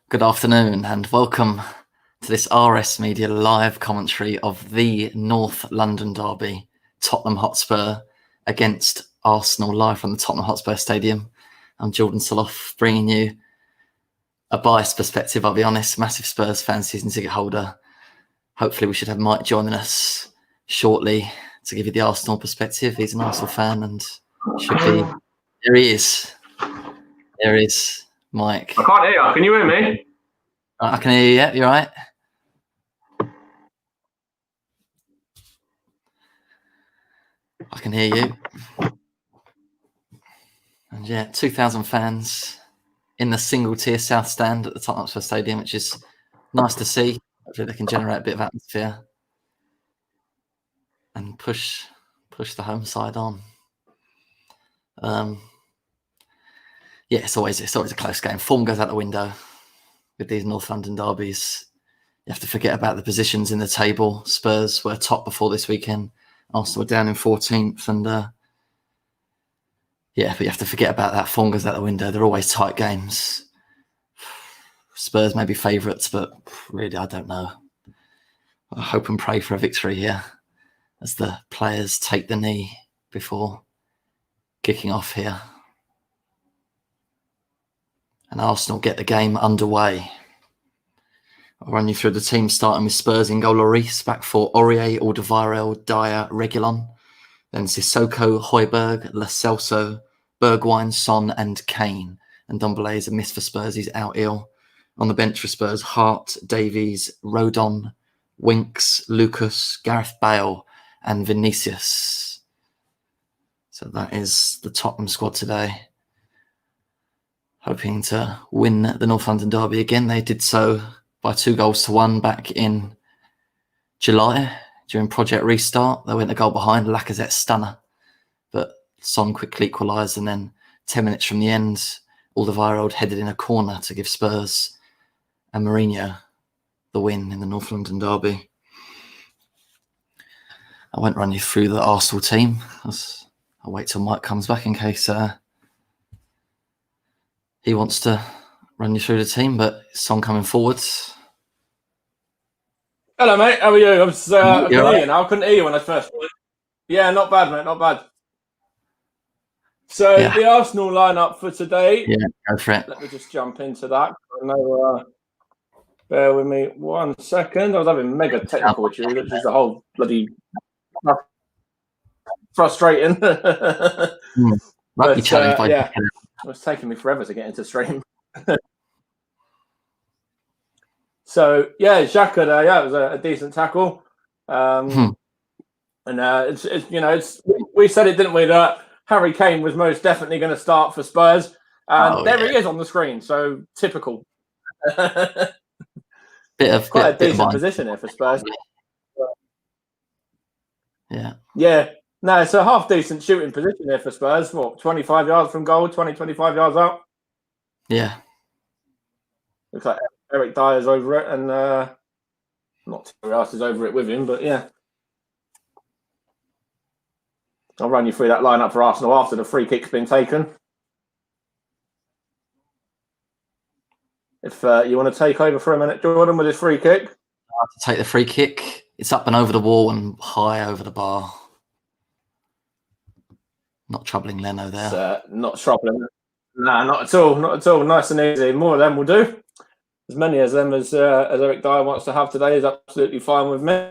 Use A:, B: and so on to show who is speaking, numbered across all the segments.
A: Good afternoon and welcome to this RS Media live commentary of the North London derby, Tottenham Hotspur against Arsenal, live from the Tottenham Hotspur Stadium. I'm Jordan Soloff, bringing you a biased perspective, I'll be honest, massive Spurs fan, season ticket holder. Hopefully we should have Mike joining us shortly to give you the Arsenal perspective. He's an Arsenal fan and should be... There he is. There he is. Mike.
B: I can't hear you. Can you hear me?
A: I can hear you. Yeah, you're right. I can hear you. And yeah, 2,000 fans in the single-tier South Stand at the Tottenham Hotspur Stadium, which is nice to see. Hopefully they can generate a bit of atmosphere and push the home side on. Yeah, it's always a close game. Form goes out the window with these North London derbies. You have to forget about the positions in the table. Spurs were top before this weekend. Arsenal were down in 14th. And yeah, but you have to forget about that. Form goes out the window. They're always tight games. Spurs may be favourites, but really, I don't know. I hope and pray for a victory here as the players take the knee before kicking off here. And Arsenal get the game underway. I'll run you through the team, starting with Spurs in goal. Lloris, back for Aurier, Alderweireld, Dyer, Reguilon. Then Sissoko, Højbjerg, Lo Celso, Bergwijn, Son and Kane. And Ndombele is a miss for Spurs. He's out ill. On the bench for Spurs, Hart, Davies, Rodon, Winks, Lucas, Gareth Bale and Vinicius. So that is the Tottenham squad today. Hoping to win the North London derby again. They did so by 2-1 back in July during Project Restart. They went a goal behind, Lacazette stunner, but Son quickly equalised, and then 10 minutes from the end, Alderweireld headed in a corner to give Spurs and Mourinho the win in the North London derby. I won't run you through the Arsenal team. I'll wait till Mike comes back in case he wants to run you through the team, but Son coming forwards.
B: Hello, mate. How are you? I can hear you now. I couldn't hear you when I first. Yeah, not bad, mate. Not bad. So the Arsenal lineup for today.
A: Yeah, go for it.
B: Let me just jump into that. I know. Bear with me 1 second. I was having mega technical issues, which is the whole bloody frustrating. But, yeah, it was taking me forever to get into stream. So yeah, Xhaka there. Yeah, it was a decent tackle. And it's we said it, didn't we, that Harry Kane was most definitely going to start for Spurs, and he is on the screen. So typical. Quite a decent position here for Spurs. Yeah. No, it's a half decent shooting position here for Spurs. What, 25 yards from goal, 25 yards out?
A: Yeah.
B: Looks like Eric Dyer's over it, and not who else is over it with him, but yeah. I'll run you through that lineup for Arsenal after the free kick's been taken. If you want to take over for a minute, Jordan, with his free kick.
A: To take the free kick. It's up and over the wall and high over the bar. Not troubling Leno there.
B: Not troubling. Nah, not at all. Not at all. Nice and easy. More of them will do. As many of them as Eric Dyer wants to have today is absolutely fine with me.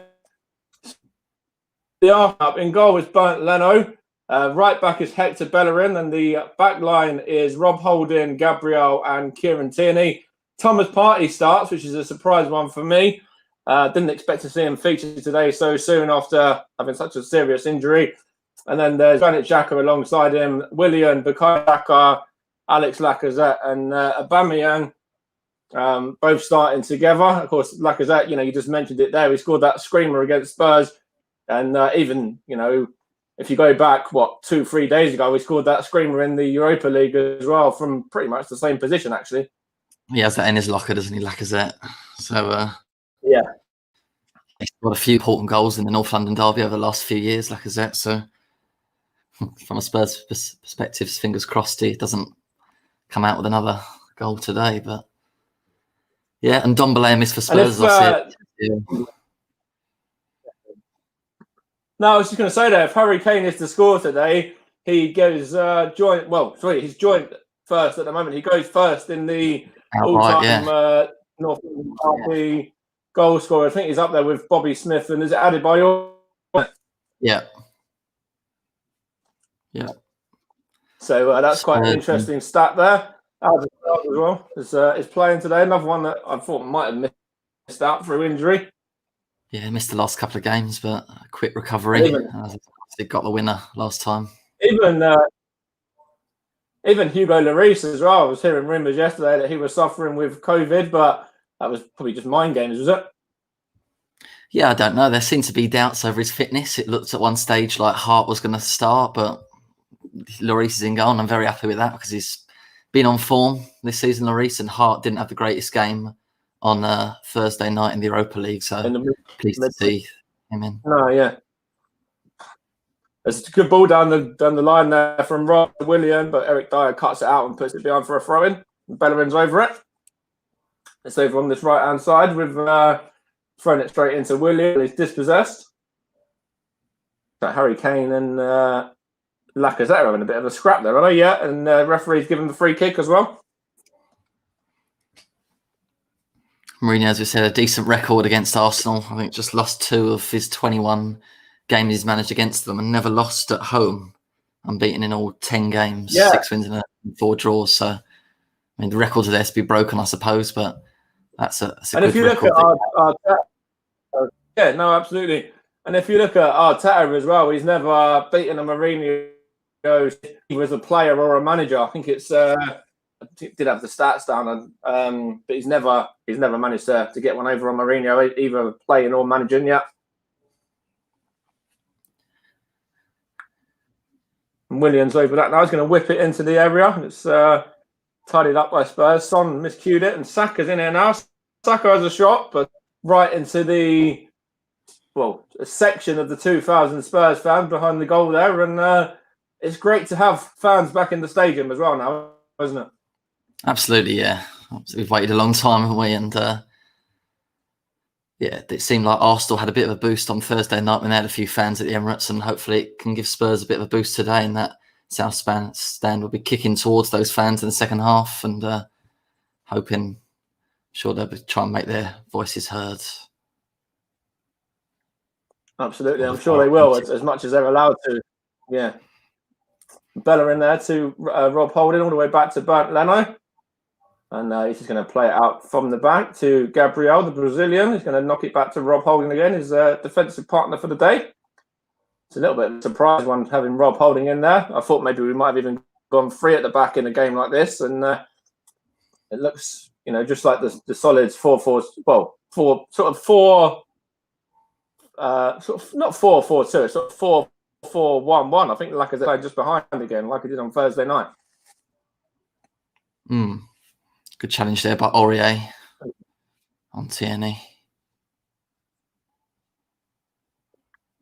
B: The up in goal is Bernd Leno. Right back is Hector Bellerin, and the back line is Rob Holding, Gabriel and Kieran Tierney. Thomas Partey starts, which is a surprise one for me. Didn't expect to see him feature today so soon after having such a serious injury. And then there's Granit Xhaka alongside him, Willian, Bukayo Saka, Alex Lacazette and Aubameyang, both starting together. Of course, Lacazette, you just mentioned it there. He scored that screamer against Spurs. And even, if you go back, 2-3 days ago, we scored that screamer in the Europa League as well from pretty much the same position, actually.
A: He has that in his locker, doesn't he, Lacazette? So,
B: yeah.
A: He's got a few important goals in the North London derby over the last few years, Lacazette. So, from a Spurs perspective, fingers crossed he doesn't come out with another goal today. But Yeah, and Dombele missed for
B: And
A: Spurs,
B: if,
A: as I said. Yeah.
B: no, I was just going to say that if Harry Kane is to score today, he goes joint. Well, sorry, he's joint first at the moment. He goes first in the
A: Outright,
B: all-time North London Derby goal scorer. I think he's up there with Bobby Smith, and is it added by your?
A: Yeah. Yeah.
B: So that's quite an interesting stat there. As well is playing today. Another one that I thought might have missed out through injury.
A: Yeah, missed the last couple of games, but a quick recovery. They got the winner last time.
B: Even Hugo Lloris as well. I was hearing rumours yesterday that he was suffering with COVID, but that was probably just mind games, was it?
A: Yeah, I don't know. There seemed to be doubts over his fitness. It looked at one stage like Hart was going to start, but Lloris is in goal, and I'm very happy with that because he's been on form this season, Lloris, and Hart didn't have the greatest game on Thursday night in the Europa League, so pleased to see him in.
B: No, yeah. It's a good ball down the line there from Rob Willian, but Eric Dyer cuts it out and puts it behind for a throw-in. Bellerin's over it. It's over on this right-hand side with throwing it straight into Willian. He's dispossessed. So Harry Kane and Lacazette are having a bit of a scrap there, are they? Yeah, and referee's given the free kick as well.
A: Mourinho, as we said, a decent record against Arsenal. I think just lost 2 of his 21 games he's managed against them and never lost at home. Unbeaten in all 10 games, 6 wins and 4 draws. So, I mean, the records are there to be broken, I suppose, but that's a
B: and
A: good
B: if you look
A: record.
B: at yeah, no, absolutely. And if you look at Arteta as well, he's never beaten a Mourinho either as a player or a manager. I think it's I did have the stats down, but he's never managed to get one over on Mourinho, either playing or managing yet. And Williams over that now. He's going to whip it into the area. It's tidied up by Spurs. Son miscued it, and Saka's in here now. Saka has a shot, but right into the a section of the 2,000 Spurs fans behind the goal there, and it's great to have fans back in the stadium as well now, isn't it?
A: Absolutely, yeah. We've waited a long time, haven't we? And yeah, it seemed like Arsenal had a bit of a boost on Thursday night when they had a few fans at the Emirates, and hopefully it can give Spurs a bit of a boost today, and that South Stand will be kicking towards those fans in the second half, and sure they'll be trying to make their voices heard.
B: Absolutely, I'm sure they will, as much as they're allowed to. Yeah. Bella in there to Rob Holding all the way back to Bernd Leno. And he's just going to play it out from the back to Gabriel, the Brazilian. He's going to knock it back to Rob Holding again, his defensive partner for the day. It's a little bit of a surprise one having Rob Holding in there. I thought maybe we might have even gone 3 at the back in a game like this. And it looks, just like the solids 4-4, well, 4, sort of 4, sort of not 4-4-2, it's sort of 4-4-1-1. I think Lacazette just behind again, like he did on Thursday night.
A: Good challenge there by Aurier on Tierney.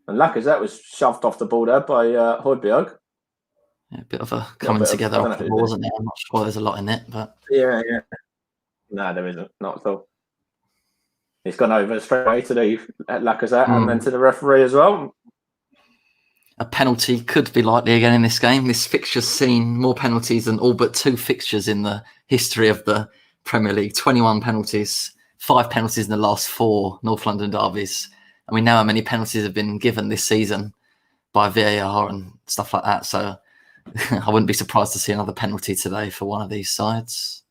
B: And Lacazette was shoved off the ball there by Højbjerg.
A: Yeah, a bit of a coming together off the ball, wasn't there? I'm not sure there's a lot in it, but
B: yeah. No, there isn't. Not at all. He's gone over straight away to the Lacazette and then to the referee as well.
A: A penalty could be likely again in this game. This fixture's seen more penalties than all but 2 fixtures in the history of the Premier League. 21 penalties, 5 penalties in the last 4 North London derbies. And we know how many penalties have been given this season by VAR and stuff like that. So I wouldn't be surprised to see another penalty today for one of these sides.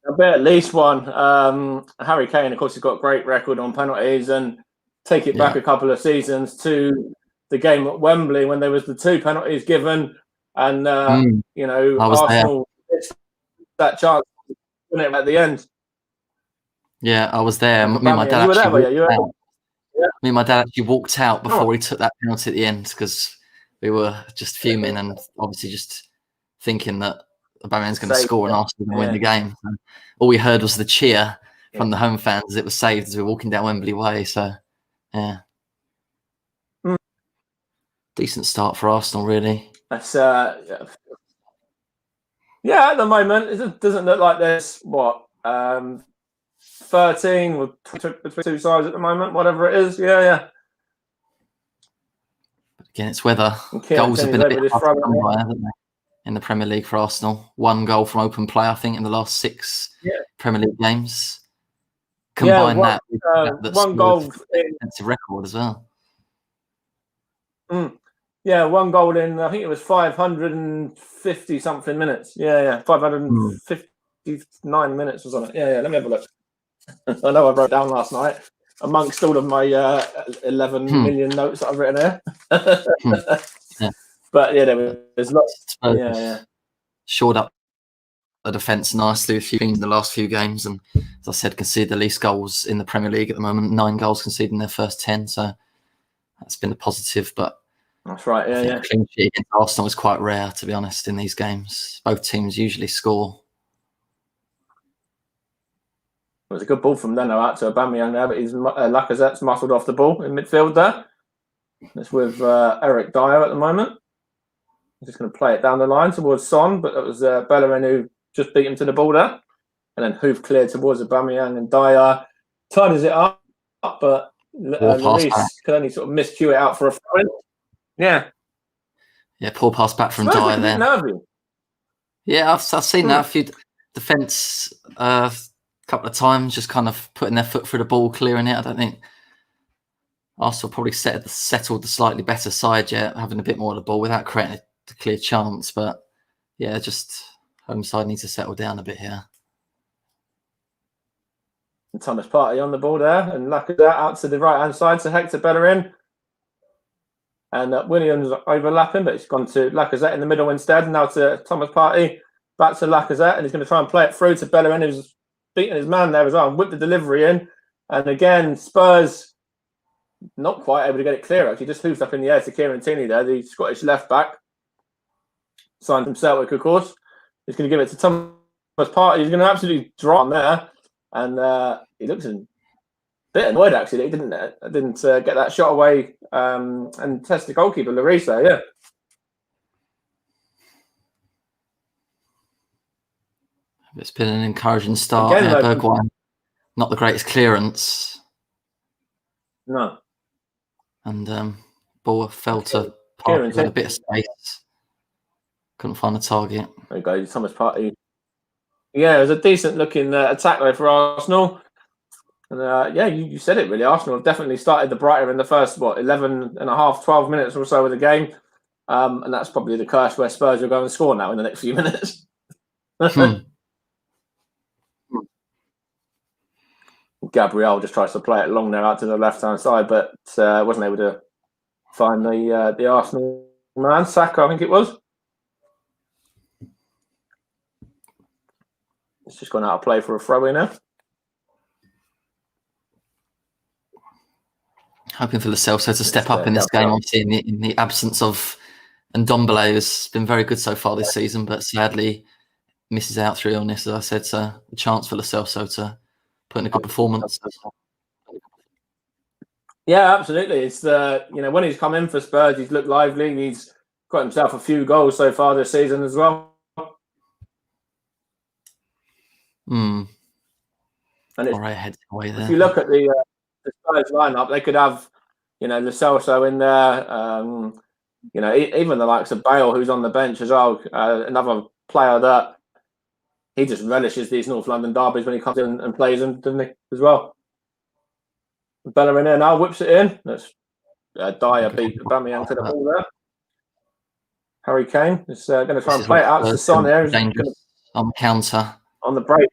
B: I'll bet at least one. Harry Kane, of course, has got a great record on penalties, and take it back a couple of seasons to the game at Wembley when there was the 2 penalties given, and Arsenal missed that chance at the end.
A: Yeah, I was there. Me and my dad actually walked out before he took that penalty at the end because we were just fuming and obviously just thinking that Aubameyang's going to score and Arsenal going to win the game. And all we heard was the cheer from the home fans as it was saved as we were walking down Wembley Way. So, yeah. Decent start for Arsenal, really.
B: That's at the moment, it doesn't look like there's 13 or between two sides at the moment, whatever it is. Yeah.
A: Again, it's whether goals have been a bit hard to come by, haven't they, in the Premier League for Arsenal? 1 goal from open play, I think, in the last 6 Premier League games. Combine that with that
B: 1 goal in
A: defensive record as well.
B: Yeah, 1 goal in, I think it was 550 something minutes. 559 minutes was on it. Yeah, let me have a look. I know I wrote down last night amongst all of my 11 million notes that I've written here. But there's lots.
A: Shored up the defence nicely with a few things in the last few games, and as I said, conceded the least goals in the Premier League at the moment. 9 goals conceded in their first 10, so that's been a positive. But
B: that's right.
A: A clean sheet against Arsenal is quite rare, to be honest, in these games. Both teams usually score.
B: It was a good ball from Leno out to Aubameyang there, but Lacazette's muscled off the ball in midfield there. It's with Eric Dyer at the moment. I'm just going to play it down the line towards Son, but that was Bellerin who just beat him to the ball there. And then hoof cleared towards Aubameyang, and Dyer tidies it up, but Lloris could only sort of miscue it out for a throw. Yeah,
A: poor pass back from Dyer there.
B: Nervy.
A: Yeah, I've seen that a few defence a couple of times, just kind of putting their foot through the ball, clearing it. I don't think Arsenal probably settled the slightly better side yet, having a bit more of the ball without creating a clear chance. But just home side needs to settle down a bit here.
B: And Thomas Partey on the ball there, and Lacazette out to the right-hand side to Hector Bellerin. And Williams overlapping, but it's gone to Lacazette in the middle instead. Now to Thomas Partey, back to Lacazette, and he's going to try and play it through to Bellerin, who's beating his man there as well, and whipped the delivery in. And again, Spurs not quite able to get it clear, actually. Just hoofed up in the air to Kieran Tierney there, the Scottish left-back. Signed from Celtic, of course. He's going to give it to Thomas Partey. He's going to absolutely draw on there. And he looks a bit annoyed, actually, that he didn't get that shot away and test the goalkeeper, Lloris there,
A: It's been an encouraging start. Bergwijn, not the greatest clearance.
B: No.
A: And ball fell to Partey with a bit of space. Couldn't find a target.
B: There you go, Thomas Partey. Yeah, it was a decent looking attack there for Arsenal. And you said it really. Arsenal have definitely started the brighter in the first, 11 and a half, 12 minutes or so of the game. And that's probably the curse where Spurs will go and score now in the next few minutes. Gabriel just tries to play it long there out to the left-hand side, but wasn't able to find the Arsenal man. Saka, I think it was. It's just gone out of play for a throw-in now.
A: Hoping for Lo Celso to step up in this game, obviously in the absence of Ndombele, who's been very good so far this season, but sadly misses out through illness, as I said. So a chance for Lo Celso to put in a good performance.
B: Yeah, absolutely. It's when he's come in for Spurs, he's looked lively. He's got himself a few goals so far this season as well. And it's,
A: all right, head away there.
B: If you look at the Spurs lineup, they could have, Lo Celso in there. Even the likes of Bale, who's on the bench as well. Another player that he just relishes these North London derbies when he comes in and plays them, doesn't he? As well. Bellerin there now whips it in. That's Dyer beat Aubameyang to the ball there. Harry Kane is going to try and play it out to Son there.
A: On the counter.
B: On the break.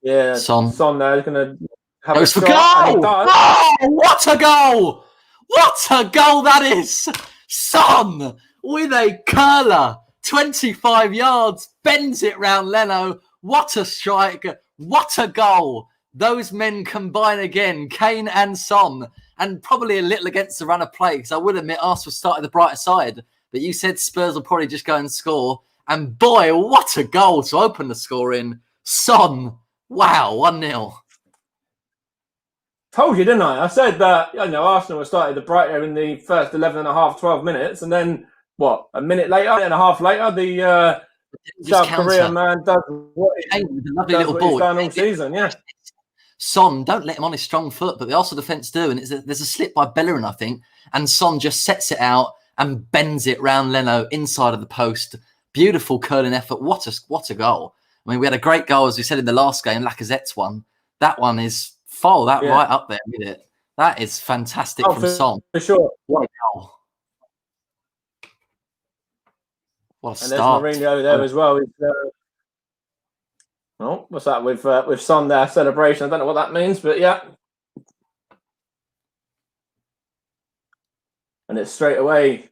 B: Yeah, Son there is going to have a shot.
A: Oh, what a goal! What a goal that is! Son with a curler, 25 yards, bends it round Leno. What a strike! What a goal! Those men combine again, Kane and Son, and probably a little against the run of play, because I would admit Arsenal started the brighter side, but you said Spurs will probably just go and score, and boy, what a goal to open the score in. Son, wow, 1-0.
B: Told you, didn't I? I said that Arsenal started the brighter in the first 11 and a half, 12 minutes, and then a minute later, and a half later, the South Korean man does what he's done all season. Yeah,
A: Son, don't let him on his strong foot, but the Arsenal defence do. And there's a slip by Bellerin, I think, and Son just sets it out and bends it round Leno inside of the post. Beautiful curling effort. What a goal. I mean, we had a great goal, as we said in the last game, Lacazette's one. That one is right up there with it. That is fantastic from Son.
B: For sure.
A: What a goal. What a
B: and
A: start.
B: There's Mourinho there as well. What's that with Son there? Celebration. I don't know what that means, but yeah. And it's straight away.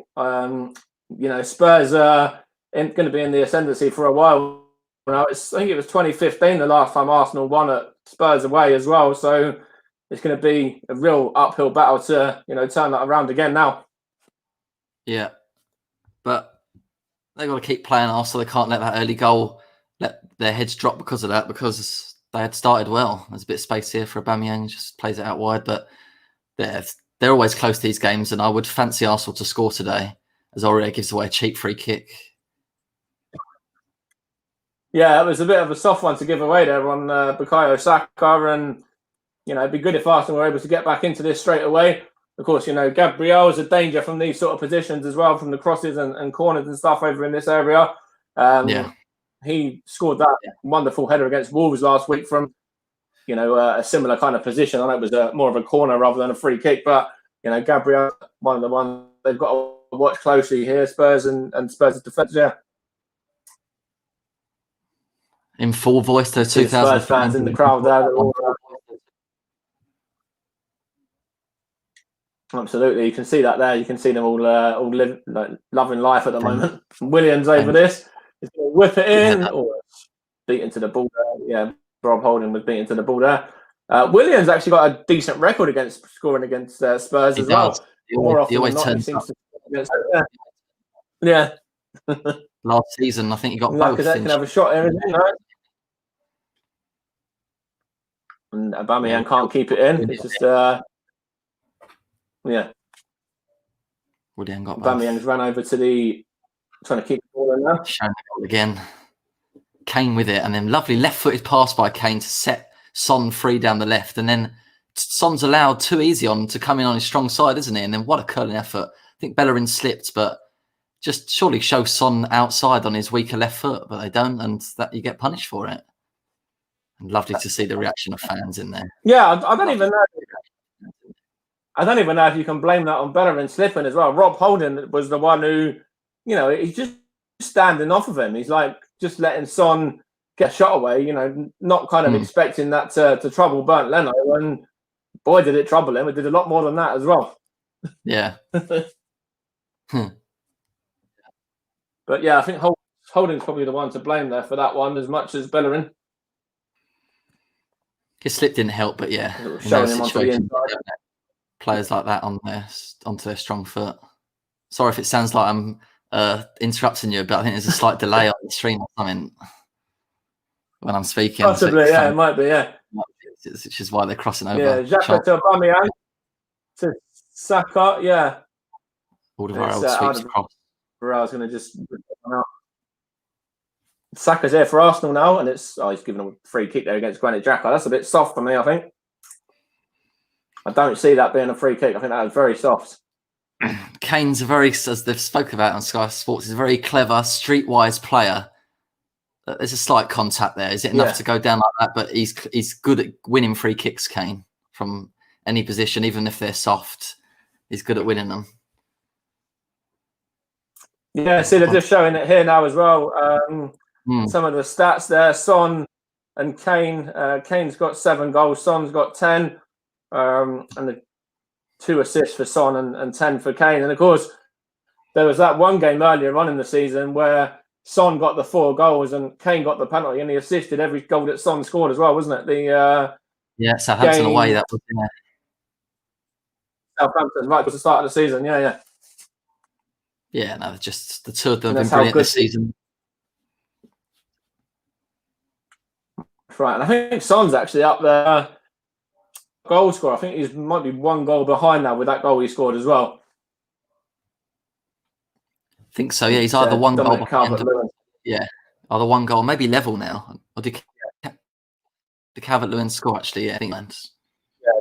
B: Spurs are going to be in the ascendancy for a while now. I think it was 2015 the last time Arsenal won at Spurs away as well. So it's going to be a real uphill battle to turn that around again now.
A: Yeah, but they've got to keep playing Arsenal. They can't let that early goal let their heads drop because of that, because they had started well. There's a bit of space here for Aubameyang, just plays it out wide, but they're always close to these games, and I would fancy Arsenal to score today, as Aurier gives away a cheap free kick.
B: Yeah, it was a bit of a soft one to give away there on Bukayo Saka, and it'd be good if Arsenal were able to get back into this straight away. Of course, Gabriel is a danger from these sort of positions as well, from the crosses and corners and stuff over in this area. He scored that wonderful header against Wolves last week from, a similar kind of position. I know it was more of a corner rather than a free kick, but, Gabriel, one of the ones they've got to watch closely here, Spurs and Spurs' defence,
A: In full voice, those 2,000
B: Spurs fans in the crowd there. Absolutely, you can see that there. You can see them all loving life at the moment. Williams over this. He's going to whip it in. Beat into the ball there. Yeah, Rob Holding was beaten to the ball there. Williams actually got a decent record against scoring against Spurs as well. More often than not, he seems to against Yeah.
A: Last season, I think he got both.
B: Lacazette can have a shot here, right? And Aubameyang can't keep it in. It's just
A: William got
B: Aubameyang's ran over to the trying to keep the ball in now.
A: Showing the goal again. Kane with it, and then lovely left-footed pass by Kane to set Son free down the left, and then Son's allowed too easy on to come in on his strong side, isn't he? And then what a curling effort. I think Bellerin slipped, but just surely show Son outside on his weaker left foot, but they don't, and that you get punished for it. And lovely to see the reaction of fans in there.
B: Yeah, I don't even know if you can blame that on Bellerin slipping as well. Rob Holding was the one who, he's just standing off of him. He's like just letting Son get a shot away, not kind of expecting that to trouble Bernd Leno. And boy, did it trouble him. It did a lot more than that as well.
A: Yeah.
B: But yeah, I think Holding's probably the one to blame there for that one as much as Bellerin.
A: His slip didn't help, but yeah.
B: Showing him onto the inside.
A: Players like that onto their strong foot. Sorry if it sounds like I'm interrupting you, but I think there's a slight delay on the stream or something when I'm speaking.
B: Possibly, so it might be,
A: which is why they're crossing over.
B: Yeah, Xhaka to Aubameyang to Saka,
A: Alderweireld sweeps across.
B: I was going to just Saka's here for Arsenal now, and he's given a free kick there against Granit Xhaka. That's a bit soft for me, I think. I don't see that being a free kick. I think that was very soft.
A: Kane's as they've spoken about on Sky Sports, is a very clever, streetwise player. There's a slight contact there. Is it enough to go down like that? But he's good at winning free kicks, Kane, from any position, even if they're soft. He's good at winning them.
B: Yeah, see, they're just showing it here now as well. Some of the stats there. Son and Kane. Kane's got 7 goals. Son's got 10. And the 2 assists for Son and 10 for Kane. And of course, there was that one game earlier on in the season where Son got the 4 goals and Kane got the penalty, and he assisted every goal that Son scored as well, wasn't it?
A: Southampton away. That was
B: Southampton, right? It was the start of the season.
A: Yeah, no, just the 2 of them have been brilliant this season.
B: Right, and I think Son's actually up there. Goal scorer. I think he might be 1 goal behind now with that goal he scored as well.
A: I think so. Yeah, he's either 1 goal behind. Either 1 goal, maybe level now. Or did the Calvert-Lewin score actually? Yeah, I think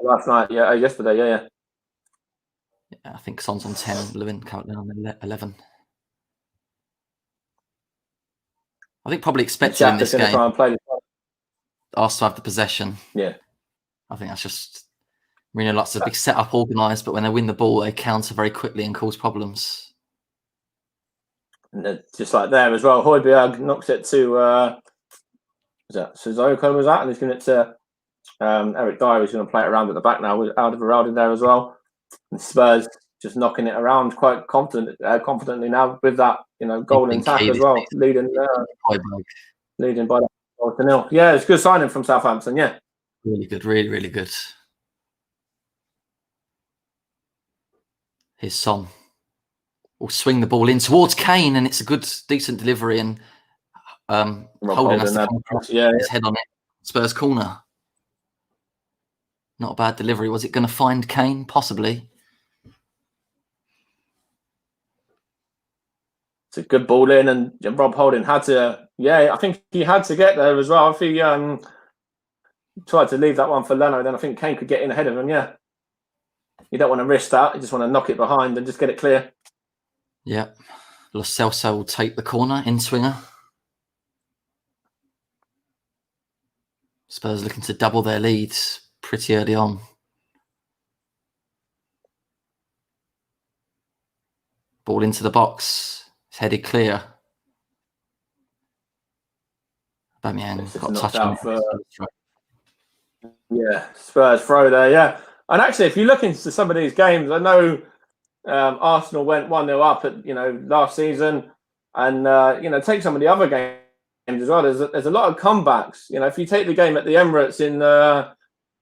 B: last night. Yeah, yesterday. Yeah.
A: I think Son's on 10, Lewin Calvert-Lewin on 11. I think probably expected in this game
B: try and play
A: Arsenal to have the possession.
B: Yeah.
A: I think that's just Mourinho likes a big setup organised, but when they win the ball, they counter very quickly and cause problems.
B: And just like there as well, Højbjerg knocks it to was that Sissoko was that, and he's going to Eric Dyer is going to play it around at the back now with Alderweireld in there as well. And Spurs just knocking it around quite confidently now with that golden tack as well, leading by 4-0. Yeah, it's a good signing from Southampton. Yeah,
A: really good, really good. Here's Son. Will swing the ball in towards Kane, and it's a good, decent delivery. And Holding has to come across his head on it. Spurs corner. Not a bad delivery. Was it going to find Kane? Possibly.
B: It's a good ball in, and Rob Holding had to. Yeah, I think he had to get there as well. If he tried to leave that one for Leno, then I think Kane could get in ahead of him. Yeah, you don't want to risk that. You just want to knock it behind and just get it clear.
A: Yeah, Lo Celso will take the corner in swinger. Spurs looking to double their leads pretty early on. Ball into the box. It's headed clear. Aubameyang got touched on
B: it. Spurs throw there, yeah. And actually, if you look into some of these games, I know Arsenal went 1-0 up at last season, and take some of the other games as well. There's a lot of comebacks. If you take the game at the Emirates in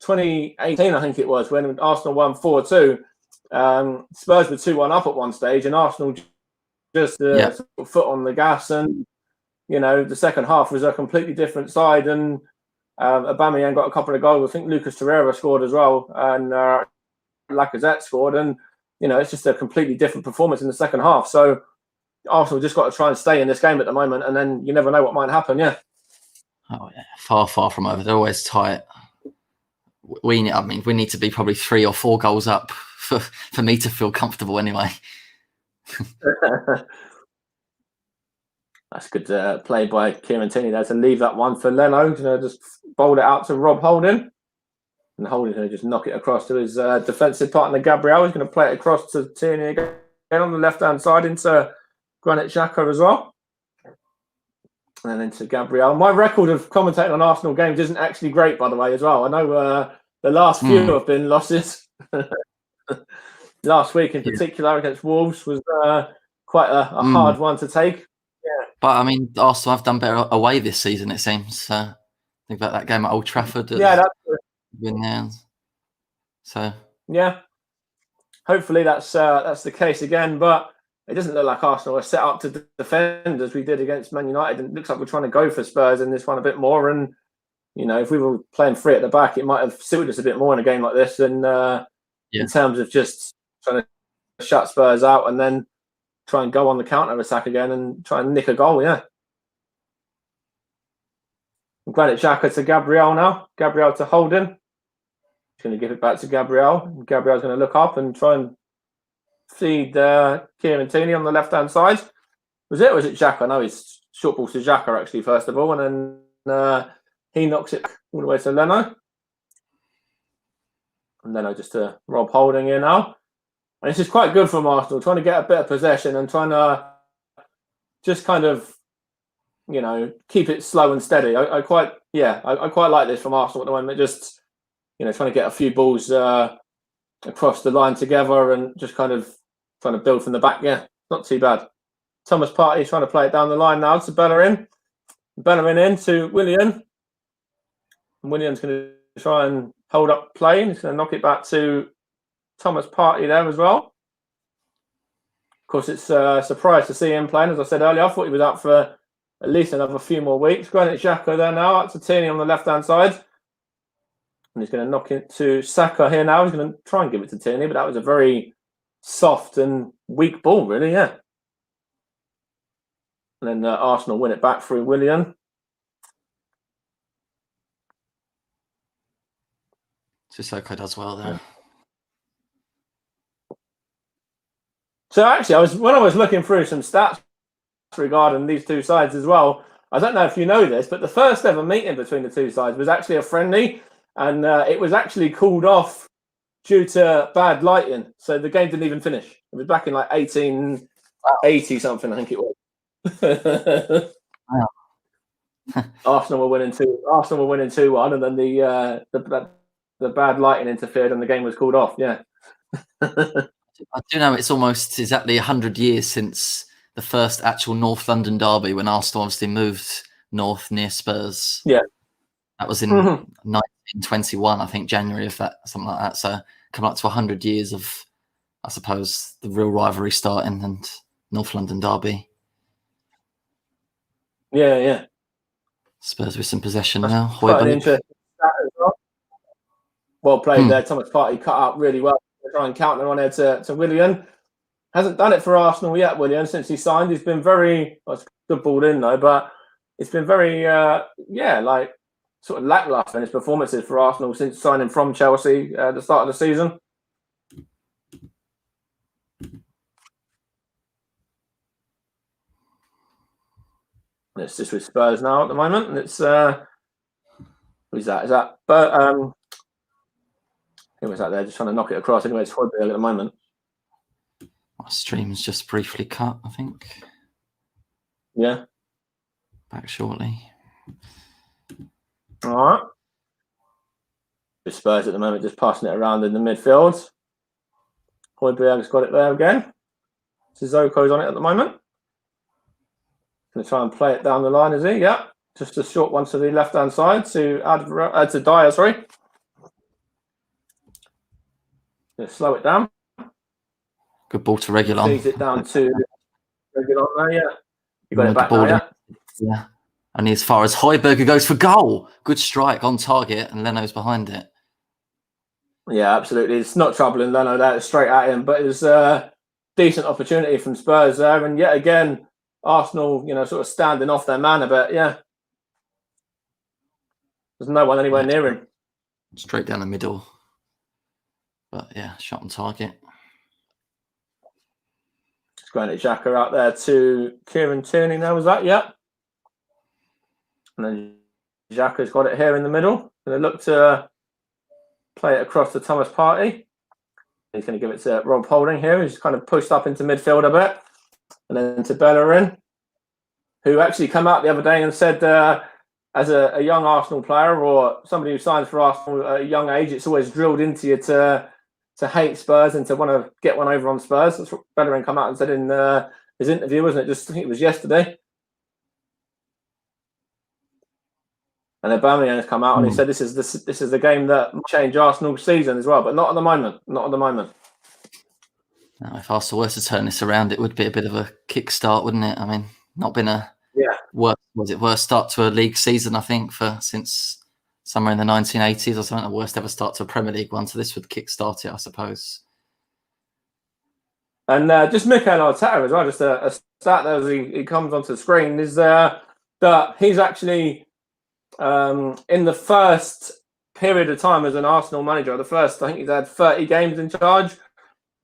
B: 2018, I think it was, when Arsenal won 4-2. Spurs were 2-1 up at one stage, and Arsenal just sort of foot on the gas, and the second half was a completely different side, and Aubameyang got a couple of goals. I think Lucas Torreira scored as well, and Lacazette scored, and it's just a completely different performance in the second half. So Arsenal just got to try and stay in this game at the moment, and then you never know what might happen. Yeah.
A: Oh yeah, far from over. They're always tight. We need to be probably 3 or 4 goals up for me to feel comfortable anyway.
B: That's good play by Kieran Tierney there to leave that one for Leno. Just bowl it out to Rob Holding. And Holding's going to just knock it across to his defensive partner, Gabriel. He's going to play it across to Tierney again on the left-hand side into Granit Xhaka as well. And then into Gabriel. My record of commentating on Arsenal games isn't actually great, by the way, as well. I know the last few have been losses. Last week in particular against Wolves was quite a hard one to take. Yeah.
A: But Arsenal have done better away this season, it seems. Think about that game at Old Trafford.
B: That's
A: win there. So
B: yeah, hopefully that's the case again. But it doesn't look like Arsenal are set up to defend as we did against Man United. It looks like we're trying to go for Spurs in this one a bit more. And if we were playing 3 at the back, it might have suited us a bit more in a game like this. And in terms of just trying to shut Spurs out and then try and go on the counter attack again and try and nick a goal. Yeah. Granit Xhaka to Gabriel now. Gabriel to Holding. He's going to give it back to Gabriel. Gabriel's going to look up and try and feed Kieran Tierney on the left-hand side. Was it Xhaka? No, he's short ball to Xhaka actually, first of all. And then he knocks it all the way to Leno. And Leno just to Rob Holding here now. And this is quite good from Arsenal, trying to get a bit of possession and trying to just kind of, keep it slow and steady. I quite like this from Arsenal at the moment. Just, trying to get a few balls across the line together and just kind of trying to build from the back. Yeah, not too bad. Thomas Partey trying to play it down the line now to Bellerin. Bellerin in to Willian. And Willian's going to try and hold up play. He's going to knock it back to Thomas Partey there as well. Of course, it's a surprise to see him playing. As I said earlier, I thought he was out for at least another few more weeks. Granit Xhaka there now, out to Tierney on the left-hand side. And he's going to knock it to Saka here now. He's going to try and give it to Tierney, but that was a very soft and weak ball, really, yeah. And then Arsenal win it back through Willian.
A: Sissoko does well there.
B: Yeah. So actually, when I was looking through some stats regarding these two sides as well, I don't know if you know this, but the first ever meeting between the two sides was actually a friendly, and it was actually called off due to bad lighting. So the game didn't even finish. It was back in like 1880 something, I think it was.
A: Wow.
B: Arsenal were winning 2-1, and then the bad lighting interfered, and the game was called off. Yeah.
A: I do know it's almost exactly 100 years since the first actual North London derby, when Arsenal obviously moved north near Spurs.
B: Yeah.
A: That was in 1921, I think, January of that, something like that. So coming up to 100 years of, I suppose, the real rivalry starting and North London derby.
B: Yeah.
A: Spurs with some possession now.
B: Quite an interesting stat as well. Well played there. Thomas Partey cut out really well. Try and counter on there to Willian. Hasn't done it for Arsenal yet, Willian, since he signed. He's been very, well, it's good ball in though, but it's been very, like sort of lackluster in his performances for Arsenal since signing from Chelsea at the start of the season. And it's just with Spurs now at the moment, and it's who's that? Is that? But who was that there? Just trying to knock it across. Anyway, it's Hotspur at the moment.
A: My stream's just briefly cut, I think.
B: Yeah.
A: Back shortly.
B: All right. The Spurs at the moment just passing it around in the midfield. Hotspur's got it there again. Sissoko's on it at the moment. Going to try and play it down the line, is he? Yeah. Just a short one to the left-hand side to Dyer, sorry. Going to slow it down.
A: Good ball to Reguilon.
B: Feeds it down to Reguilon there, yeah. You got it back now, yeah?
A: Yeah. Only as far as Højbjerg goes for goal. Good strike on target, and Leno's behind it.
B: Yeah, absolutely. It's not troubling Leno there, straight at him, but it's a decent opportunity from Spurs there. And yet again, Arsenal, sort of standing off their man a bit, yeah. There's no one anywhere near him.
A: Straight down the middle. But yeah, shot on target.
B: It's Granit Xhaka out there to Kieran Tierney now, was that? Yeah. And then Xhaka's got it here in the middle. Going to look to play it across to Thomas Partey. He's going to give it to Rob Holding here. He's kind of pushed up into midfield a bit. And then to Bellerin, who actually came out the other day and said, as a young Arsenal player or somebody who signs for Arsenal at a young age, it's always drilled into you to hate Spurs and to want to get one over on Spurs. That's what Bellerin come out and said in his interview, wasn't it? I think it was yesterday. And then Aubameyang's come out and he said this is the game that will change Arsenal's season as well, but not at the moment. Not at the moment.
A: Now, if Arsenal were to turn this around, it would be a bit of a kickstart, wouldn't it? I mean, not been a worst start to a league season, I think, since somewhere in the 1980s or something. The worst ever start to a Premier League one. So this would kickstart it, I suppose.
B: And just Mikel Arteta as well, just a stat there as he comes onto the screen, is that he's actually in the first period of time as an Arsenal manager, I think he's had 30 games in charge,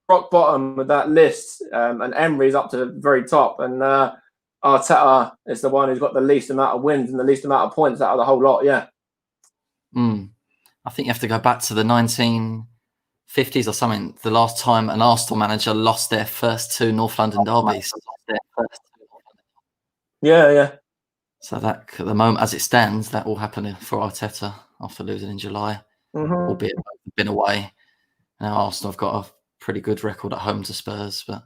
B: rock bottom with that list, and Emery's up to the very top, and Arteta is the one who's got the least amount of wins and the least amount of points out of the whole lot, yeah.
A: I think you have to go back to the 1950s or something, the last time an Arsenal manager lost their first two North London derbies.
B: Yeah.
A: So that, at the moment, as it stands, that will happen for Arteta after losing in July, albeit they've been away. Now Arsenal have got a pretty good record at home to Spurs, but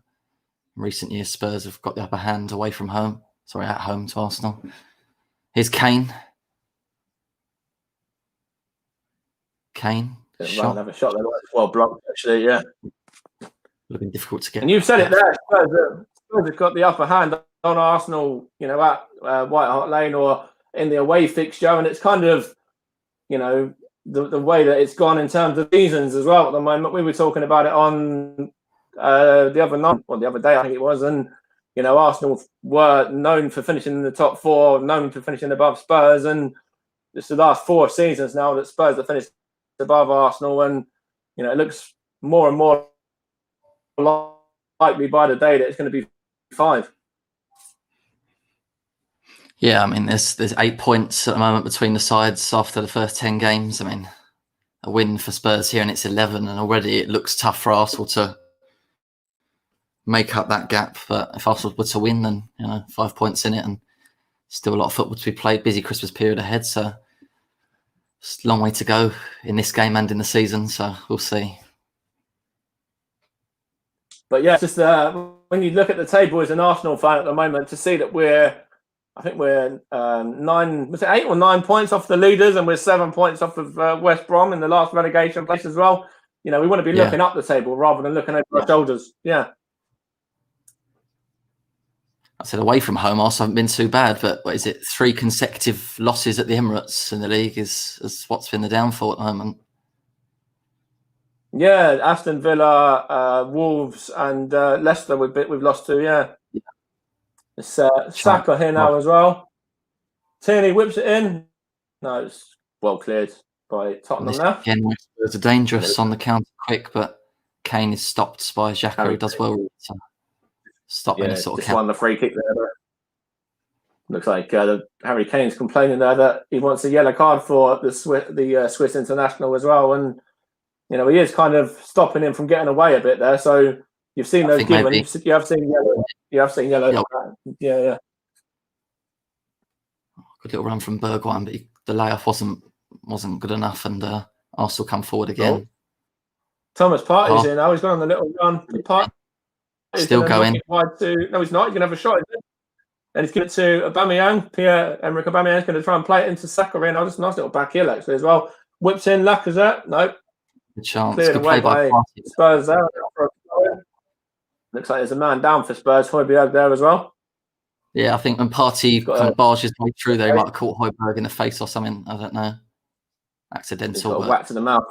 A: in recent years, Spurs have got the upper hand at home to Arsenal. Here's Kane. Shot.
B: Have a shot there. Well blocked, actually, yeah.
A: Looking difficult to get.
B: And you've said it there, Spurs have got the upper hand on Arsenal, at White Hart Lane or in the away fixture, and it's kind of, the way that it's gone in terms of seasons as well at the moment. We were talking about it on the other day, I think it was, and Arsenal were known for finishing in the top four, known for finishing above Spurs, and it's the last 4 seasons now that Spurs have finished above Arsenal, and it looks more and more likely by the day that it's going to be 5.
A: Yeah, I mean, there's 8 points at the moment between the sides after the first 10 games. I mean, a win for Spurs here and it's 11, and already it looks tough for Arsenal to make up that gap. But if Arsenal were to win, then 5 points in it, and still a lot of football to be played. Busy Christmas period ahead, so it's a long way to go in this game and in the season. So we'll see.
B: But yeah, just when you look at the table as an Arsenal fan at the moment, to see that we're 8 or 9 points off the leaders, and we're 7 points off of West Brom in the last relegation place as well. We want to be looking up the table rather than looking over our shoulders. Yeah.
A: I said away from home, Arsenal haven't been too bad, but what is it? 3 consecutive losses at the Emirates in the league is what's been the downfall at the moment.
B: Yeah, Aston Villa, Wolves, and Leicester we've lost to. Yeah. It's Saka here now as well. Tierney whips it in. No, it's well cleared by Tottenham now.
A: Again, Spurs are dangerous on the counter quick, but Kane is stopped by Xhaka, who does well to stop any sort of
B: just won the free kick there. Looks like Harry Kane's complaining there that he wants a yellow card for the Swiss international as well, and he is kind of stopping him from getting away a bit there. So you've seen those given. You have seen yellow. You have seen yellow. Yeah.
A: Good little run from Bergwijn, but the layoff wasn't good enough, and Arsenal come forward again.
B: Thomas Partey's in now. He's gone on the little run.
A: Still going.
B: No, he's not. He's going to have a shot. And he's given it to Aubameyang. Pierre-Emerick Aubameyang is going to try and play it into Saka. And just a nice little back heel actually as well. Whips in Lacazette. No.
A: Good chance.
B: Cleared
A: Good
B: away
A: play by
B: Spurs there. Looks like there's a man down for Spurs. Højbjerg there as well.
A: Yeah, I think when Partey kind of barged his way through there, he might have caught Højbjerg in the face or something. I don't know. Accidental.
B: Whack to the mouth.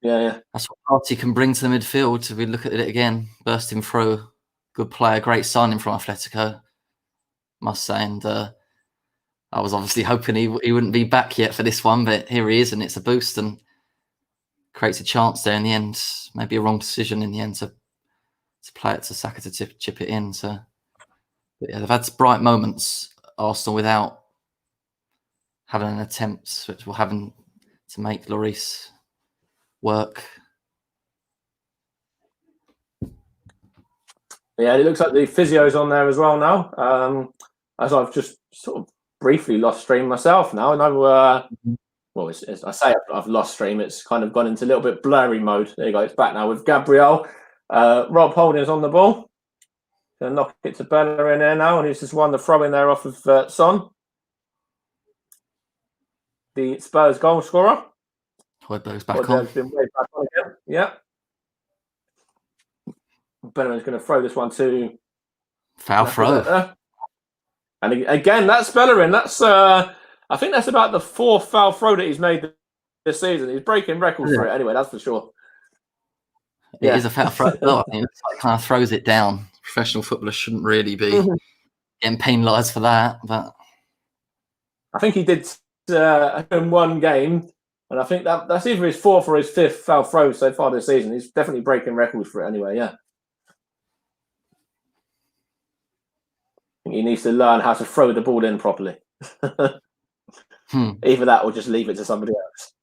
B: Yeah.
A: That's what Partey can bring to the midfield. If we look at it again, bursting through, good player, great signing from Atletico, must say. And I was obviously hoping he wouldn't be back yet for this one, but here he is, and it's a boost and creates a chance there in the end. Maybe a wrong decision in the end to play it to Saka to chip it in. So, but yeah, they've had bright moments, Arsenal, without having an attempt, which will having to make Lloris work.
B: Yeah, it looks like the physio's on there as well now. As I've just sort of briefly lost stream myself now, and I say I've lost stream. It's kind of gone into a little bit blurry mode. There you go. It's back now with Gabriel. Rob Holding's on the ball. Going to knock it to Bellerin there now, and he's just won the throw in there off of Son, the Spurs goal scorer.
A: Højbjerg's back on.
B: Been way back on again. Yeah. Bellerin's going to throw this one to
A: foul throw.
B: And again, that's Bellerin. That's I think that's about the 4th foul throw that he's made this season. He's breaking records for it anyway, that's for sure.
A: It is a foul throw. I think it's like kind of throws it down. Professional footballers shouldn't really be getting penalised for that. But
B: I think he did in one game, and I think that's either his 4th or his 5th foul throw so far this season. He's definitely breaking records for it anyway, yeah. I think he needs to learn how to throw the ball in properly. Either that or just leave it to somebody else.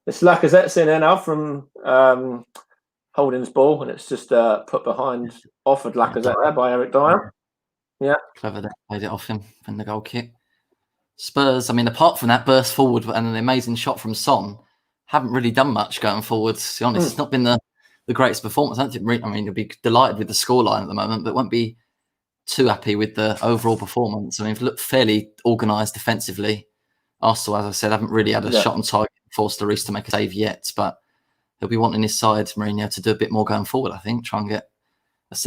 B: It's Lacazette's in there now from Holding's ball, and it's just put behind, offered Lacazette there by Eric Dyer. Yeah.
A: Clever there, played it off him in the goal kick. Spurs, I mean, apart from that burst forward and an amazing shot from Son, haven't really done much going forward, to be honest. It's not been the greatest performance. You'll be delighted with the scoreline at the moment, but won't be too happy with the overall performance. I mean, we've looked fairly organised defensively. Arsenal, as I said, haven't really had a shot on target, forced Lloris to make a save yet, but he'll be wanting his side, Mourinho, to do a bit more going forward, I think. Try and get,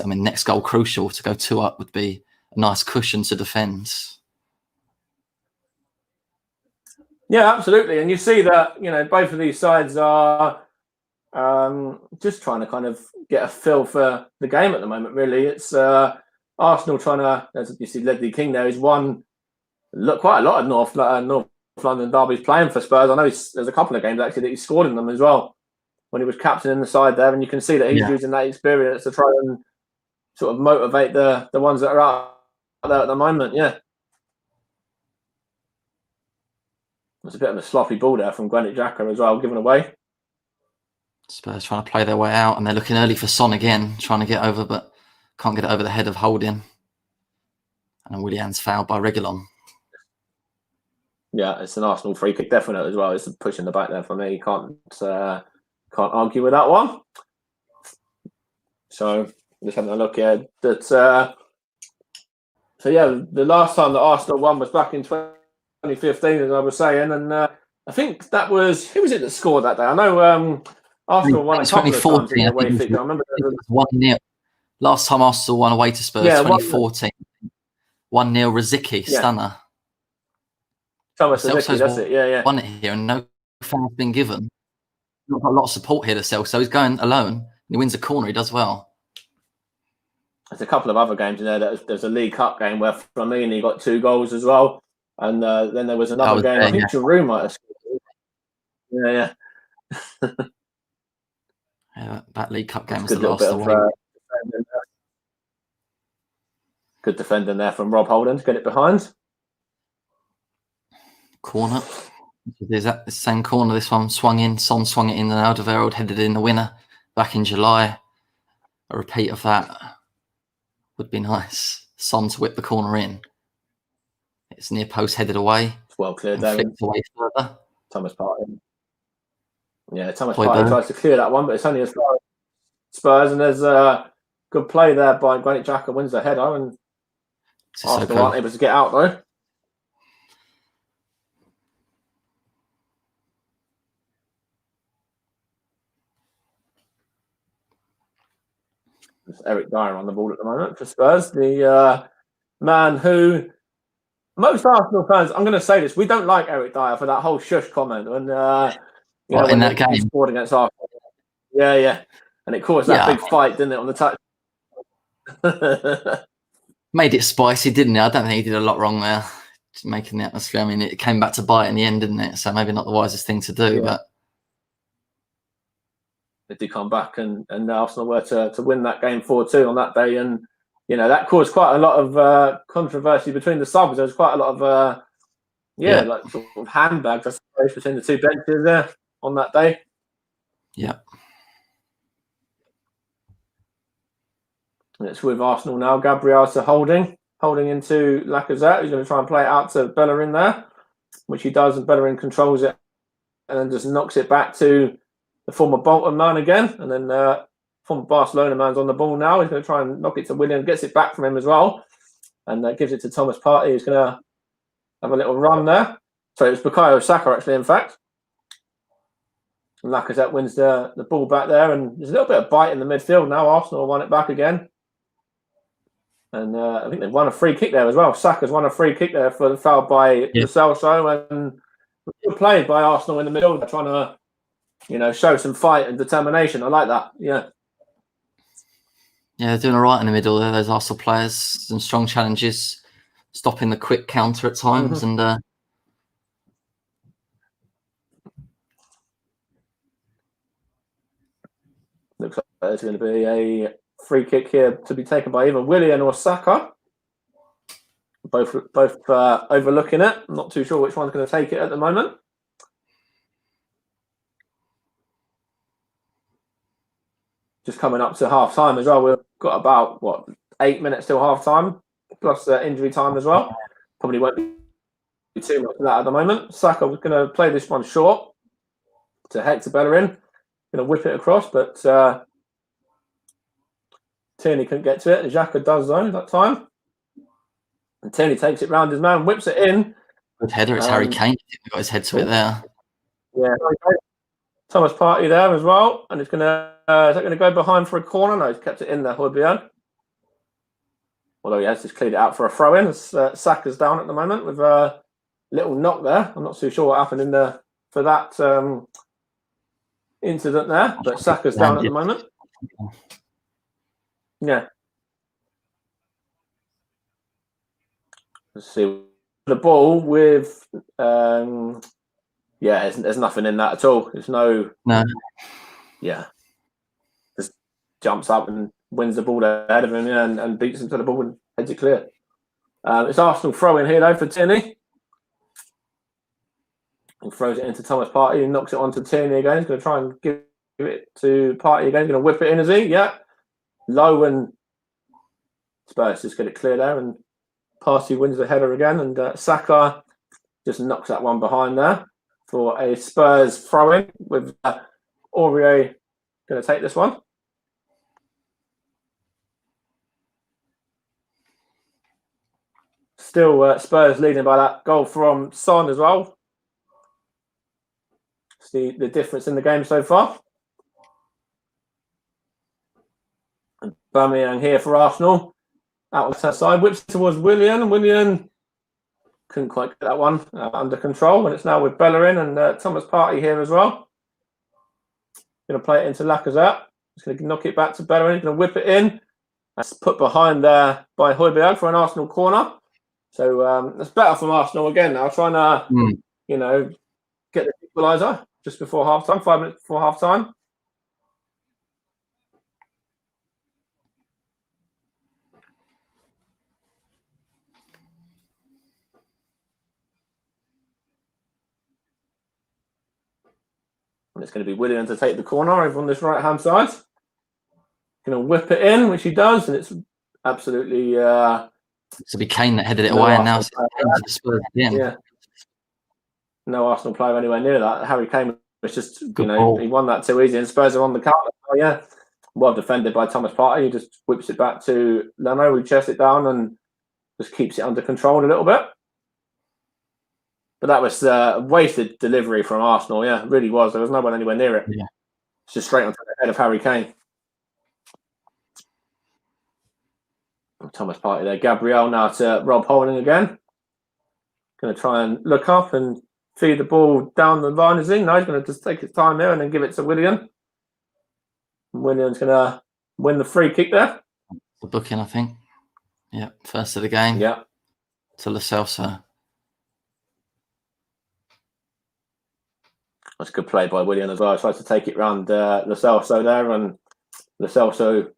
A: next goal crucial. To go 2 up would be a nice cushion to defend.
B: Yeah, absolutely. And you see that, both of these sides are just trying to kind of get a feel for the game at the moment, really. It's Arsenal trying to, as you see, Ledley King there, he's won quite a lot of North London derbies playing for Spurs. I know there's a couple of games actually that he scored in them as well when he was captain in the side there, and you can see that he's using that experience to try and sort of motivate the ones that are out there at the moment. Yeah. There's a bit of a sloppy ball there from Granit Xhaka as well, given away.
A: Spurs trying to play their way out, and they're looking early for Son again, trying to get over, but can't get it over the head of Holding. And then Willian's fouled by Reguilon.
B: Yeah, it's an Arsenal free kick, definite as well. It's a push in the back there for me. Can't argue with that one. So just having a look here. So yeah, the last time that Arsenal won was back in 2015, as I was saying, and I think that was, who was it that scored that day? I know Arsenal won a couple of times in the away fixture. I remember it was
A: 1-0. Last time Arsenal won away to Spurs, 2014. 1-0 Rosicky, stunner.
B: Thomas Rosicky, that's it. Yeah.
A: Won it here, and no foul's been given. Not got a lot of support here to sell, so he's going alone. He wins a corner. He does well.
B: There's a couple of other games in there. There's a League Cup game where Flamini got 2 goals as well, and then there was another game. I think Giroud might have scored. Yeah.
A: Yeah, that League Cup game was the last away.
B: Good defending there from Rob Holding to get it behind.
A: Corner. There's that the same corner. This one swung in. Son swung it in, and Alderweireld headed in the winner back in July. A repeat of that would be nice. Son to whip the corner in. It's near post, headed away.
B: It's well cleared there.
A: Flicked away further.
B: Thomas Partey. Yeah, Thomas Partey tries to clear that one, but it's only as far as Spurs, and there's a good play there by Granit Xhaka, wins the header, and Arsenal aren't able to get out though. It's Eric Dyer on the ball at the moment for Spurs, the man who most Arsenal fans, I'm going to say this, we don't like Eric Dyer for that whole shush comment when
A: in that game
B: he scored against Arsenal. Yeah, and it caused that big fight, didn't it, on the touch?
A: Made it spicy, didn't it? I don't think he did a lot wrong there, just making the atmosphere. I mean, it came back to bite in the end, didn't it? So maybe not the wisest thing to do, but
B: they did come back, and Arsenal were to win that game 4-2 on that day, and that caused quite a lot of controversy between the subs. There was quite a lot of like sort of handbags, I suppose, between the two benches there on that day.
A: Yeah.
B: And it's with Arsenal now. Gabriel to holding into Lacazette, who's going to try and play it out to Bellerin there, which he does, and Bellerin controls it and then just knocks it back to the former Bolton man again, and then former Barcelona man's on the ball now. He's going to try and knock it to Willian, gets it back from him as well, and gives it to Thomas Partey, who's going to have a little run there. So it was Bukayo Saka, actually, in fact. And Lacazette wins the ball back there, and there's a little bit of bite in the midfield now. Arsenal won it back again. And I think they've won a free kick there as well. Saka's won a free kick there for the foul by Lo Celso, and good play by Arsenal in the middle. They're trying to, show some fight and determination. I like that. Yeah,
A: they're doing all right in the middle there. Those Arsenal players, some strong challenges, stopping the quick counter at times, and
B: looks like there's going to be a free kick here to be taken by either Willian or Saka. Both overlooking it. I'm not too sure which one's going to take it at the moment. Just coming up to half time as well. We've got about 8 minutes till half time, plus injury time as well. Probably won't be too much of that at the moment. Saka was going to play this one short to Hector Bellerin. Going to whip it across, but Tierney couldn't get to it. Xhaka does though that time. And Tierney takes it round his man, whips it in.
A: Good header. It's Harry Kane. He got his head to it there.
B: Yeah. Thomas Partey there as well. And it's going to, is that going to go behind for a corner? No, he's kept it in there, Hojbjerg. Although he has just cleared it out for a throw in. Saka's down at the moment with a little knock there. I'm not too sure what happened for that incident there. But Saka's down at the moment. Yeah. Let's see the ball with, there's nothing in that at all. There's no. Just jumps up and wins the ball ahead of him, and beats him to the ball and heads it clear. It's Arsenal throw in here though for Tierney. And throws it into Thomas Partey and knocks it onto Tierney again. He's going to try and give it to Partey again. He's going to whip it in, is he? Yeah. Low, and Spurs just get it clear there, and Partey wins the header again, and Saka just knocks that one behind there for a Spurs throw-in with Aurier going to take this one. Still Spurs leading by that goal from Son as well. See the difference in the game so far. And Aubameyang here for Arsenal. Out on the side, whips towards Willian. Willian couldn't quite get that one under control, and it's now with Bellerin and Thomas Partey here as well. Going to play it into Lacazette. He's going to knock it back to Bellerin. He's going to whip it in. That's put behind there by Hojbjerg for an Arsenal corner. So that's better from Arsenal again now, trying to get the equaliser just before half time, 5 minutes before half time. And it's going to be Willian to take the corner over on this right hand side. Going to whip it in, which he does, and it's absolutely.
A: So be Kane that headed it away, and now it's Spurs again.
B: Yeah. No Arsenal player anywhere near that. Harry Kane was just, he won that too easy, and Spurs are on the counter. Oh, yeah. Well defended by Thomas Partey. He just whips it back to Leno, who chests it down and just keeps it under control a little bit. But that was a wasted delivery from Arsenal. Yeah, it really was. There was no one anywhere near it.
A: Yeah.
B: It's just straight onto the head of Harry Kane. Thomas Partey there. Gabriel now to Rob Holding again. Going to try and look up and feed the ball down the line. Is he? No, he's going to just take his time there and then give it to Willian. Willian's going to win the free kick there.
A: The booking, I think. Yeah, first of the game.
B: Yeah.
A: To Lo Celso.
B: That's a good play by Willian as well. He tried to take it round Lo Celso there, and Lo Celso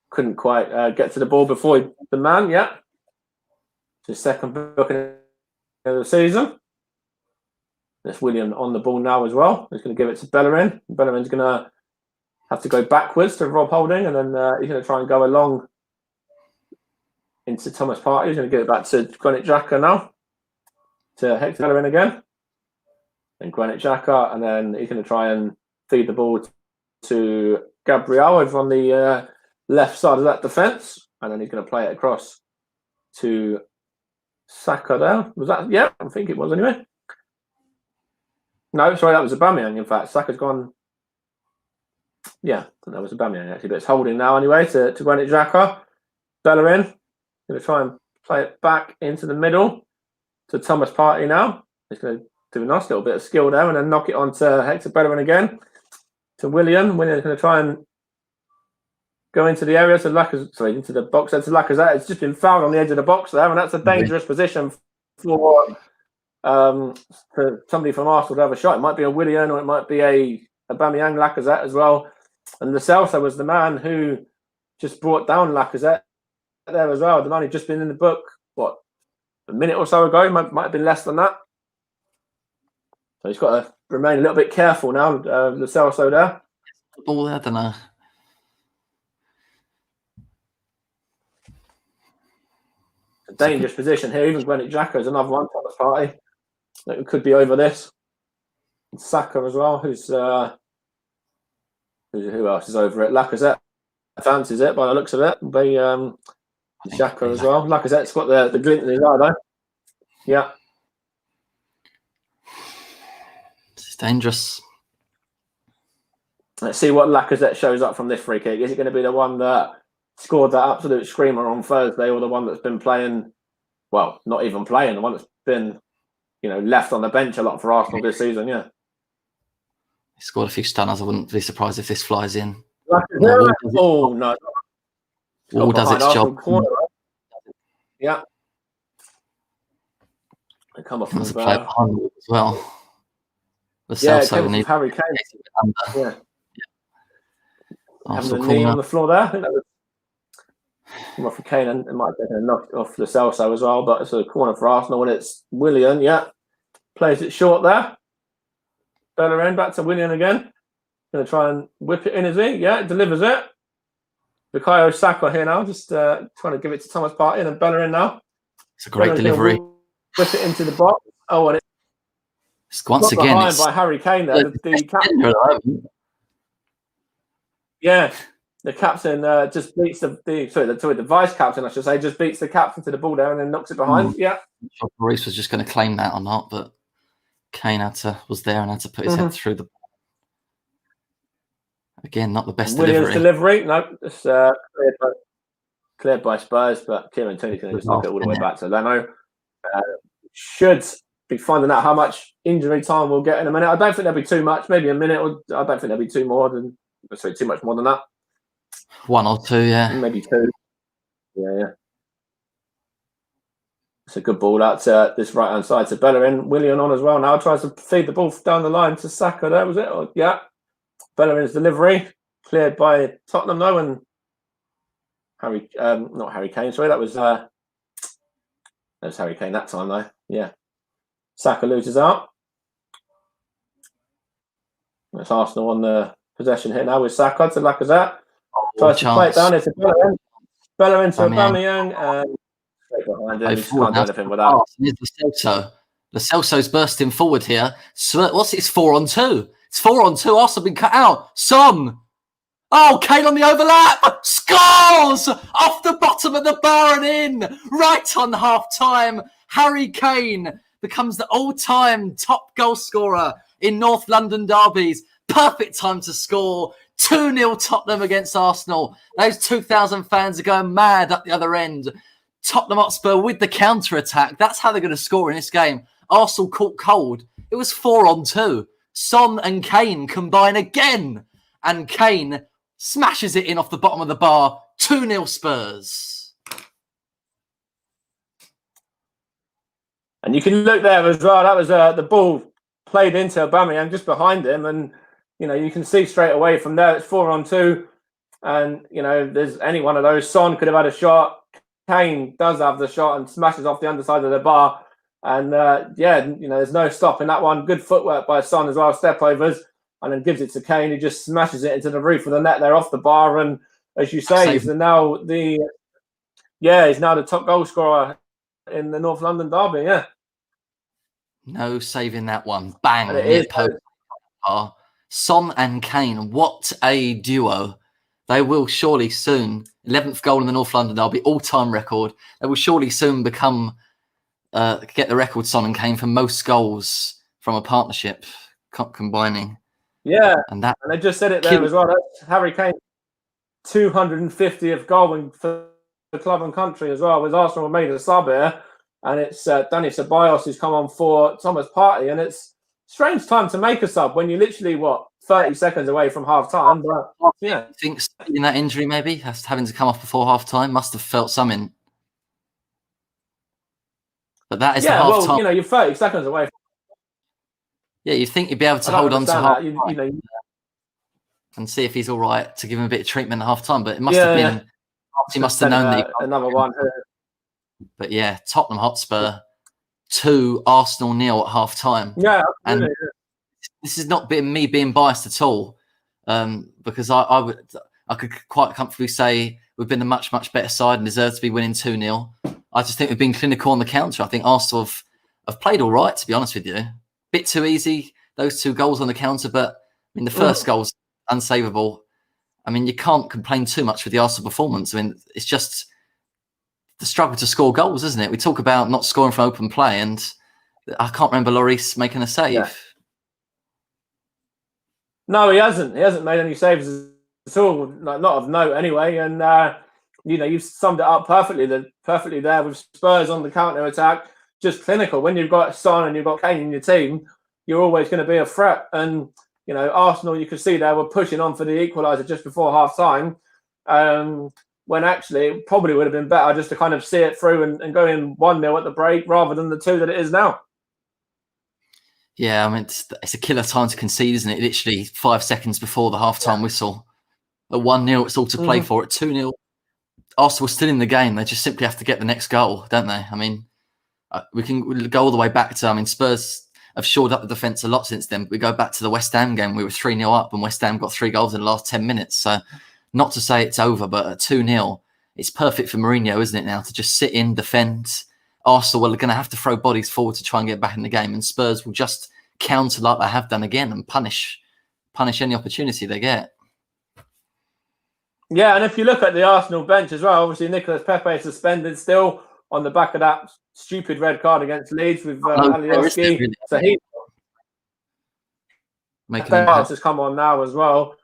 B: couldn't quite get to the ball before the man. Yeah. It's his second booking of the season. There's Willian on the ball now as well. He's going to give it to Bellerin. Bellerin's going to have to go backwards to Rob Holding, and then he's going to try and go along into Thomas Partey. He's going to give it back to Granit Xhaka now. To Hector Bellerin again. And Granit Xhaka, and then he's going to try and feed the ball to Gabriel over on the left side of that defence, and then he's going to play it across to Saka there. Was that? Yeah, I think it was anyway. No, sorry, that was Aubameyang. In fact, Saka's gone. Yeah, that was Aubameyang actually, but it's Holding now anyway to Granit Xhaka. Bellerin going to try and play it back into the middle to Thomas Partey now. He's going to do a nice little bit of skill there and then knock it on to Hector Bellerin again. To Willian. Willian's going to try and go into the area to Lacazette, into the box there to Lacazette. It's just been fouled on the edge of the box there, and that's a dangerous position for somebody from Arsenal to have a shot. It might be a Willian or it might be a Aubameyang, Lacazette as well. And Lo Celso was the man who just brought down Lacazette there as well. The man who'd just been in the book, a minute or so ago, might have been less than that. So he's got to remain a little bit careful now, Lo Celso there.
A: The ball there, I don't know.
B: A dangerous position here. Even Granit Xhaka is another one for the party. It could be over this. And Saka as well, who else is over it? Lacazette fancies it by the looks of it. Be Xhaka as well. Lacazette's got the glint in his eye though. Yeah.
A: It's dangerous.
B: Let's see what Lacazette shows up from this free kick. Is it going to be the one that scored that absolute screamer on Thursday, or the one that's been playing, well, not even playing, the one that's been, left on the bench a lot for Arsenal this season? Yeah.
A: He scored a few stunners. I wouldn't be surprised if this flies in.
B: No.
A: Wall does its job.
B: Corner. Yeah. Come off
A: That's
B: of
A: a play behind the ball as well. The
B: it
A: Celso
B: came off
A: need
B: of Harry Kane.
A: under
B: Yeah, having
A: Arsenal
B: the knee
A: corner.
B: on the floor there. I think that was come off of Kane, and it might have been a knock off the Celso as well. But it's a corner for Arsenal, and it's Willian. Yeah, plays it short there. Bellerin back to Willian again. Going to try and whip it in, is he? Yeah, delivers it. Bukayo Saka here now, just trying to give it to Thomas Partey and Bellerin now.
A: It's a great delivery.
B: Whip it into the box. Oh, and
A: it's once
B: got
A: again
B: behind by Harry Kane there. The captain, yeah, the captain just beats the vice captain, I should say, just beats the captain to the ball there and then knocks it behind. Yeah.
A: I'm sure Lloris was just going to claim that or not, but Kane was there and had to put his head through the. Again, not the best
B: Williams delivery. No, it's cleared by Spurs, but Kieran Tierney's going to just knock it all the way back to Leno. Should be finding out how much injury time we'll get in a minute. I don't think there'll be too much, maybe a minute, or I don't think there'll be too much more than that.
A: 1 or 2, yeah.
B: Maybe 2. Yeah. It's a good ball out to this right-hand side to Bellerin. Willian on as well now. Tries to feed the ball down the line to Saka. There was it? Yeah. Bellerin's delivery. Cleared by Tottenham, though. And not Harry Kane, sorry. That was Harry Kane that time, though. Yeah. Saka loses out. That's Arsenal on the possession here now with Saka to Lacazette. Tries to play it down. It's a Bellerin. Bellerin to Aubameyang. And straight behind him. Just can't do anything with that.
A: Here's Lo Celso's bursting forward here. So, what's it? It's 4-on-2. It's 4-on-2. Arsenal been cut out. Son. Oh, Kane on the overlap. Scores! Off the bottom of the bar and in. Right on half-time. Harry Kane becomes the all-time top goal scorer in North London derbies. Perfect time to score. 2-0 Tottenham against Arsenal. Those 2,000 fans are going mad at the other end. Tottenham Hotspur with the counter-attack. That's how they're going to score in this game. Arsenal caught cold. It was 4-on-2. Son and Kane combine again. And Kane smashes it in off the bottom of the bar. 2-0 Spurs.
B: And you can look there as well. That was the ball played into Aubameyang just behind him. And, you can see straight away from there it's 4-on-2. And, there's any one of those. Son could have had a shot. Kane does have the shot and smashes off the underside of the bar. And, there's no stopping that one. Good footwork by Son as well. Step overs. And then gives it to Kane. He just smashes it into the roof of the net there off the bar. And as you say, he's now the top goal scorer in the North London derby. Yeah.
A: No saving that one. Bang.
B: It is.
A: Son and Kane. What a duo. They will surely soon, 11th goal in the North London derby, all-time record. They will surely soon become, get the record, Son and Kane, for most goals from a partnership combining.
B: Yeah, and they just said it there as well. That's Harry Kane, 250th goal for the club and country as well. With Arsenal made a sub here, and it's Danny Ceballos who's come on for Thomas Partey, and it's strange time to make a sub when you're literally 30 seconds away from half time. But yeah,
A: I think in that injury maybe having to come off before half time must have felt something. But that is the half time.
B: You're 30 seconds away.
A: Yeah, you think you'd be able to hold on to half and see if he's all right to give him a bit of treatment at half time. But it must have been. He must have known that.
B: Another one.
A: But yeah, Tottenham Hotspur 2, Arsenal 0 at half time.
B: Yeah,
A: and this is not me being biased at all, because I could quite comfortably say we've been a much better side and deserve to be winning 2-0. I just think we've been clinical on the counter. I think Arsenal have played all right, to be honest with you. Bit too easy, those 2 goals on the counter, but the first goal's unsavable. You can't complain too much with the Arsenal performance. It's just the struggle to score goals, isn't it? We talk about not scoring from open play, and I can't remember Lloris making a save.
B: Yeah. No, he hasn't. He hasn't made any saves at all, not of note anyway. And you've summed it up perfectly there with Spurs on the counter attack. Just clinical. When you've got Son and you've got Kane in your team, you're always going to be a threat. And, Arsenal, you could see they were pushing on for the equaliser just before half-time, when actually it probably would have been better just to kind of see it through and go in 1-0 at the break rather than the 2 that it is now.
A: Yeah, I mean, it's a killer time to concede, isn't it? Literally 5 seconds before the half-time whistle. At 1-0, it's all to play for. At 2-0, Arsenal are still in the game. They just simply have to get the next goal, don't they? I mean, we'll go all the way back to, I mean, Spurs have shored up the defence a lot since then. We go back to the West Ham game. We were 3-0 up and West Ham got 3 goals in the last 10 minutes. So not to say it's over, but at 2-0, it's perfect for Mourinho, isn't it, now, to just sit in, defend. Arsenal are going to have to throw bodies forward to try and get back in the game, and Spurs will just counter like they have done again and punish any opportunity they get.
B: Yeah, and if you look at the Arsenal bench as well, obviously Nicolas Pepe is suspended still on the back of that stupid red card against Leeds with Alioski.
A: Really,
B: so he has come on now as well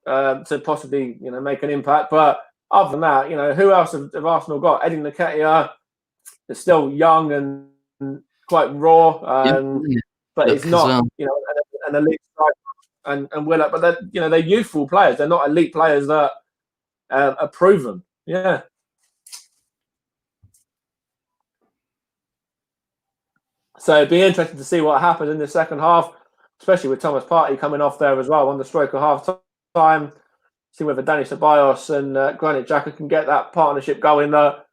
B: to possibly make an impact. But other than that, who else have Arsenal got? Eddie Nketiah is still young and quite raw, but he's not an elite striker and Willock. But they're youthful players. They're not elite players that are proven. Yeah. So it'd be interesting to see what happens in the second half, especially with Thomas Partey coming off there as well on the stroke of half time. See whether Dani Ceballos and Granit Xhaka can get that partnership going that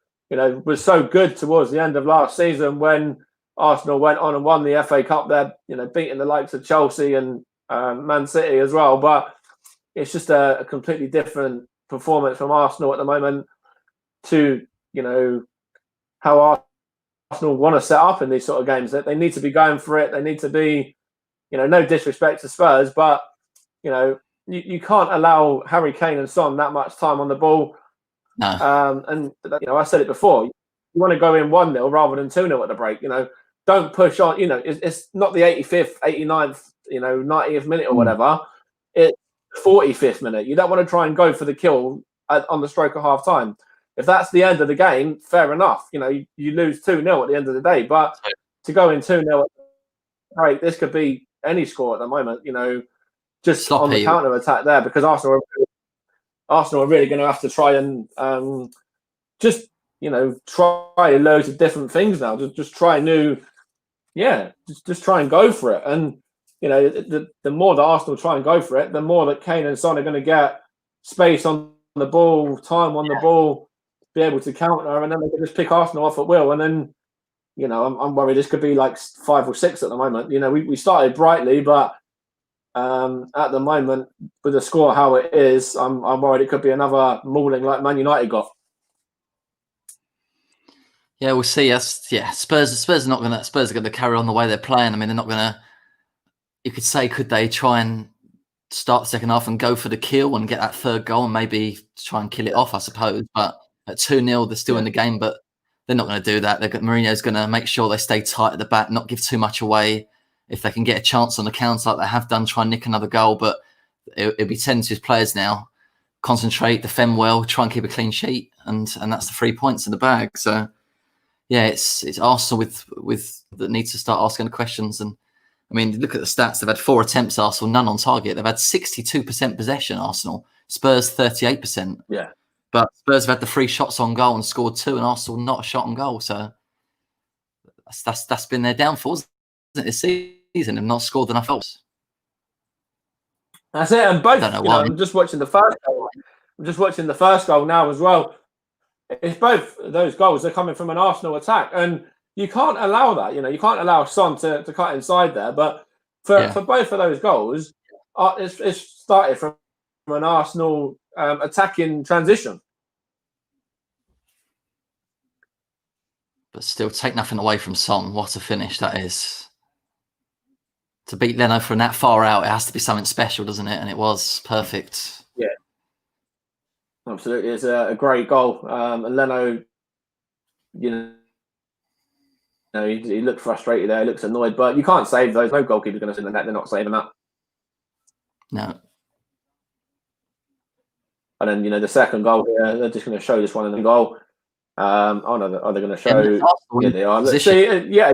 B: was so good towards the end of last season when Arsenal went on and won the FA Cup there, beating the likes of Chelsea and Man City as well. But it's just a completely different performance from Arsenal at the moment to how Arsenal want to set up in these sort of games. That they need to be going for it. They need to be, no disrespect to Spurs, but you can't allow Harry Kane and Son that much time on the ball.
A: No.
B: And I said it before. You want to go in 1-0 rather than 2-0 at the break. Don't push on. It's not the 85th, 89th, 90th minute or whatever. It's 45th minute. You don't want to try and go for the kill on the stroke of half time. If that's the end of the game, fair enough. You lose 2-0 at the end of the day. But to go in 2-0 break, this could be any score at the moment. Just sloppy on the counter attack there, because Arsenal are really going to have to try and just try loads of different things now. Just try new, just try and go for it. And the more that Arsenal try and go for it, the more that Kane and Son are going to get space on the ball, time on the ball, be able to counter, and then they can just pick Arsenal off at will. And then I'm worried this could be like 5 or 6 at the moment. We started brightly, but at the moment, with the score how it is, I'm worried it could be another mauling like Man United got.
A: Yeah, we'll see. Spurs are going to carry on the way they're playing. I mean, they're not going to. You could say, could they try and start the second half and go for the kill and get that third goal and maybe try and kill it off? I suppose, but at 2-0, they're still in the game, but they're not going to do that. Mourinho's going to make sure they stay tight at the back, not give too much away. If they can get a chance on the counter like they have done, try and nick another goal. But it'll be 10 to his players now. Concentrate, defend well, try and keep a clean sheet, and that's the 3 points in the bag. So, yeah, it's Arsenal with that needs to start asking the questions. And I mean, look at the stats. They've had 4 attempts, Arsenal, none on target. They've had 62% possession, Arsenal. Spurs 38%.
B: Yeah.
A: But Spurs have had the 3 shots on goal and scored 2, and Arsenal not a shot on goal. So that's been their downfall, isn't it, this season, and not scored enough goals.
B: That's it. And both, I'm just watching the first goal. I'm just watching the first goal now as well. It's both those goals are coming from an Arsenal attack, and you can't allow that. You can't allow Son to cut inside there. But for both of those goals, it's started from an Arsenal attacking transition.
A: But still, take nothing away from Son. What a finish that is. To beat Leno from that far out, it has to be something special, doesn't it? And it was perfect.
B: Yeah, absolutely. It's a great goal. And Leno, he looked frustrated there. He looks annoyed, but you can't save those. No goalkeeper's going to sit in the net. They're not saving that.
A: No.
B: And then, the second goal here, they're just going to show this one in the goal. Oh no, are they going to show? Yeah, they are. Let's see.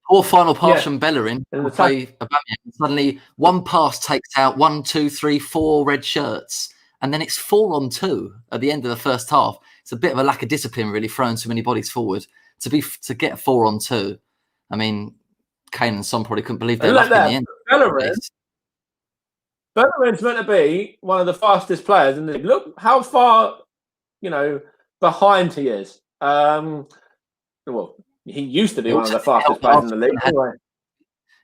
A: Poor final pass from Bellerin. Suddenly, one pass takes out 1, 2, 3, 4 red shirts, and then it's 4-on-2 at the end of the first half. It's a bit of a lack of discipline, really, throwing too many bodies forward to get 4-on-2. I mean, Kane and Son probably couldn't believe their
B: And
A: luck
B: look
A: in
B: there,
A: the end.
B: Bellerin's meant to be one of the fastest players in the league. Look how far, behind he is. Well, he used to be one of the fastest players in the league. Anyway.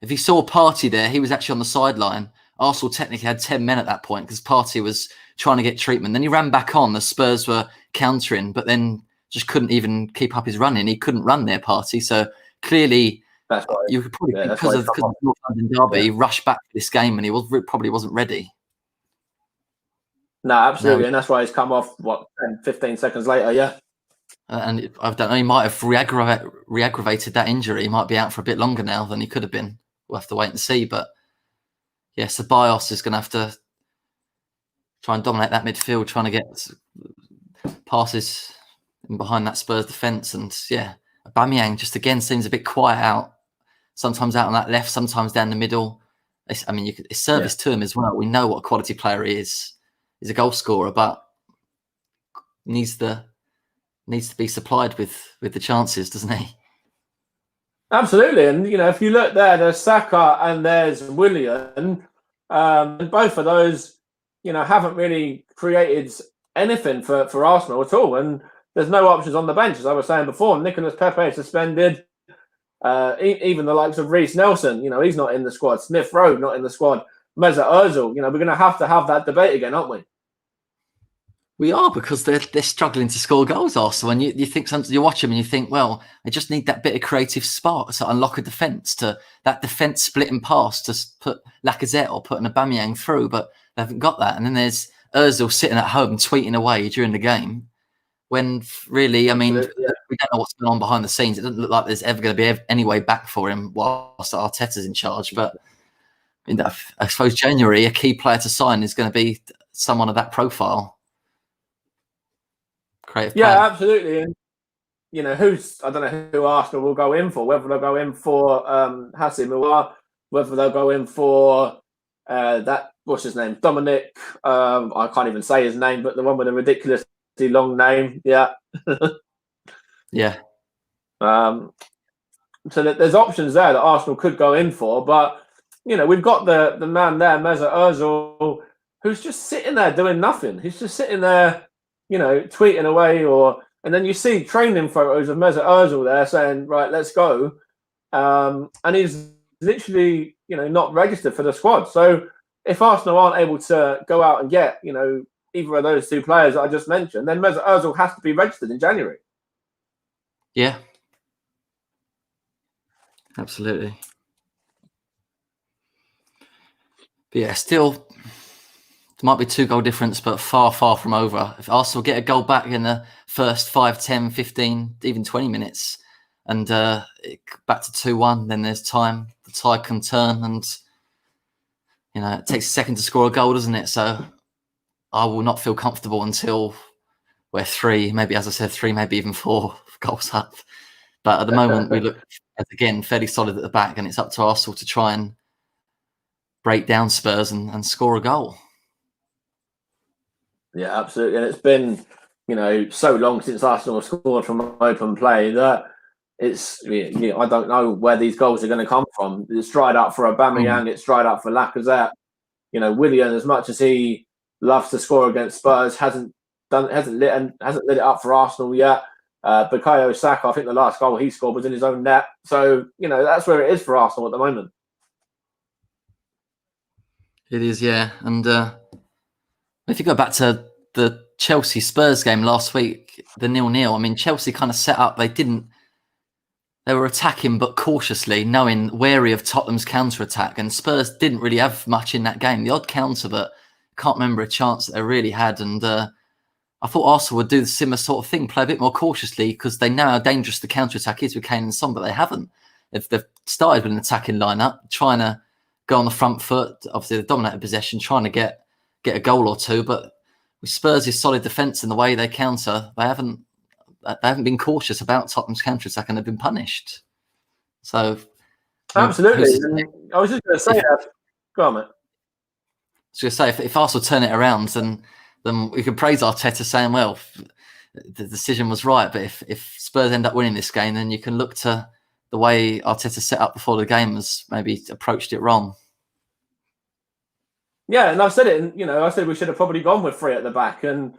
A: If you saw Partey there, he was actually on the sideline. Arsenal technically had 10 men at that point because Partey was trying to get treatment. Then he ran back on. The Spurs were countering, but then just couldn't even keep up his running. He couldn't run there, Partey. So clearly, you could probably because of the North London derby, he rushed back for this game, and he probably wasn't ready.
B: No, absolutely, and that's why he's come off 10, 15 seconds later. Yeah,
A: and I don't know. He might have re-aggravated that injury. He might be out for a bit longer now than he could have been. We'll have to wait and see. But yeah, Ceballos is going to have to try and dominate that midfield, trying to get passes in behind that Spurs defence. And yeah, Aubameyang just again seems a bit quiet out. Sometimes out on that left, sometimes down the middle. It's service to him as well. We know what a quality player he is. He's a goal scorer, but needs to be supplied with the chances, doesn't he?
B: Absolutely, and if you look there's Saka and there's Willian, and both of those, haven't really created anything for Arsenal at all. And there's no options on the bench, as I was saying before. Nicolas Pepe is suspended. Even the likes of Reece Nelson, he's not in the squad. Smith Rowe not in the squad. Mesut Ozil, we're going to have that debate again, aren't we?
A: We are, because they're struggling to score goals also. And you think sometimes you watch them and you think, well, they just need that bit of creative spark to unlock a defence, to that defence splitting pass to put Lacazette or put an Aubameyang through, but they haven't got that. And then there's Ozil sitting at home tweeting away during the game when really, we don't know what's going on behind the scenes. It doesn't look like there's ever going to be any way back for him whilst Arteta's in charge. But I suppose January, a key player to sign is going to be someone of that profile. Creative player.
B: Yeah, absolutely. And I don't know who Arsenal will go in for, whether they'll go in for Hassan Muar, whether they'll go in for what's his name, Dominic, I can't even say his name, but the one with a ridiculously long name. Yeah.
A: Yeah.
B: So there's options there that Arsenal could go in for, but we've got the man there, Mesut Ozil, who's just sitting there doing nothing. He's just sitting there, tweeting away, and then you see training photos of Mesut Ozil there saying, right, let's go. And he's literally, not registered for the squad. So if Arsenal aren't able to go out and get, either of those two players that I just mentioned, then Mesut Ozil has to be registered in January.
A: Yeah. Absolutely. But yeah, still, it might be 2-goal difference, but far, far from over. If Arsenal get a goal back in the first 5, 10, 15, even 20 minutes, and back to 2-1, then there's time. The tide can turn, and it takes a second to score a goal, doesn't it? So I will not feel comfortable until we're 3, maybe, as I said, 3, maybe even 4 goals up. But at the moment, we look, again, fairly solid at the back, and it's up to Arsenal to try and break down Spurs and score a goal.
B: Yeah, absolutely. And it's been, so long since Arsenal scored from open play that it's, I don't know where these goals are going to come from. It's dried up for Aubameyang. It's dried up for Lacazette. Willian, as much as he loves to score against Spurs, hasn't lit it up for Arsenal yet. Bukayo Saka, I think the last goal he scored was in his own net. So, that's where it is for Arsenal at the moment.
A: It is, yeah. And if you go back to the Chelsea-Spurs game last week, the 0-0, Chelsea kind of set up, they were attacking but cautiously, wary of Tottenham's counter-attack, and Spurs didn't really have much in that game. The odd counter, but I can't remember a chance that they really had. And I thought Arsenal would do the similar sort of thing, play a bit more cautiously, because they know how dangerous the counter-attack is with Kane and Son, but they haven't. They've started with an attacking lineup, trying to go on the front foot. Obviously, they dominated possession, trying to get a goal or two, but with Spurs' solid defence and the way they counter, they haven't been cautious about Tottenham's counter-attack, and they've been punished. So,
B: absolutely. I was just going to say that. Go on, mate.
A: I was going to say, if Arsenal turn it around, then we can praise Arteta, saying, well, the decision was right. But if Spurs end up winning this game, then you can look to the way Arteta set up before the game has maybe approached it wrong.
B: Yeah, and I've said it. And, I said we should have probably gone with 3 at the back and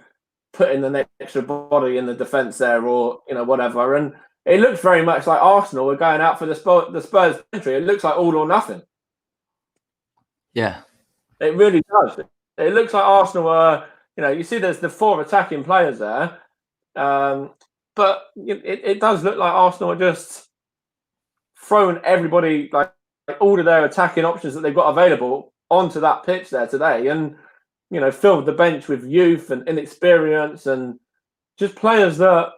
B: put in the extra body in the defence there, or whatever. And it looks very much like Arsenal were going out for the Spurs entry. It looks like all or nothing.
A: Yeah,
B: it really does. It looks like Arsenal are. You see, there's the 4 attacking players there, but it does look like Arsenal are just throwing everybody, like all of their attacking options that they've got available, onto that pitch there today, and filled the bench with youth and inexperience and just players that,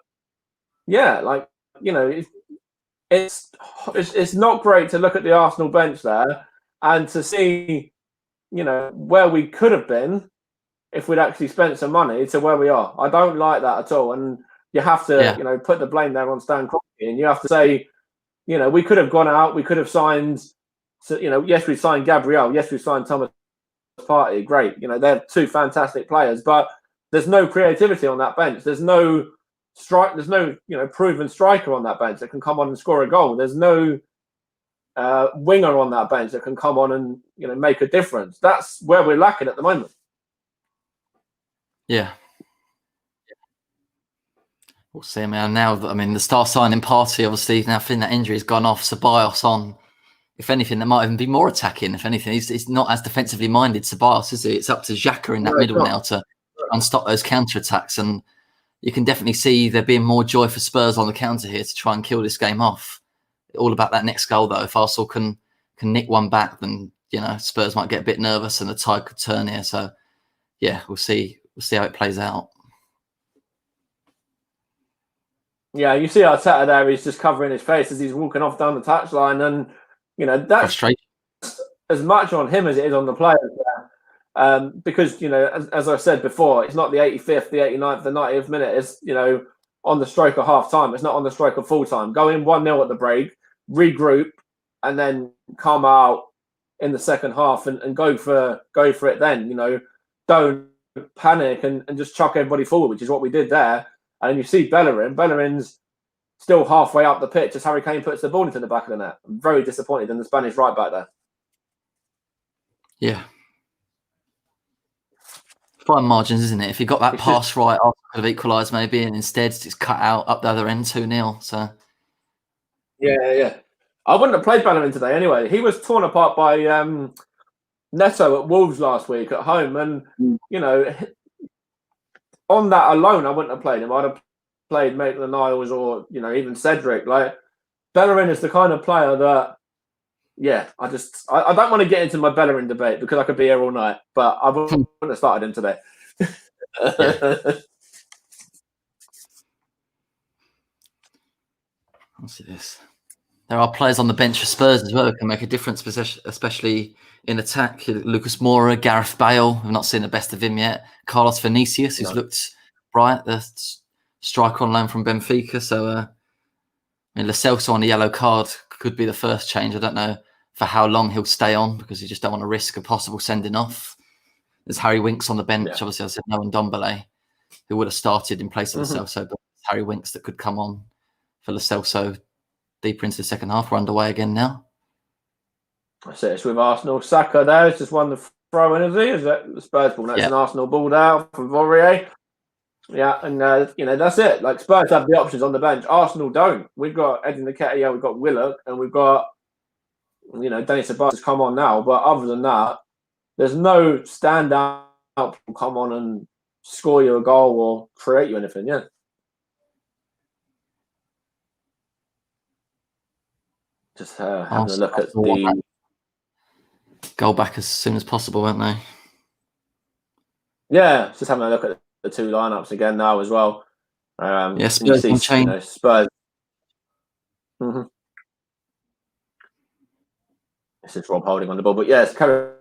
B: it's not great to look at the Arsenal bench there and to see, where we could have been if we'd actually spent some money to where we are. I don't like that at all, and you have to, put the blame there on Stan Kroenke, and you have to say, we could have gone out, we could have signed. So, yes, we signed Gabriel. Yes, we signed Thomas Partey. Great. They're 2 fantastic players, but there's no creativity on that bench. There's no strike. There's no, proven striker on that bench that can come on and score a goal. There's no winger on that bench that can come on and, make a difference. That's where we're lacking at the moment.
A: Yeah. We'll see. Now the star signing party, obviously, now I think that injury's gone off. Ceballos on. If anything, there might even be more attacking. If anything, he's not as defensively minded, Ceballos, is he? It's up to Xhaka in that middle now to unstop those counter-attacks. And you can definitely see there being more joy for Spurs on the counter here to try and kill this game off. All about that next goal, though. If Arsenal can nick one back, then, Spurs might get a bit nervous and the tide could turn here. So, yeah, we'll see. We'll see how it plays out.
B: Yeah, you see Arteta there, he's just covering his face as he's walking off down the touchline, and that's as much on him as it is on the players there. Because, as I said before, it's not the 85th, the 89th, the 90th minute. It's, on the stroke of half time. It's not on the stroke of full time. Go in 1-0 at the break, regroup, and then come out in the second half and go for it then. Don't panic and just chuck everybody forward, which is what we did there. And you see Bellerin's still halfway up the pitch as Harry Kane puts the ball into the back of the net. I'm very disappointed in the Spanish right back there.
A: Yeah. Fine margins, isn't it? If he got that pass right, Arsenal could have equalised maybe, and instead it's cut out up the other end 2-0. So
B: yeah. I wouldn't have played Bellerin today anyway. He was torn apart by Neto at Wolves last week at home, and on that alone, I wouldn't have played him. I'd have played Maitland-Niles or even Cedric. Like, Bellerin is the kind of player that, I don't want to get into my Bellerin debate because I could be here all night, but I wouldn't have started him today.
A: Let's see this. There are players on the bench for Spurs as well who can make a difference, especially in attack. Lucas Moura, Gareth Bale. We've not seen the best of him yet. Carlos Vinicius, who's looked bright, the striker on loan from Benfica. So, Lo Celso on a yellow card could be the first change. I don't know for how long he'll stay on because you just don't want to risk a possible sending off. There's Harry Winks on the bench. Yeah. Obviously, I said no, and Ndombele, who would have started in place of Lo Celso, but Harry Winks that could come on for Lo Celso deeper into the second half. We're underway again now.
B: That's it. It's with Arsenal. Saka there. It's just won the throw-in, is he? Is that the Spurs ball? That's an Arsenal ball down from Aurier. Yeah, and that's it. Like, Spurs have the options on the bench. Arsenal don't. We've got Eddie Nketiah, we've got Willock, and we've got Denis Ceballos has come on now. But other than that, there's no standout people come on and score you a goal or create you anything. Yeah. Just having a look at the
A: goal back as soon as possible, won't they?
B: Yeah, just having a look at the 2 lineups again now as well.
A: Spurs on change.
B: Spurs. This is Rob holding on the ball, but yes, Spurs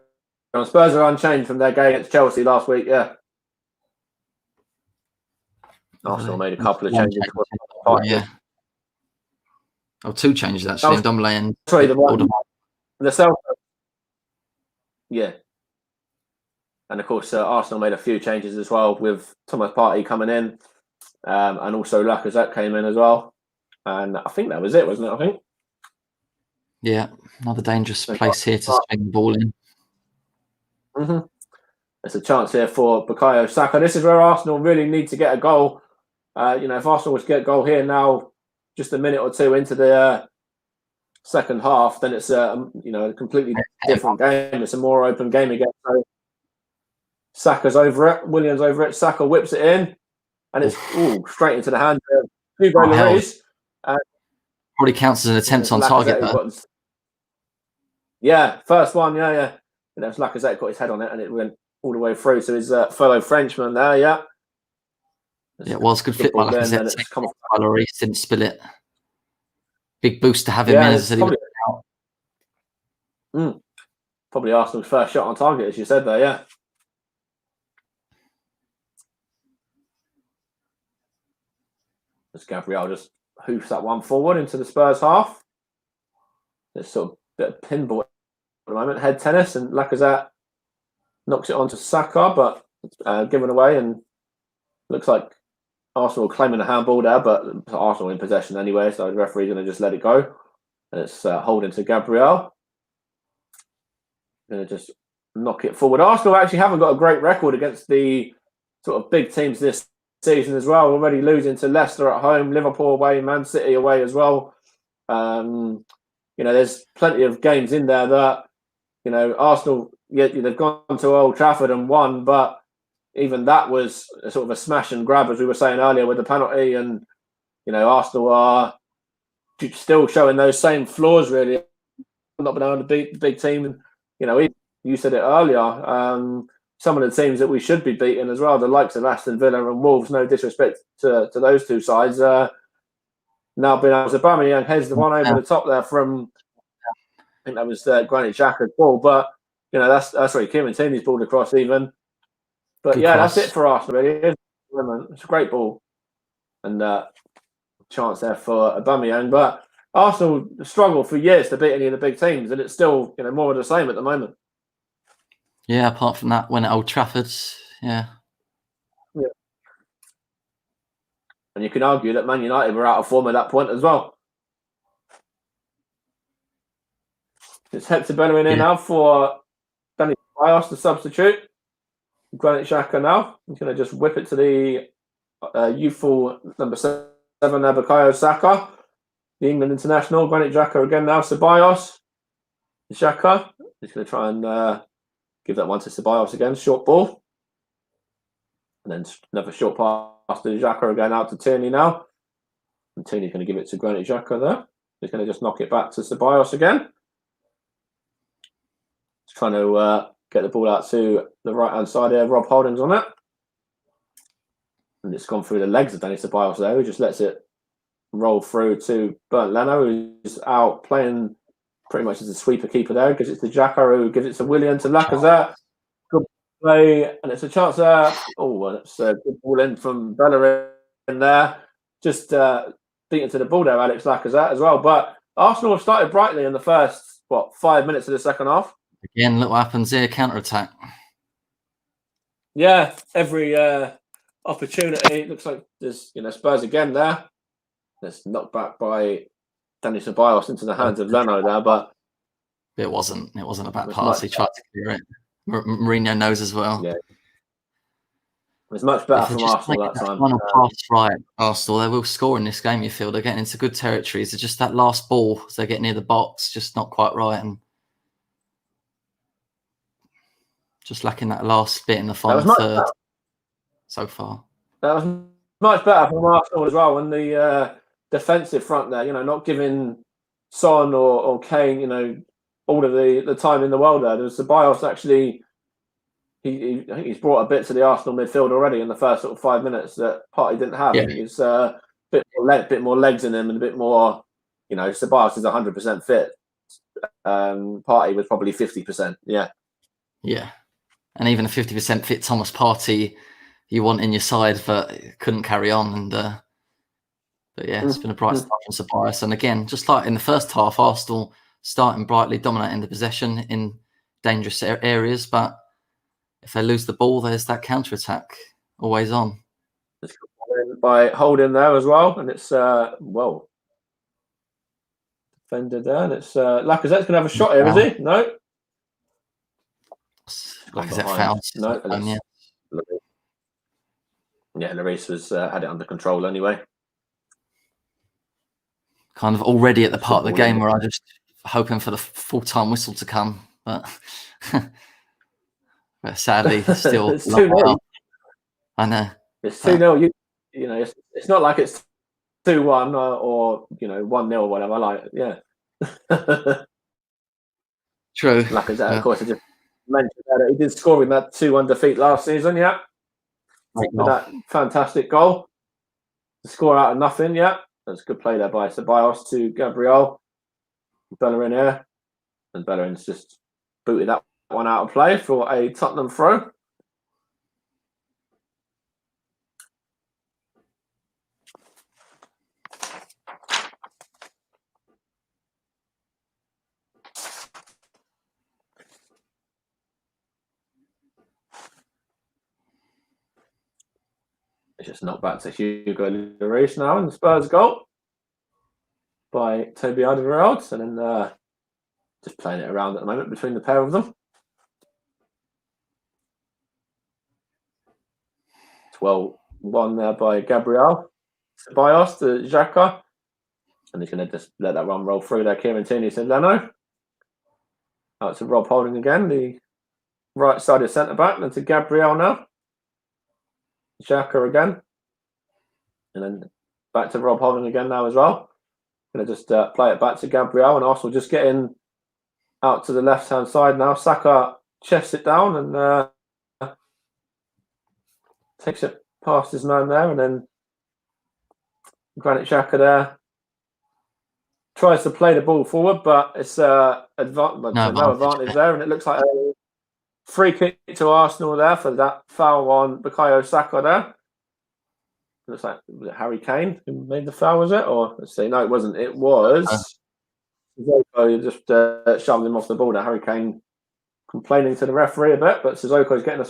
B: are unchanged from their game against Chelsea last week. Yeah, Arsenal made a couple of changes.
A: Yeah. 2 changes actually. Ndombele and
B: the Celso. Yeah, and of course Arsenal made a few changes as well with Thomas Partey coming in, and also Lacazette came in as well. And I think that was it, wasn't it? I think.
A: Yeah, another dangerous place here to swing the ball in.
B: There's a chance here for Bukayo Saka. This is where Arsenal really need to get a goal. If Arsenal was to get a goal here now, just a minute or two into the second half, then it's a completely different game. It's a more open game again. So Saka's over it, Williams over it. Saka whips it in, and it's straight into the hands of Hugo Lloris.
A: Probably counts as an attempt on target, though.
B: Yeah, first one. Yeah. It's Lacazette got his head on it, and it went all the way through to his fellow Frenchman there. Yeah.
A: It was good flip by Lacazette. By Lloris, didn't spill it. Big boost to have him in as he was
B: out. Probably Arsenal's first shot on target, as you said there. Yeah. As Gabriel just hoofs that one forward into the Spurs half. There's sort of a bit of pinball at the moment, head tennis, and Lacazette knocks it onto Saka, but given away, and looks like Arsenal claiming a handball there, but Arsenal in possession anyway, so the referee's going to just let it go. And it's holding to Gabriel. Going to just knock it forward. Arsenal actually haven't got a great record against the sort of big teams this season as well. Already losing to Leicester at home, Liverpool away, Man City away as well. There's plenty of games in there that, Arsenal, they've gone to Old Trafford and won, but even that was a sort of a smash and grab, as we were saying earlier, with the penalty. And, Arsenal are still showing those same flaws, really. Not been able to beat the big team. And, you said it earlier, some of the teams that we should be beating as well, the likes of Aston Villa and Wolves, no disrespect to those two sides, now being able to Aubameyang heads the one over the top there from, I think that was Granit Xhaka's ball, but that's right, Kieran Tierney's balled across even. But good cross. That's it for Arsenal. Really, it's a great ball, and chance there for Aubameyang. But Arsenal struggled for years to beat any of the big teams, and it's still more of the same at the moment.
A: Yeah, apart from that, when at Old Trafford, yeah.
B: And you can argue that Man United were out of form at that point as well. It's Hector Bellerin in now for Danny Ceballos, the substitute. Granit Xhaka now. He's going to just whip it to the youthful number 7, Bukayo Saka, the England international. Granit Xhaka again now. Ceballos. Xhaka. He's going to try and give that one to Ceballos again. Short ball. And then another short pass to Xhaka again out to Tierney now. And Tierney's going to give it to Granit Xhaka there. He's going to just knock it back to Ceballos again. He's trying to get the ball out to the right-hand side there. Rob Holding's on it. And it's gone through the legs of Danny Ceballos there, who just lets it roll through to Bernd Leno, who's out playing pretty much as a sweeper keeper there. Gives it to Xhaka, who gives it to Willian, to Lacazette. Good play, and it's a chance there. Oh, and it's a good ball in from Bellerin there. Just beaten to the ball there, Alex Lacazette as well. But Arsenal have started brightly in the first, 5 minutes of the second half.
A: Again, look what happens here, counter-attack.
B: Yeah, every opportunity. Looks like there's, Spurs again there. It's knocked back by Danny Ceballos into the hands of Leno there, but
A: it wasn't a bad pass. He tried to clear it. Mourinho knows as well.
B: Yeah, it was much better from Arsenal that time.
A: Final pass right, Arsenal, they will score in this game. You feel they're getting into good territories. It's just that last ball, as they get near the box, just not quite right, and just lacking that last bit in the final third so far.
B: That was much better from Arsenal as well. And the defensive front there, not giving Son or Kane, all of the time in the world there. There's Ceballos actually, I think he's brought a bit to the Arsenal midfield already in the first sort of 5 minutes that Partey didn't have. Yeah. He's a bit more legs in him and a bit more, Ceballos is 100% fit. Partey was probably 50%. Yeah.
A: Yeah. And even a 50% fit Thomas Partey you want in your side, but couldn't carry on. And but yeah, it's been a bright start from Ceballos. And again, just like in the first half, Arsenal starting brightly, dominating the possession in dangerous areas. But if they lose the ball, there's that counter-attack always on.
B: By Holding there as well. And it's, defender there, and it's Lacazette's going to have a shot here, is he? No.
A: Lacazette fouls.
B: No. Yeah, Lloris was had it under control anyway.
A: Kind of already at the part of the game where I'm just hoping for the full-time whistle to come, but sadly, still.
B: It's 2-0.
A: I know.
B: It's 2-0. You know, it's not like it's 2-1 or 1-0 or whatever. Like, yeah.
A: True.
B: Lacazette, of course, I just mentioned that he did score in that 2-1 defeat last season. Yeah. With that fantastic goal to score out of nothing. Yeah. That's a good play there by Ceballos to Gabriel. Bellerin here. And Bellerin's just booted that one out of play for a Tottenham throw. It's just knocked back to Hugo Lloris now, and the Spurs goal by Toby Alderweireld, and then just playing it around at the moment between the pair of them. It's well won there by Gabriel. Ceballos to Xhaka, and he's going to just let that one roll through there. Kieran Tierney to Leno. Out to Rob Holding again, the right sided centre back, and to Gabriel now. Xhaka again, and then back to Rob Holding again now as well. Going to just play it back to Gabriel, and Arsenal just getting out to the left hand side now. Saka chests it down and takes it past his man there, and then Granit Xhaka there tries to play the ball forward, but it's no advantage there, and it looks like a free kick to Arsenal there for that foul on Bukayo Saka there. Looks like, was it Harry Kane who made the foul, was it? Or let's see, no, it wasn't. It was Sissoko just shoving him off the ball there. Harry Kane complaining to the referee a bit, but Sissoko's getting a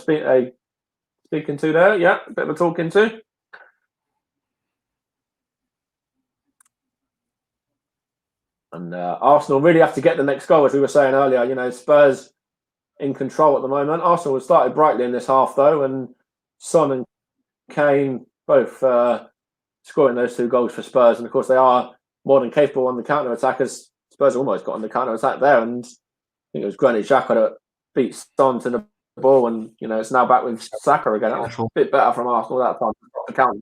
B: speaking to there. Yeah, a bit of a talking to. And Arsenal really have to get the next goal, as we were saying earlier. Spurs in control at the moment. Arsenal has started brightly in this half, though, and Son and Kane both scoring those 2 goals for Spurs. And, of course, they are more than capable on the counter-attack, as Spurs almost got on the counter-attack there. And I think it was Granit Xhaka that beat Son to the ball, and, it's now back with Saka again. That was a bit better from Arsenal that time. The counter.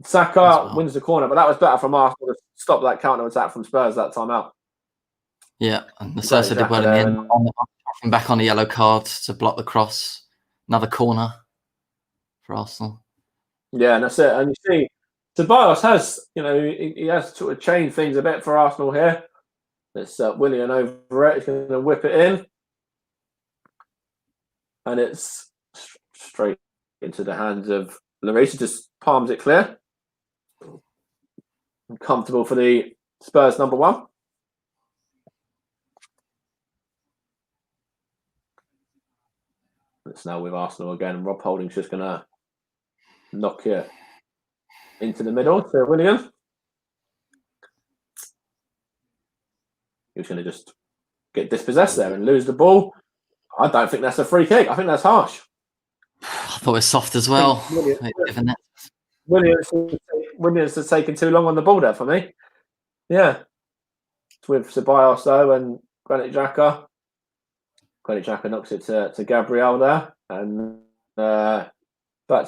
B: Saka wins the corner, but that was better from Arsenal to stop that counter-attack from Spurs that time out.
A: Yeah, and the Spurs did well in the end. Back on a yellow card to block the cross. Another corner for Arsenal. Yeah,
B: and that's it. And you see, Ceballos has, he has sort of changed things a bit for Arsenal here. It's Willian over it. He's going to whip it in. And it's straight into the hands of Lloris. He just palms it clear. Comfortable for the Spurs number 1. It's now with Arsenal again. Rob Holding's just going to knock it into the middle to William. He's going to just get dispossessed there and lose the ball. I don't think that's a free kick. I think that's harsh.
A: I thought it was soft as well.
B: Williams has taken too long on the ball there for me. Yeah. It's with Ceballos though and Granit Xhaka. Granit Xhaka knocks it to Gabriel there, and back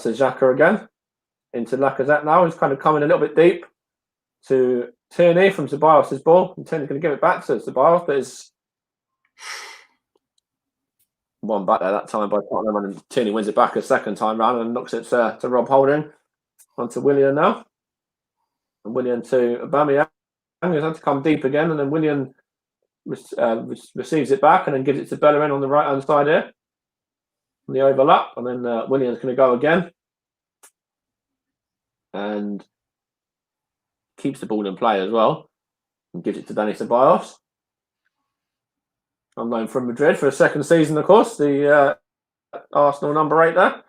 B: to Xhaka again. Into Lacazette now. He's kind of coming a little bit deep to Tierney from Ceballos' ball. And Tierney's going to give it back to Ceballos, but it's one back there that time by Tottenham, and Tierney wins it back a second time round and knocks it to Rob Holding. Onto Willian now. And Willian to Aubameyang. He's had to come deep again, and then Willian receives it back and then gives it to Bellerin on the right hand side here. On the overlap, and then Willian's going to go again and keeps the ball in play as well and gives it to Dani Ceballos. On loan from Madrid for a second season, of course, the Arsenal number 8 there.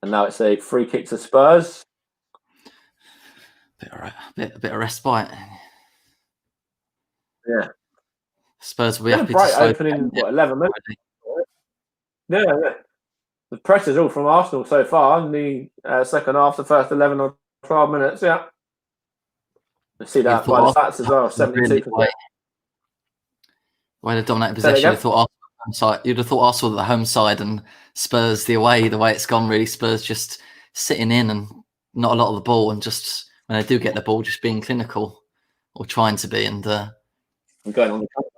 B: And now it's a free kick to Spurs.
A: A bit of respite.
B: Yeah.
A: Spurs will be
B: Been a
A: happy
B: bright
A: to slow
B: opening, 11 minutes? Yeah. The press is all from Arsenal so far in the second half, the first 11 or 12 minutes. Yeah. You see that by the stats as well, 72%.
A: Way to dominate possession. You'd have thought Arsenal the home side and Spurs the away. The way it's gone, really, Spurs just sitting in and not a lot of the ball, and just when they do get the ball, just being clinical or trying to be. And
B: going on the counter.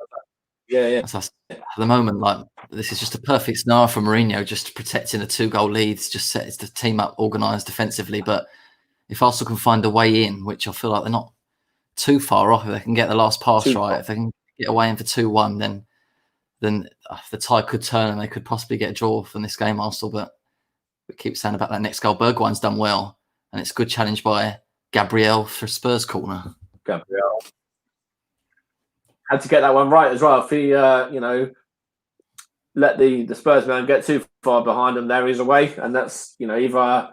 B: Yeah.
A: At the moment, like, this is just a perfect scenario for Mourinho, just protecting a 2-goal lead, just sets the team up organised defensively. But if Arsenal can find a way in, which I feel like they're not too far off, if they can get the last pass right, if they can get away in for 2-1, then the tide could turn and they could possibly get a draw from this game, Arsenal. But we keep saying about that next goal. Bergwijn's done well, and it's a good challenge by Gabriel for Spurs corner.
B: Gabriel had to get that one right as well. If he, let the Spurs man get too far behind him, there he's away, and that's either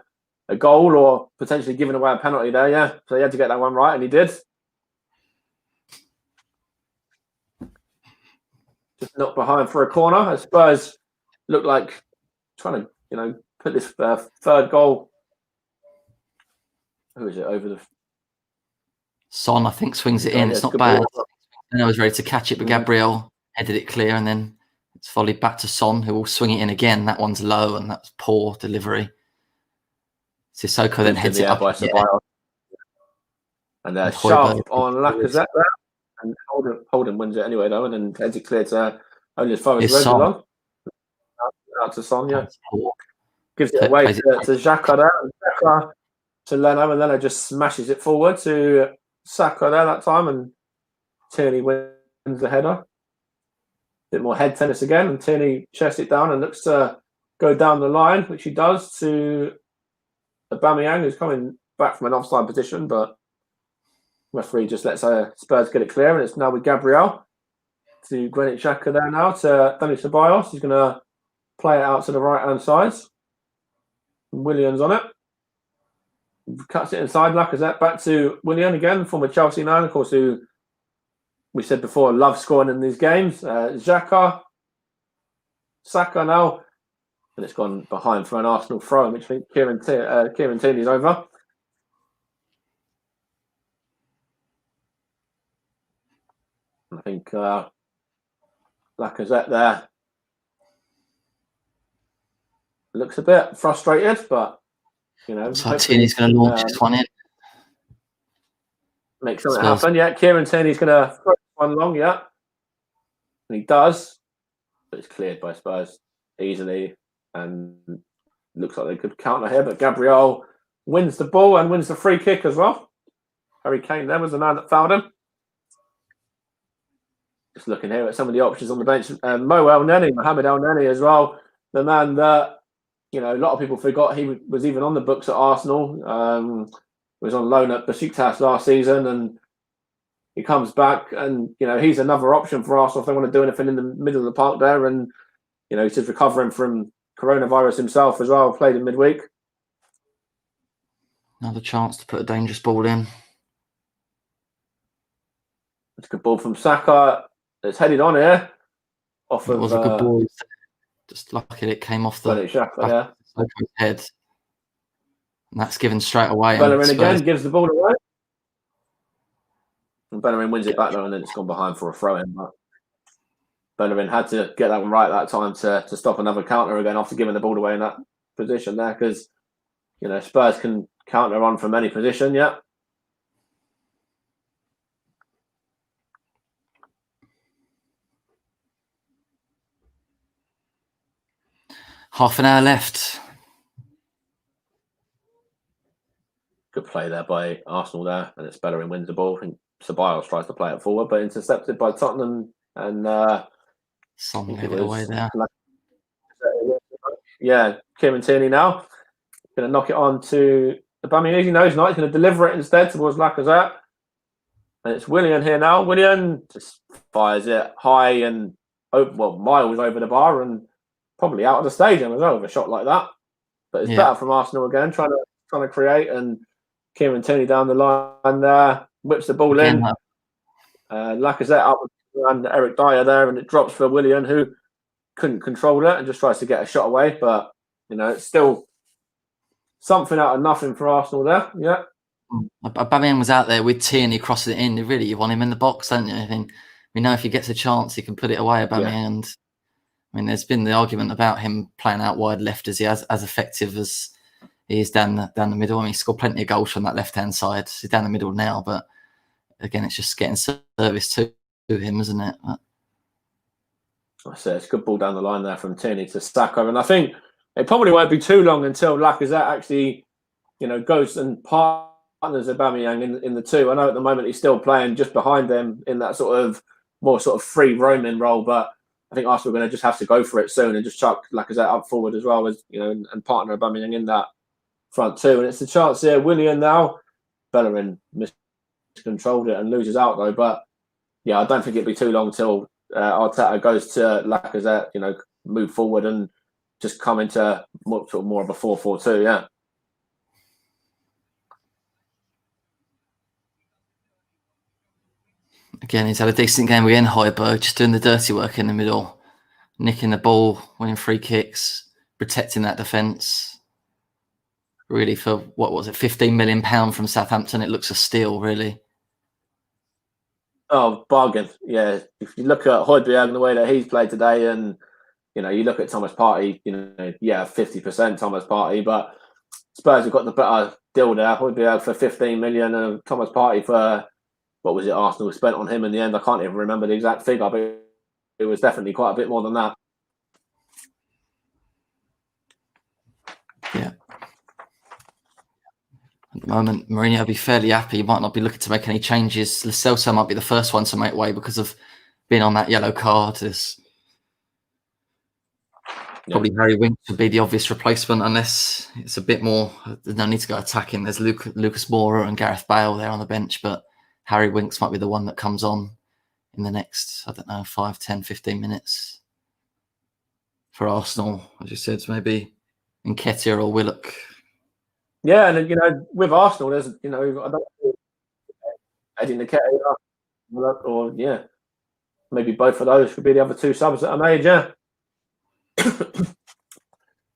B: a goal or potentially giving away a penalty there. Yeah, so he had to get that one right, and he did. Just knocked behind for a corner. As Spurs look like trying to, put this third goal. Who is it over the?
A: Son, I think, swings it in. It's not bad. I was ready to catch it, but Gabriel headed it clear, and then it's volleyed back to Son, who will swing it in again. That one's low, and that's poor delivery. Sissoko then heads it up
B: by Ceballos. And sharp on Lacazette there. And Holden wins it anyway, though, and then heads it clear to only as far as Reguilon. Out to Son, yeah. Gives it away to Xhaka there. And Xhaka to Leno, and Leno just smashes it forward to Saka there that time, and Tierney wins the header. Bit more head tennis again, and Tierney chests it down and looks to go down the line, which he does to Aubameyang, who's coming back from an offside position, but referee just lets Spurs get it clear, and it's now with Gabriel to Granit Xhaka there now to Dani Ceballos. He's going to play it out to the right-hand side. Williams on it. Cuts it inside, Lacazette back to Willian again, former Chelsea man, of course, who we said before loves scoring in these games. Xhaka, Saka now, and it's gone behind for an Arsenal throw, which I think Kieran Tierney's over. I think Lacazette there looks a bit frustrated, but
A: so Tierney's going to launch this one in.
B: Make something happen. Yeah, Kieran Tierney's going to throw one long, yeah. And he does, but it's cleared by Spurs easily, and looks like they could counter here, but Gabriel wins the ball and wins the free kick as well. Harry Kane there was the man that fouled him. Just looking here at some of the options on the bench. Mohamed El Neni as well. The man that, a lot of people forgot he was even on the books at Arsenal. Was on loan at Besiktas last season, and he comes back, and he's another option for Arsenal if they want to do anything in the middle of the park there. And he's just recovering from coronavirus himself as well. Played in midweek.
A: Another chance to put a dangerous ball in.
B: It's a good ball from Saka. It's headed on here.
A: It was a good ball. Just lucky it came off the head. And that's given straight away.
B: Bellerin again gives the ball away. And Bellerin wins it back though, and then it's gone behind for a throw-in. But Bellerin had to get that one right that time to stop another counter again after giving the ball away in that position there, because Spurs can counter on from any position, yeah.
A: Half an hour left.
B: Good play there by Arsenal there, and it's Bellerin wins the ball. I think Ceballos tries to play it forward, but intercepted by Tottenham, and
A: Son gave it away there.
B: Yeah, Kieran Tierney now going to knock it on to Aubameyang. He knows not. He's going to deliver it instead towards Lacazette, and it's Willian here now. Willian just fires it high and miles over the bar, and probably out of the stadium as well with a shot like that. But it's better from Arsenal again, trying to create, and Kieran Tierney down the line there, whips the ball
A: Again,
B: in. Lacazette up and Eric Dyer there, and it drops for Willian, who couldn't control it and just tries to get a shot away. But, it's still something out of nothing for Arsenal there. Yeah.
A: Aubameyang was out there with Tierney crossing it in. Really, you want him in the box, don't you? I think we know if he gets a chance, he can put it away, Aubameyang.
B: Yeah.
A: And I mean, there's been the argument about him playing out wide left as as effective as he is down the middle. I mean, he scored plenty of goals from that left-hand side. He's down the middle now, but again, it's just getting service to him, isn't it?
B: I say it's a good ball down the line there from Tierney to Saka, and I think it probably won't be too long until Lacazette actually, goes and partners Aubameyang in the two. I know at the moment he's still playing just behind them in that more free roaming role, but I think Arsenal are going to just have to go for it soon and just chuck Lacazette up forward as well as and partner Aubameyang in that front two. And it's a chance here. Willian now, Bellerin miscontrolled it and loses out though. But yeah, I don't think it'll be too long till Arteta goes to Lacazette, move forward and just come into more of a 4-4-2. Yeah.
A: Again, he's had a decent game again, Højbjerg, just doing the dirty work in the middle, nicking the ball, winning free kicks, protecting that defence. Really, for what was it, £15 million from Southampton? It looks a steal, really.
B: Oh, bargain. Yeah. If you look at Højbjerg and the way that he's played today, and you look at Thomas Partey, 50% Thomas Partey, but Spurs have got the better deal there. Højbjerg for 15 million and Thomas Partey for, what was it, Arsenal spent on him in the end? I can't even remember the exact figure, but it was definitely quite a bit more than that.
A: Yeah. At the moment, Mourinho will be fairly happy. He might not be looking to make any changes. Lo Celso might be the first one to make way because of being on that yellow card. Probably Harry Winks would be the obvious replacement unless it's a bit more. There's no need to go attacking. There's Lucas Moura and Gareth Bale there on the bench, but Harry Winks might be the one that comes on in the next, 5, 10, 15 minutes for Arsenal. As you said, maybe Nketiah or Willock.
B: Yeah, and with Arsenal, there's I don't know, Eddie Nketiah or maybe both of those could be the other two subs that are made. Yeah.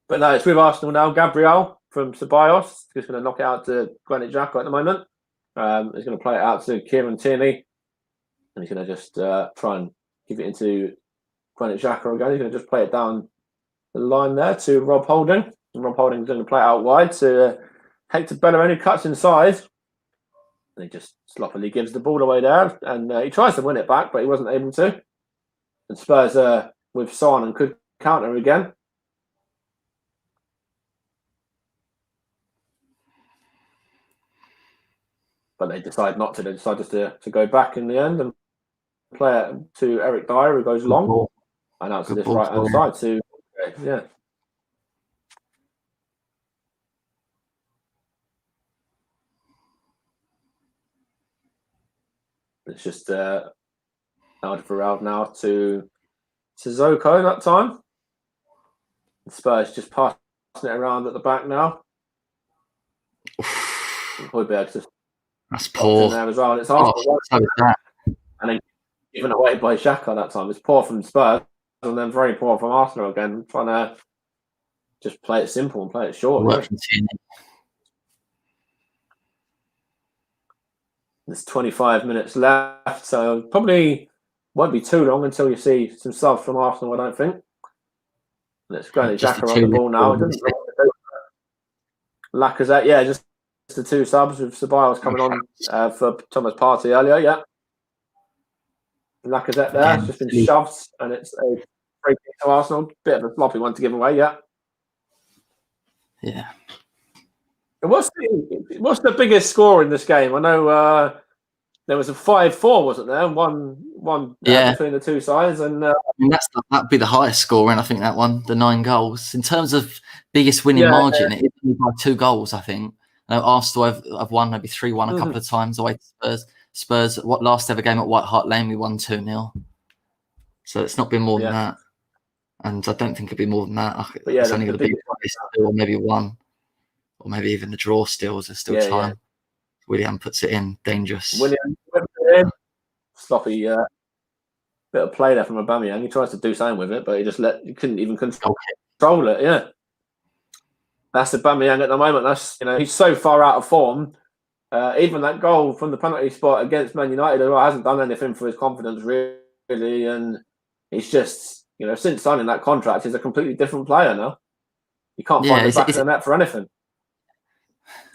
B: But no, it's with Arsenal now. Gabriel from Ceballos just going to knock it out to Granit Xhaka at the moment. He's going to play it out to Kieran Tierney, and he's going to just try and give it into Granit Xhaka again. He's going to just play it down the line there to Rob Holding, and Rob Holding's going to play it out wide to Hector Bellerin, who cuts inside, and he just sloppily gives the ball away there, and he tries to win it back, but he wasn't able to. And Spurs with Son and could counter again. But they decide not to. They decide just to go back in the end and play it to Eric Dyer, who goes long. And out to this right-hand side to, yeah. It's just Alderweireld now to Sissoko that time. Spurs just passing it around at the back now. Højbjerg's just
A: that's poor
B: there as well. And it's Arsenal, and then given away by Xhaka that time. It's poor from Spurs and then very poor from Arsenal again, trying to just play it simple and play it short. There's 25 minutes left, so probably won't be too long until you see some subs from Arsenal, I don't think. Let's Granit Xhaka on the ball now. Lacazette, yeah, just the two subs with Ceballos coming on for Thomas Partey earlier, yeah. Lacazette there, it's just been shoved, and it's a free kick to Arsenal. Bit of a floppy one to give away, yeah.
A: Yeah.
B: What's the biggest score in this game? I know there was a 5-4, wasn't there? One between the two sides, and
A: that'd be the highest score, and I think that one, the 9 goals. In terms of biggest winning margin, it is by 2 goals, I think. I know Arsenal have won maybe 3-1 a couple of times away to Spurs. Spurs, what last ever game at White Hart Lane, we won 2-0. So it's not been more than that, and I don't think it'd be more than that. But it's only going to be 2 or maybe 1, or maybe even the draw still. There's still time. Willian puts it in, dangerous.
B: Willian, sloppy bit of play there from Aubameyang. He tries to do something with it, but he couldn't even control it. Yeah, that's Aubameyang at the moment. He's so far out of form. Even that goal from the penalty spot against Man United as well hasn't done anything for his confidence really, and he's just since signing that contract, he's a completely different player now. You can't find the back of the net for anything.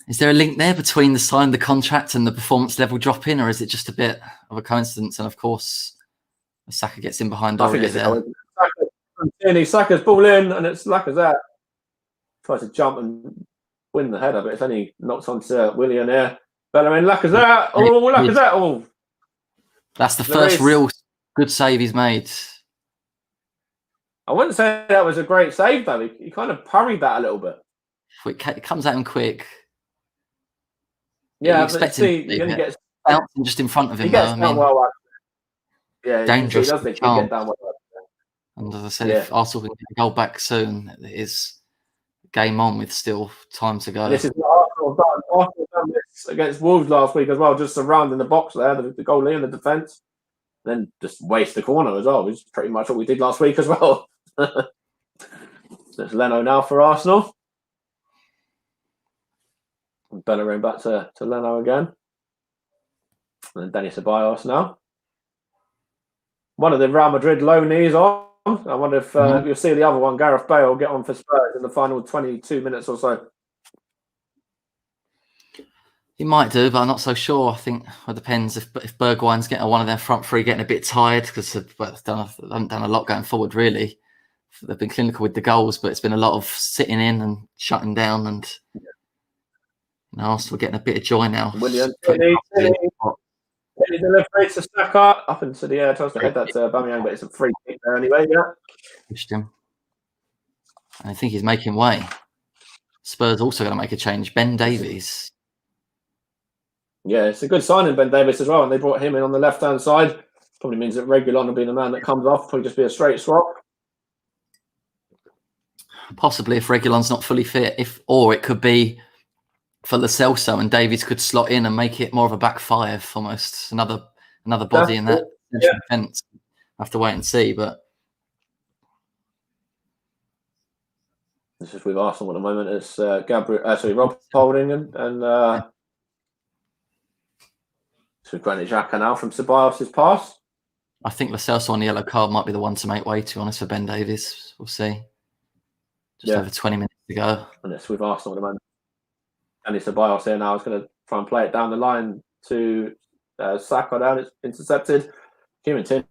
A: Is there a link there between the sign of the contract and the performance level drop in, or is it just a bit of a coincidence? And of course, Saka gets in behind Aurier there.
B: Saka's ball in, and it's Lacazette tries to jump and win the header, but it's only knocked onto Willian here. Bellerin, Lacazette. Oh, Lacazette. Oh,
A: that's the first real good save he's made.
B: I wouldn't say that was a great save though. He kind of parried that a little bit.
A: It comes at him quick.
B: Yeah, but see, he only gets
A: bouncing just in front of him.
B: He gets down well. Yeah,
A: dangerous.
B: He does get down well.
A: And as I said, if Arsenal can get a goal back soon, it is game on with still time to go.
B: This is what Arsenal have done. Arsenal done this against Wolves last week as well, just surrounding the box there, the goalie and the defence. Then just waste the corner as well, which is pretty much what we did last week as well. There's Leno now for Arsenal. Bellerin back to Leno again. And then Danny Ceballos now. One of the Real Madrid loanees on. I wonder if you'll see the other one, Gareth Bale, get on for Spurs in the final 22 minutes or so.
A: He might do, but I'm not so sure. I think it depends if Bergwijn's getting one of their front three getting a bit tired because they haven't done a lot going forward, really. They've been clinical with the goals, but it's been a lot of sitting in and shutting down, and Arsenal getting a bit of joy now.
B: William, delivery to Saka up into the air, tries to head that to Aubameyang, but it's a free kick there anyway. Yeah,
A: pushed him. I think he's making way. Spurs also going to make a change. Ben Davies.
B: Yeah, it's a good signing, Ben Davies as well, and they brought him in on the left-hand side. Probably means that Reguilon will be the man that comes off. Probably just be a straight swap.
A: Possibly if Reguilon's not fully fit, or it could be for Lo Celso and Davies could slot in and make it more of a back five, almost another body in that defence. I have to wait and see, but
B: this is with Arsenal at the moment. It's Rob Holding and Granit Xhaka now from Ceballos' pass.
A: I think Lo Celso on the yellow card might be the one to make way, to be honest, for Ben Davies. We'll see. Just over 20 minutes to go.
B: And it's with Arsenal at the moment. And it's Ceballos here now. He's going to try and play it down the line to Saka down. It's intercepted. Kieran Tierney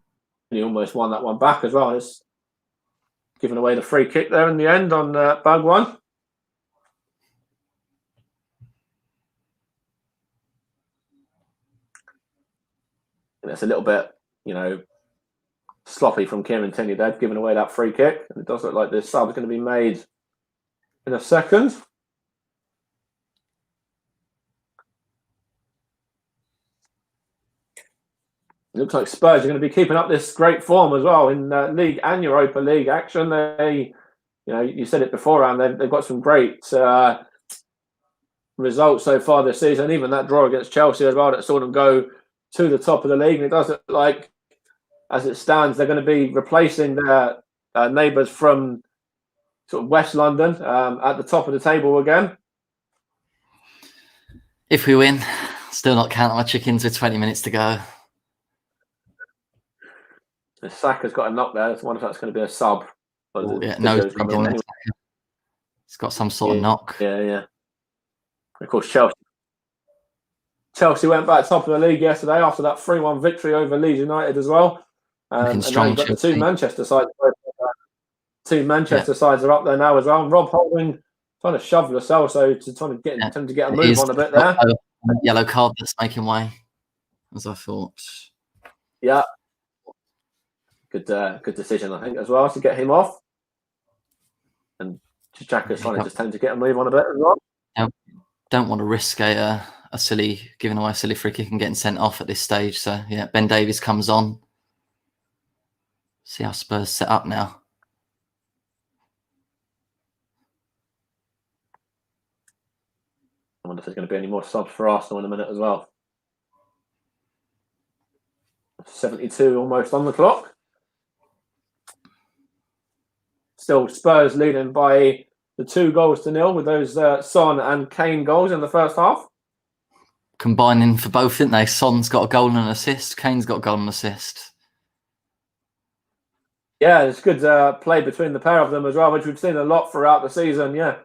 B: almost won that one back as well. And it's given away the free kick there in the end on Bergwijn. And it's a little bit, sloppy from Kieran Tierney there, giving away that free kick. And it does look like this sub is going to be made in a second. It looks like Spurs are going to be keeping up this great form as well in League and Europa League action. They, you said it beforehand, they've got some great results so far this season. Even that draw against Chelsea as well, that saw them go to the top of the league. And it does look like, as it stands, they're going to be replacing their neighbours from sort of West London at the top of the table again.
A: If we win, still not counting my chickens with 20 minutes to go.
B: Saka's got a knock there. I wonder if that's going to be a sub.
A: It's got some sort of knock.
B: Yeah. Of course, Chelsea went back top of the league yesterday after that 3-1 victory over Leeds United as well. And now you've got the two Manchester sides. Sides are up there now as well. And Rob Holding trying to shove Lo Celso to trying to get him to get a move on a bit there.
A: Yellow card that's making way, as I thought.
B: Yeah. Good decision, I think, as well, to get him off. And Xhaka's trying to just tend to get a move on a bit as well.
A: Don't want to risk giving away a silly free kick and getting sent off at this stage. So yeah, Ben Davies comes on. See how Spurs set up now.
B: wonder if there's going to be any more subs for Arsenal in a minute as well. 72 almost on the clock. Still Spurs leading by the 2-0 with those Son and Kane goals in the first half.
A: Combining for both, didn't they? Son's got a goal and an assist. Kane's got a goal and an assist.
B: Yeah, it's good play between the pair of them as well, which we've seen a lot throughout the season. Yeah,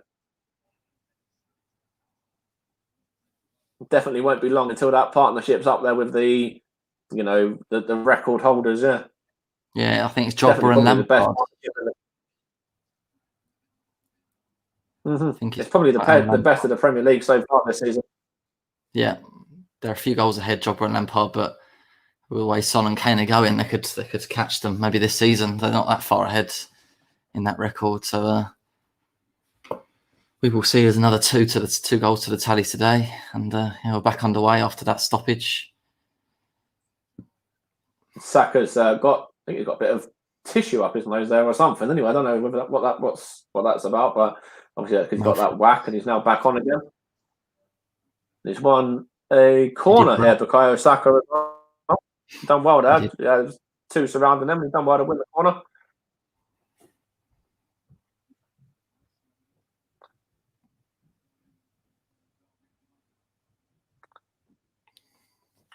B: definitely won't be long until that partnership's up there with the, the record holders. Yeah,
A: yeah, I think it's Jobber and Lampard.
B: I think it's probably the best of the Premier League so far this season.
A: Yeah, they're a few goals ahead, Jobber and Lampard, but with the way Son and Kane are going, they could catch them maybe this season. They're not that far ahead in that record, so we will see. There's another 2 goals to the tally today, and we're back underway after that stoppage.
B: Saka's I think he's got a bit of tissue up his nose there or something. Anyway, I don't know whether what that's about, but obviously because he's got that whack and he's now back on again. He's won a corner here, Bukayo Saka as well. Done well there. Yeah, there's 2 surrounding him. He's done well to win the corner.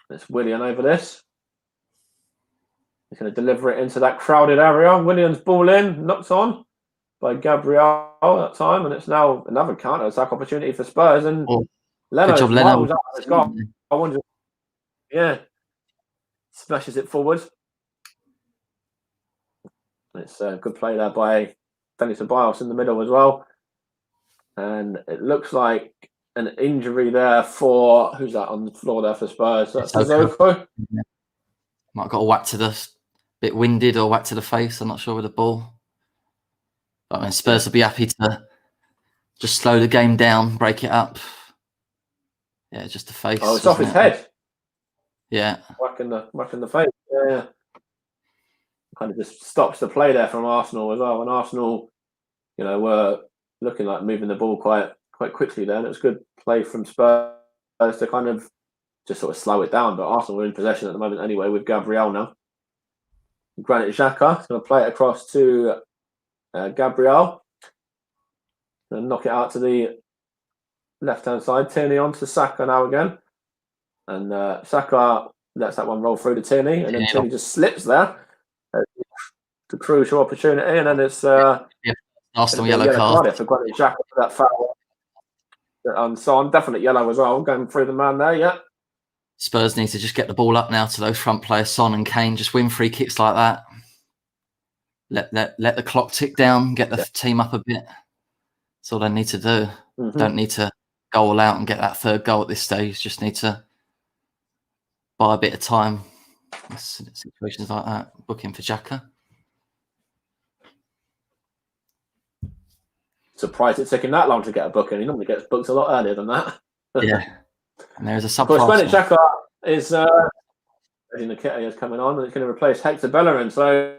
B: It's Willian over this. He's going to deliver it into that crowded area. Williams ball in, knocked on by Gabriel that time, and it's now another counter-attack opportunity for Spurs. And Leno miles out. It's got, I wonder, yeah, smashes it forward. It's a good play there by Denis Ceballos in the middle as well. And it looks like an injury there for, who's that on the floor there for Spurs? That's Sissoko.
A: Yeah. Might have got a whack to the, bit winded or whack to the face. I'm not sure with the ball. But I mean, Spurs will be happy to just slow the game down, break it up. Yeah, just the face.
B: Oh, it's off his head.
A: Yeah.
B: Whack in the face. Yeah. Kind of just stops the play there from Arsenal as well. And Arsenal, were looking like moving the ball quite quickly there. And it was good play from Spurs to kind of just sort of slow it down. But Arsenal were in possession at the moment anyway with Gabriel now. Granit Xhaka is going to play it across to Gabriel. And knock it out to the left-hand side. Tierney on to Saka now again. And Saka lets that one roll through to Tierney. And then Tierney just slips there. The crucial opportunity. And then it's
A: Arsenal yellow card
B: for Granit Xhaka for that foul. And so on, definite yellow as well, going through the man there, yeah.
A: Spurs need to just get the ball up now to those front players, Son and Kane. Just win free kicks like that. Let the clock tick down, get the team up a bit. That's all they need to do. Don't need to go all out and get that 3rd goal at this stage. Just need to buy a bit of time. Situations like that. Booking for Xhaka.
B: Surprised it's taking that long to get a booking. He normally gets booked a lot earlier than that.
A: Yeah. And there's a sub.
B: Of course, Granit Xhaka is is coming on and it's going to replace Hector Bellerin. So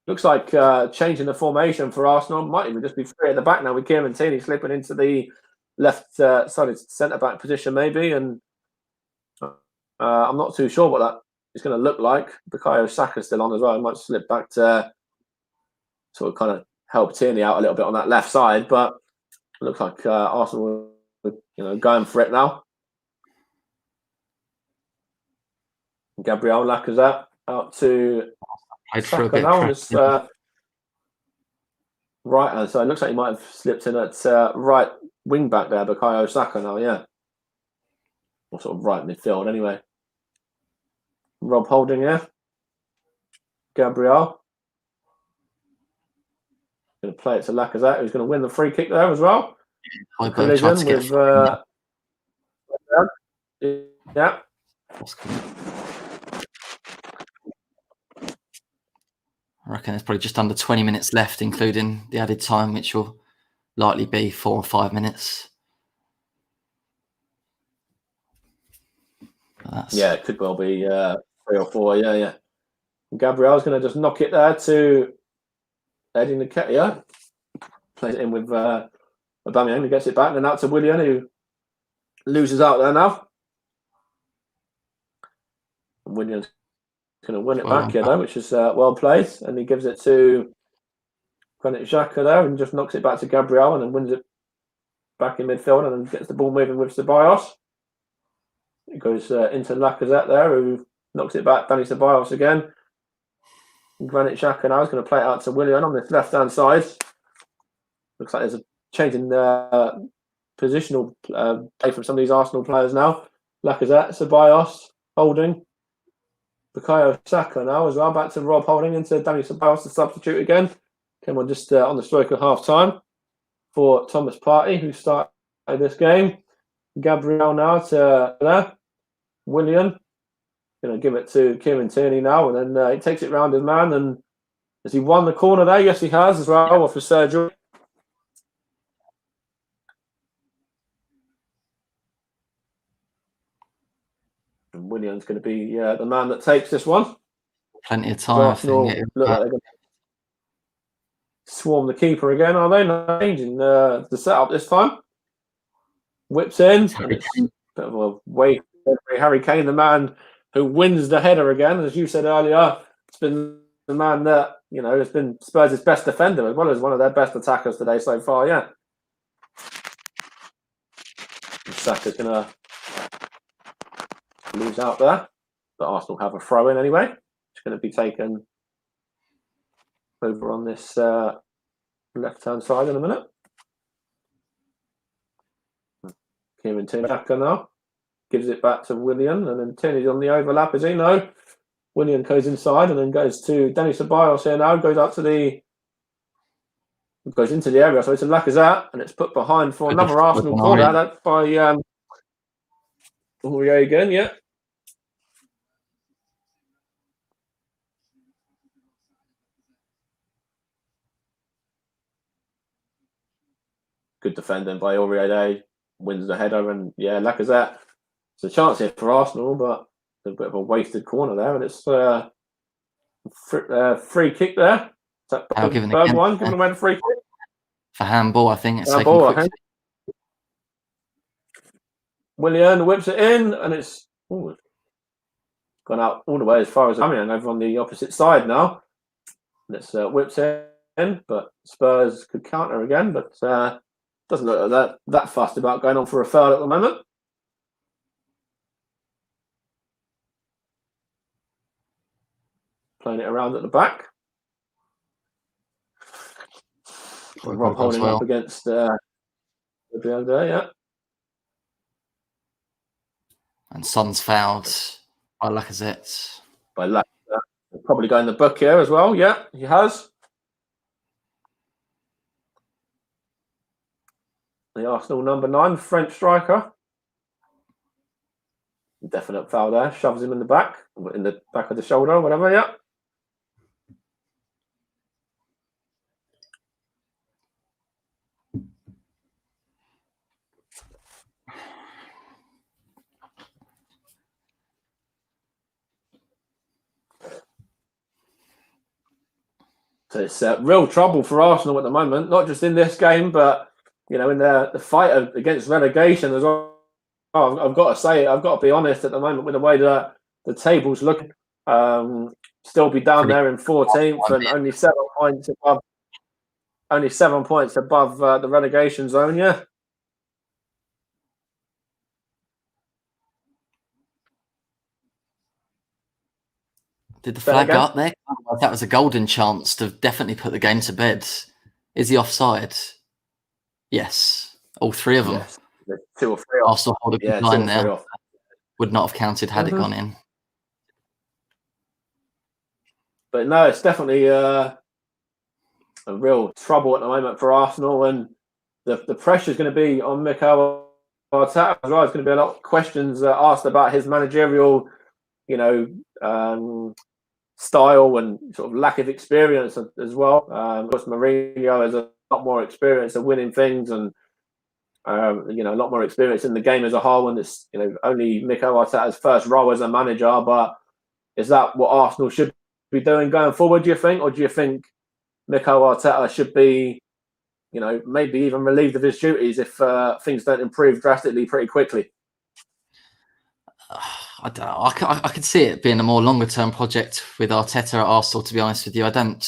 B: looks like changing the formation for Arsenal. Might even just be 3 at the back now with Kieran Tierney slipping into the left side centre back position maybe. And I'm not too sure what that is going to look like. Bukayo Saka's still on as well. I might slip back to sort of kind of help Tierney out a little bit on that left side, but it looks like Arsenal are going for it now. Gabriel Lacazette out to Saka now. Right, and so it looks like he might have slipped in at right wing back there, Bukayo Saka now, yeah. Or sort of right midfield anyway. Rob Holding here. Gabriel. Going to play it to Lacazette, who's going to win the free kick there as well. Collision with yeah.
A: I reckon there's probably just under 20 minutes left, including the added time, which will likely be 4 or 5 minutes.
B: Yeah, it could well be 3 or 4. Yeah. Gabriel's going to just knock it there to Eddie Nketiah. Plays it in with Aubameyang, who gets it back, and then out to Willian, who loses out there now. And William's going to win it back here, though, which is well played. And he gives it to Granit Xhaka there and just knocks it back to Gabriel and then wins it back in midfield and then gets the ball moving with Ceballos. It goes into Lacazette there, who knocks it back. Dani Ceballos again. Granit Xhaka now is going to play it out to Willian on this left-hand side. Looks like there's a change in positional play from some of these Arsenal players now. Lacazette, Ceballos, Holding. Bukayo Saka now as well. Back to Rob Holding into Dani Ceballos to substitute again. Came on just on the stroke of half-time for Thomas Partey, who started this game. Gabriel now to there. Willian. Going to give it to Kieran Tierney now, and then he takes it round his man. And has he won the corner there? Yes, he has as well, off of Sergio. And Willian's going to be the man that takes this one.
A: Plenty of time.
B: Arsenal look like they're going to swarm the keeper again, are they? Not changing the setup this time. Whips in, and it's a bit of a wait. Harry Kane, the man who wins the header again, as you said earlier, it's been the man that has been Spurs' best defender as well as one of their best attackers today so far. Yeah, Saka's gonna lose out there, but Arsenal have a throw in anyway. It's going to be taken over on this left-hand side in a minute. Kieran Tierney now gives it back to Willian, and then Tierney's on the overlap, is he? No. Willian goes inside and then goes to Dani Ceballos here now, goes into the area, so it's a Lacazette, and it's put behind for another Arsenal corner. That's by Aurier again, yeah. Good defending by Aurier there. Wins the header, and Lacazette. It's a chance here for Arsenal, but a bit of a wasted corner there, and it's free kick there.
A: Giving
B: away the free kick
A: for handball. I think it's
B: taken. Willian whips it in, and it's gone out all the way as far as coming over on the opposite side now. And it's whips in, but Spurs could counter again, but doesn't look like that fussed about going on for a third at the moment. Playing it around at the back. Rob Holding up against there, yeah.
A: And Son's fouled by Lacazette.
B: Probably going the book here as well. Yeah, he has. The Arsenal number 9, French striker. Definite foul there. Shoves him in the back of the shoulder, whatever, yeah. So it's real trouble for Arsenal at the moment, not just in this game, but in the fight against relegation as well. I've got to say, I've got to be honest at the moment with the way that the table's looking. Still be down there in 14th and only 7 points above the relegation zone. Yeah.
A: Did the flag go up there? That was a golden chance to definitely put the game to bed. Is he offside? Yes. All 3 of them.
B: Yes. 2 or 3 off.
A: Arsenal hold a good line there. Would not have counted had it gone in.
B: But no, it's definitely a real trouble at the moment for Arsenal, and the pressure is going to be on Mikel Arteta as well. There's going to be a lot of questions asked about his managerial, style and sort of lack of experience as well. Of course, Mourinho has a lot more experience of winning things, and a lot more experience in the game as a whole. And it's only Mikel Arteta's first role as a manager. But is that what Arsenal should be doing going forward, do you think? Or do you think Mikel Arteta should be maybe even relieved of his duties if things don't improve drastically pretty quickly.
A: I don't know. I could see it being a more longer term project with Arteta at Arsenal. To be honest with you, I think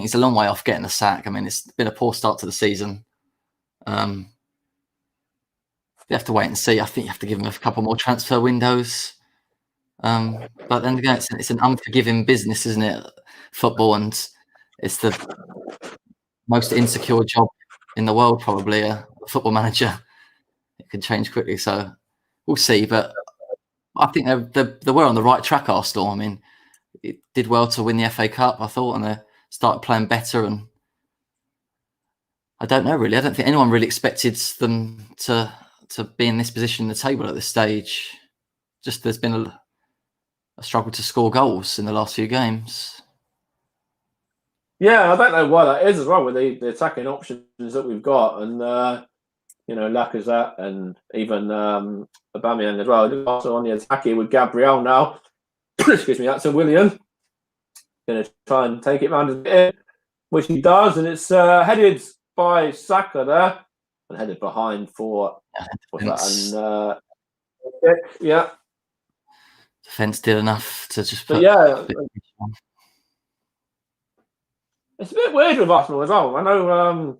A: it's a long way off getting the sack. I mean, it's been a poor start to the season. You have to wait and see. I think you have to give him a couple more transfer windows. But then again, it's an unforgiving business, isn't it? Football, and it's the most insecure job in the world, probably a football manager. It can change quickly, so we'll see. But I think they were on the right track, Arsenal. I mean, it did well to win the FA Cup, I thought, and they started playing better. And I don't know, really. I don't think anyone really expected them to be in this position in the table at this stage. Just there's been a struggle to score goals in the last few games.
B: Yeah, I don't know why that is as well with the attacking options that we've got, and Lacazette and even Aubameyang as well. Also on the attack here with Gabriel now. Excuse me, that's a William. Going to try and take it round in, which he does, and it's headed by Saka there, and headed behind for what's that? And yeah,
A: defense did enough to just.
B: But yeah, it's a bit weird with Arsenal as well. I know,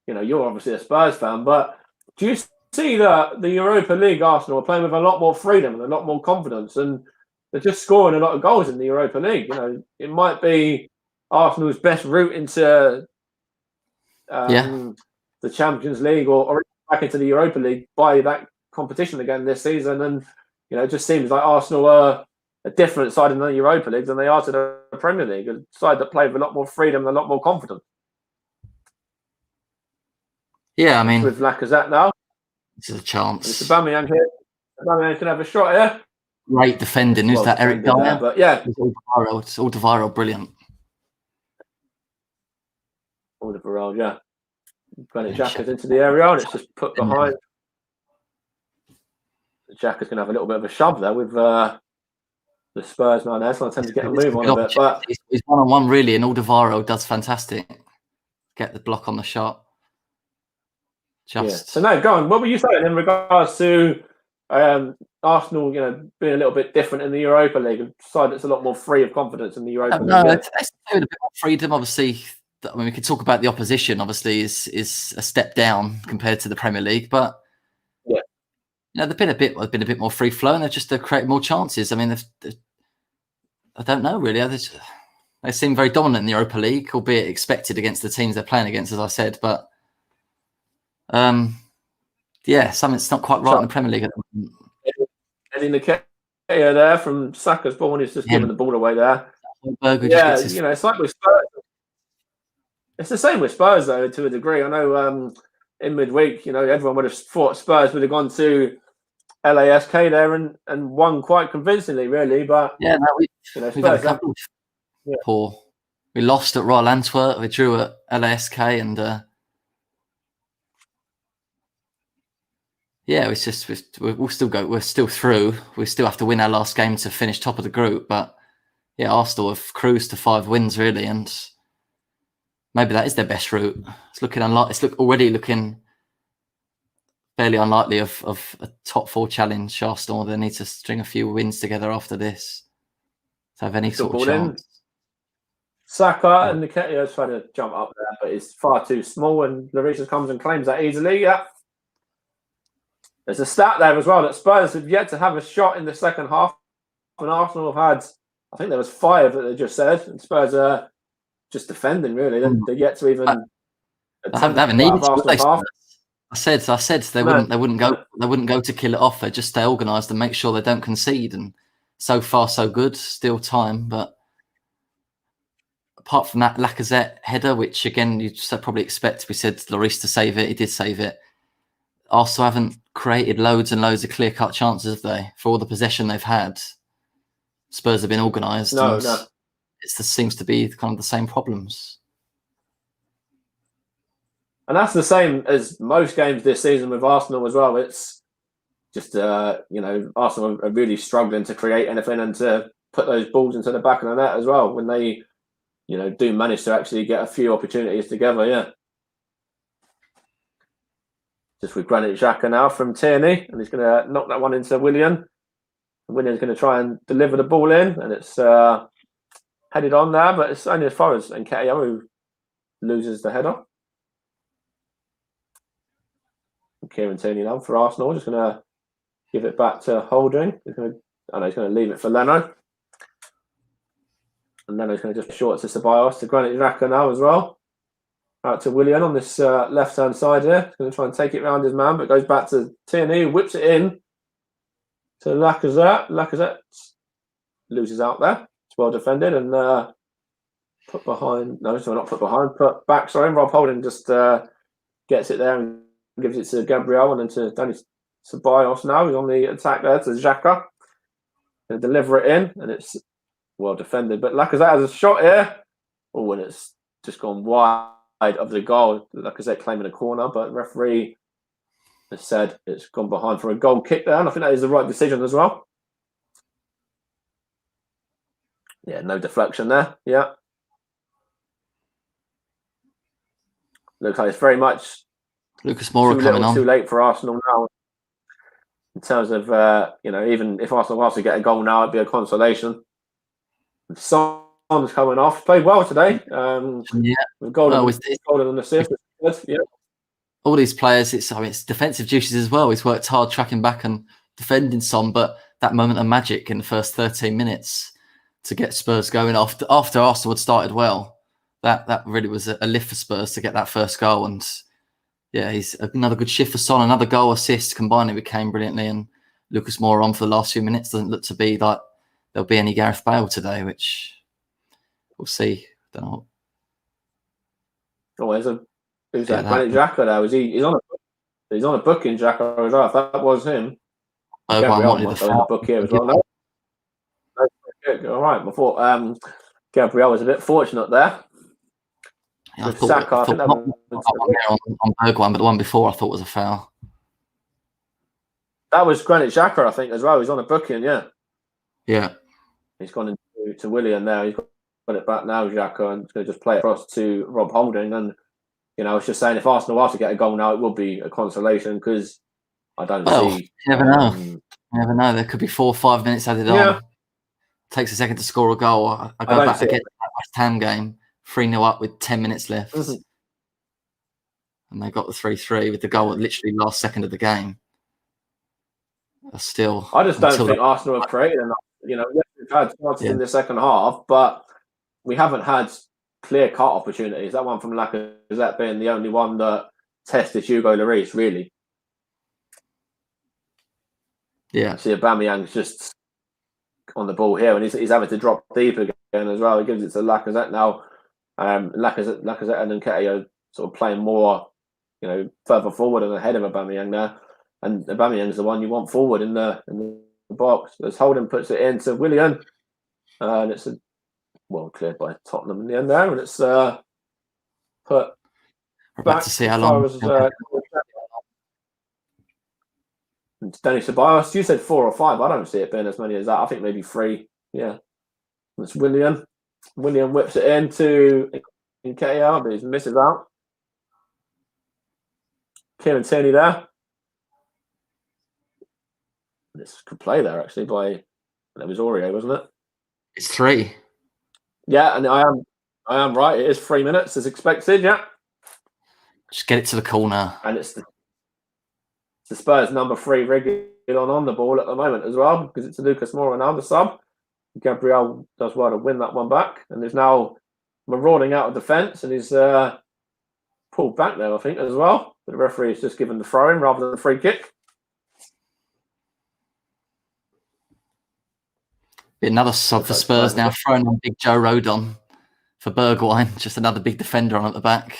B: you're obviously a Spurs fan, but do you see that the Europa League Arsenal are playing with a lot more freedom and a lot more confidence, and they're just scoring a lot of goals in the Europa League? It might be Arsenal's best route into the Champions League or back into the Europa League by that competition again this season. And it just seems like Arsenal are a different side in the Europa League than they are to the Premier League, a side that play with a lot more freedom and a lot more confidence.
A: Yeah, I mean,
B: with Lacazette now,
A: this is a chance.
B: It's Aubameyang here. Aubameyang can have a shot here.
A: Great defending. Who's that? Eric Dyer.
B: But yeah,
A: it's Alderweireld, brilliant.
B: Alderweireld, yeah. Granit Xhaka's into the area, and it's just put behind. Xhaka's going to have a little bit of a shove there with the Spurs man there, so I tend to get a move on a bit. But
A: he's one-on-one really, and Alderweireld does fantastic. Get the block on the shot.
B: So no, go on. What were you saying in regards to Arsenal, being a little bit different in the Europa League, a side that's a lot more free of confidence in the Europa League?
A: No, it's a bit more freedom, obviously. I mean, we could talk about the opposition. Obviously, is a step down compared to the Premier League, but they've been a bit more free flowing. They've just created more chances. I mean, I don't know really. They seem very dominant in the Europa League, albeit expected against the teams they're playing against, as I said. But something's not quite right in the Premier League at the moment.
B: Eddie Nketiah there from Saka's ball, and he's just giving the ball away there. It's like with Spurs. It's the same with Spurs, though, to a degree. I know in midweek, everyone would have thought Spurs would have gone to LASK there and won quite convincingly, really. But
A: we've had a couple of poor. We lost at Royal Antwerp. We drew at LASK, and it's just we'll still go. We're still through. We still have to win our last game to finish top of the group. But Arsenal have cruised to 5 wins really, and maybe that is their best route. It's looking unlikely. It's already looking fairly unlikely of a top 4 challenge. Arsenal, they need to string a few wins together after this to have any sort of chance.
B: Saka and Nketiah trying to jump up there, but it's far too small, and Lloris comes and claims that easily. Yeah. There's a stat there as well that Spurs have yet to have a shot in the second half, and Arsenal have had, I think there was 5 that they just said, and Spurs are just defending really. They're yet to even.
A: They haven't needed to. I said they wouldn't go to kill it off. They just stay organised and make sure they don't concede. And so far, so good. Still time, but apart from that Lacazette header, which again you probably expect, we said Lloris to save it. He did save it. Arsenal haven't created loads and loads of clear-cut chances, have they? For all the possession they've had, Spurs have been organised.
B: No.
A: It seems to be kind of the same problems.
B: And that's the same as most games this season with Arsenal as well. It's just, Arsenal are really struggling to create anything and to put those balls into the back of the net as well when they do manage to actually get a few opportunities together. Yeah. Just with Granit Xhaka now from Tierney, and he's going to knock that one into Willian. Willian's going to try and deliver the ball in, and it's headed on there, but it's only as far as Nketiah who loses the header. And Kieran Tierney now for Arsenal, just going to give it back to Holding. He's going to leave it for Leno. And Leno's going to just short to Ceballos to Granit Xhaka now as well. Out to Willian on this left-hand side here. He's going to try and take it round his man, but goes back to Tierney, who whips it in to Lacazette. Lacazette loses out there. It's well defended and put behind. No, sorry, not put behind. Put back. Sorry, Rob Holding just gets it there and gives it to Gabriel and then to Danny Ceballos now. He's on the attack there to Xhaka. Going to deliver it in, and it's well defended. But Lacazette has a shot here. Oh, and it's just gone wide of the goal. Lacazette claiming a corner, but the referee has said it's gone behind for a goal kick there, and I think that is the right decision as well. Yeah, no deflection there. Yeah. Looks like it's very much
A: Lucas Moura coming on.
B: Too late for Arsenal now. In terms of, even if Arsenal wants to get a goal now, it'd be a consolation. Son's coming off. Played well today. With golden and assist. Yeah.
A: All these players, it's defensive duties as well. He's worked hard tracking back and defending Son, but that moment of magic in the first 13 minutes to get Spurs going after Arsenal had started well, that really was a lift for Spurs to get that first goal. And yeah, he's another good shift for Son, another goal assist combining with Kane brilliantly, and Lucas Moura on for the last few minutes. Doesn't look to be like there'll be any Gareth Bale today, which we'll see. Don't know.
B: Oh, who's that? Granit Xhaka there? He's on a booking Xhaka as well. If that was him. Gabriel must have a book here as well. No? All right. I thought Gabriel was a bit fortunate there.
A: Yeah, I thought on Bergwijn, but the one before I thought was a foul.
B: That was Granit Xhaka, I think, as well. He's on a booking, yeah.
A: Yeah.
B: He's gone into Willian now. He's got it back now, Xhaka, and he's going to just play it across to Rob Holding. And, I was just saying, if Arsenal are to get a goal now, it will be a consolation because I don't see...
A: You never know. You never know. There could be 4 or 5 minutes added on. Takes a second to score a goal. I go back again to that West Ham game, 3-0 up with 10 minutes left. Mm-hmm. And they got the 3-3 with the goal at literally last second of the game. Still,
B: I just don't think Arsenal have created enough. We've had chances in the second half, but we haven't had clear-cut opportunities. That one from Lacazette being the only one that tested Hugo Lloris, really.
A: Yeah.
B: See, Aubameyang's just on the ball here, and he's having to drop deep again as well. He gives it to Lacazette now. Lacazette and Nketiah sort of playing more, further forward and ahead of Aubameyang there. And Aubameyang's the one you want forward in the box. As Holden puts it into Willian, and it's cleared by Tottenham in the end there, and it's put back
A: to see how long.
B: Danny Ceballos, you said 4 or 5. I don't see it being as many as that. I think maybe 3. Yeah, it's Willian. Willian whips it into Nketiah, but he misses out. Kieran Tierney there. This could play there actually that was Aurier, wasn't it?
A: It's 3.
B: Yeah, and I am right. It is 3 minutes as expected. Yeah,
A: just get it to the corner,
B: and it's the Spurs number 3 regular on the ball at the moment as well because it's Lucas Moura now the sub. Gabriel does well to win that one back, and there's now marauding out of defence, and he's pulled back there I think as well. But the referee has just given the throw in rather than the free kick.
A: Another sub for Spurs now, throwing on big Joe Rodon for Bergwijn. Just another big defender on at the back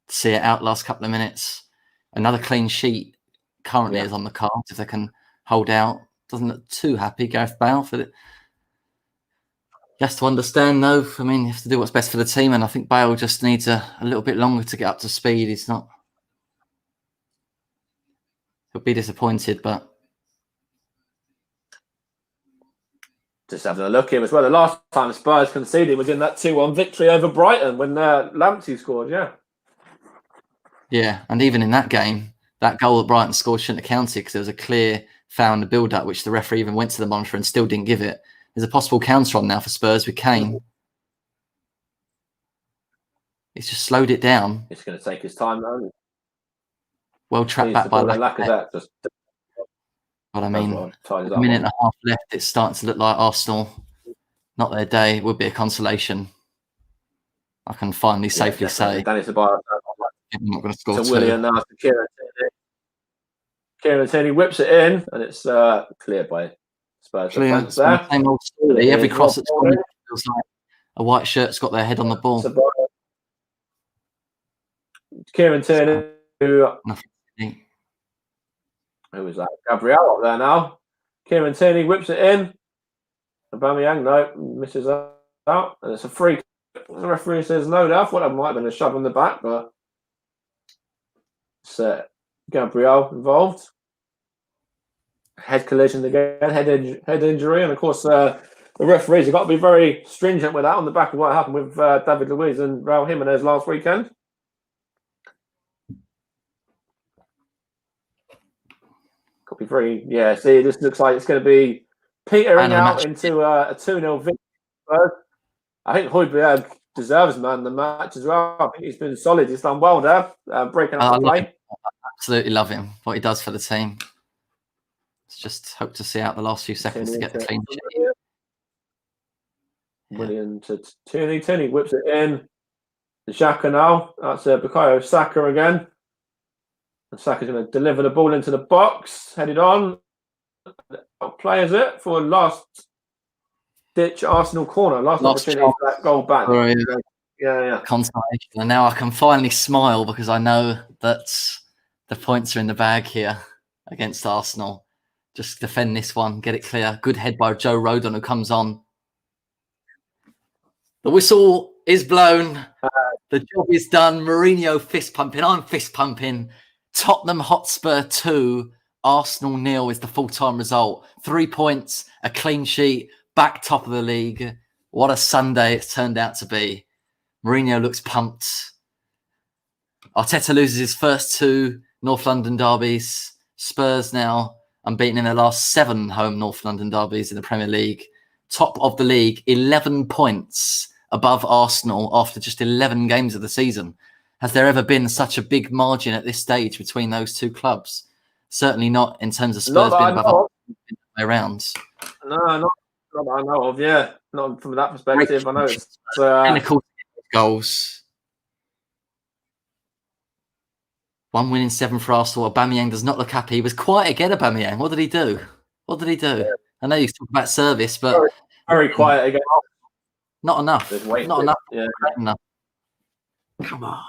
A: to see it out last couple of minutes. Another clean sheet currently is on the cards if they can hold out. Doesn't look too happy, Gareth Bale, for it. He has to understand, though. I mean, you have to do what's best for the team, and I think Bale just needs a little bit longer to get up to speed. He'll be disappointed, but
B: Just having a look here as well. The last time Spurs conceded was in that 2-1 victory over Brighton when Lamptey scored.
A: Yeah, and even in that game, that goal that Brighton scored shouldn't have counted because there was a clear foul in the build-up, which the referee even went to the monitor and still didn't give it. There's a possible counter on now for Spurs with Kane. He's just slowed it down.
B: It's going to take his time, though.
A: Well trapped back by
B: Lacazette.
A: But I mean, a minute and a half left. It's starting to look like Arsenal, not their day. It would be a consolation. I can finally safely say.
B: Danny Ceballos.
A: I'm not going to score
B: to Willian now to Kieran Tierney. Kieran Tierney whips it in, and it's cleared by Spurs defence there.
A: Same old story. Every cross that's gone feels like a white shirt's got their head on the ball.
B: Kieran Tierney, who was that? Gabriel up there now. Kieran Tierney whips it in. Aubameyang, misses out, and it's a free. The referee says no. I thought that might have been a shove on the back, but it's Gabriel involved. Head collision again, head injury, and of course the referees have got to be very stringent with that on the back of what happened with David Luiz and Raul Jimenez last weekend. Could be very, see, this looks like it's going to be petering out into a 2-0 victory. I think Hojbjerg deserves man the match as well. I think he's been solid. He's done well there, breaking up the play.
A: I absolutely love him, what he does for the team. Let's just hope to see out the last few seconds to get the clean sheet.
B: William to Tierney. Tierney whips it in. Xhaka now. That's Bukayo Saka again. And Saka's going to deliver the ball into the box. Headed on. Players it for last ditch Arsenal corner. Last opportunity for that goal back. Yeah.
A: Consolation. And now I can finally smile because I know that the points are in the bag here against Arsenal. Just defend this one, get it clear. Good head by Joe Rodon, who comes on. The whistle is blown. The job is done. Mourinho fist pumping. I'm fist pumping. Tottenham Hotspur 2, Arsenal 0 is the full-time result. 3 points, a clean sheet, back top of the league. What a Sunday it's turned out to be. Mourinho looks pumped. Arteta loses his first 2 North London derbies. Spurs now unbeaten in their last 7 home North London derbies in the Premier League. Top of the league, 11 points above Arsenal after just 11 games of the season. Has there ever been such a big margin at this stage between those 2 clubs? Certainly not in terms of Spurs being above around.
B: No, not that I know of. Yeah, not from that perspective. I know it's
A: goals. 1 win in 7 for Arsenal. Aubameyang does not look happy. He was quiet again, Aubameyang. What did he do? Yeah. I know you talk about service, but
B: very quiet again.
A: Not enough. Not enough.
B: Yeah.
A: Enough. Come on.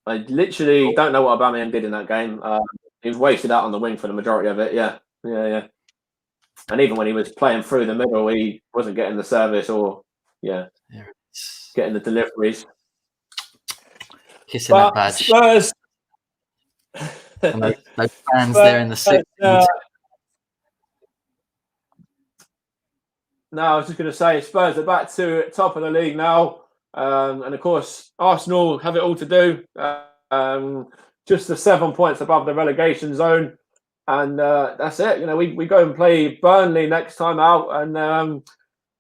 B: I literally don't know what Aubameyang did in that game. He was wasted out on the wing for the majority of it. Yeah. And even when he was playing through the middle, he wasn't getting the service or getting the deliveries.
A: Kissing that badge.
B: Spurs.
A: And those fans there in the seat.
B: No, I was just going to say Spurs are back to top of the league now. And of course, Arsenal have it all to do. Just the 7 points above the relegation zone. And that's it. We go and play Burnley next time out. And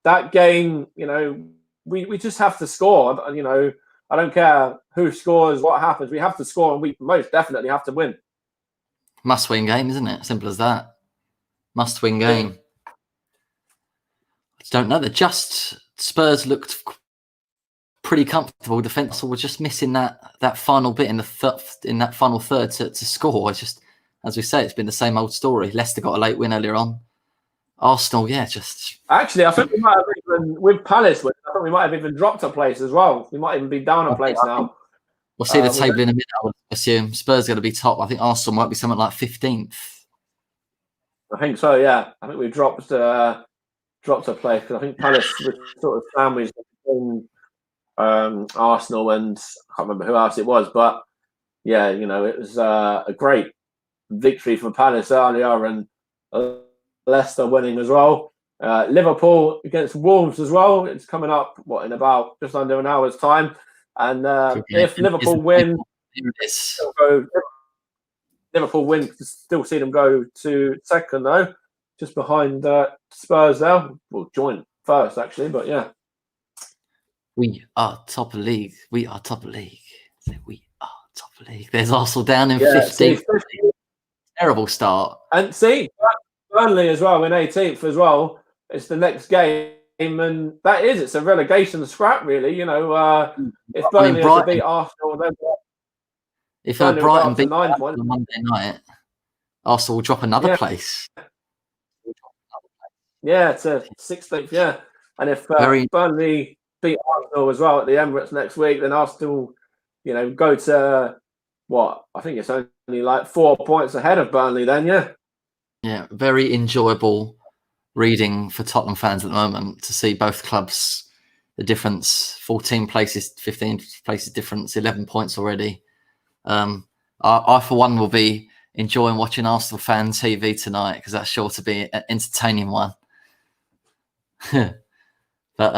B: that game, we just have to score. I don't care who scores, what happens. We have to score, and we most definitely have to win.
A: Must-win game, isn't it? Simple as that. Must-win game. I just don't know. Spurs looked pretty comfortable. Defence were just missing that final bit in that final third to score. It's just, as we say, it's been the same old story. Leicester got a late win earlier on. Arsenal, just...
B: Actually, I think we might have even, with Palace, I think we might have even dropped a place as well. We might even be down a place now.
A: We'll see the table in a minute, I would assume. Spurs are going to be top. I think Arsenal might be something like 15th.
B: I think so, yeah. I think we dropped a place because I think Palace was sort of sandwiched between Arsenal and I can't remember who else it was, but yeah, it was a great victory for Palace earlier, and Leicester winning as well. Liverpool against Wolves as well. It's coming up in about just under an hour's time, and if Liverpool win, still see them go to second though, just behind Spurs there. Well, joint first actually, but yeah.
A: We are top of league. We are top of league. We are top of league. There's Arsenal down in 15th. Terrible start.
B: And see, Burnley as well in 18th as well. It's the next game, and it's a relegation scrap, really. If Burnley have to beat Arsenal, then
A: if Brighton beat 9 points on Monday night, Arsenal will drop another place.
B: Yeah, it's a 16th. Yeah, and if Burnley beat Arsenal as well at the Emirates next week, then Arsenal, go to what I think it's only like 4 points ahead of Burnley. Then,
A: yeah, very enjoyable reading for Tottenham fans at the moment to see both clubs, the difference, 14 places, 15 places difference, 11 points already. I for one will be enjoying watching Arsenal fan TV tonight because that's sure to be an entertaining one. But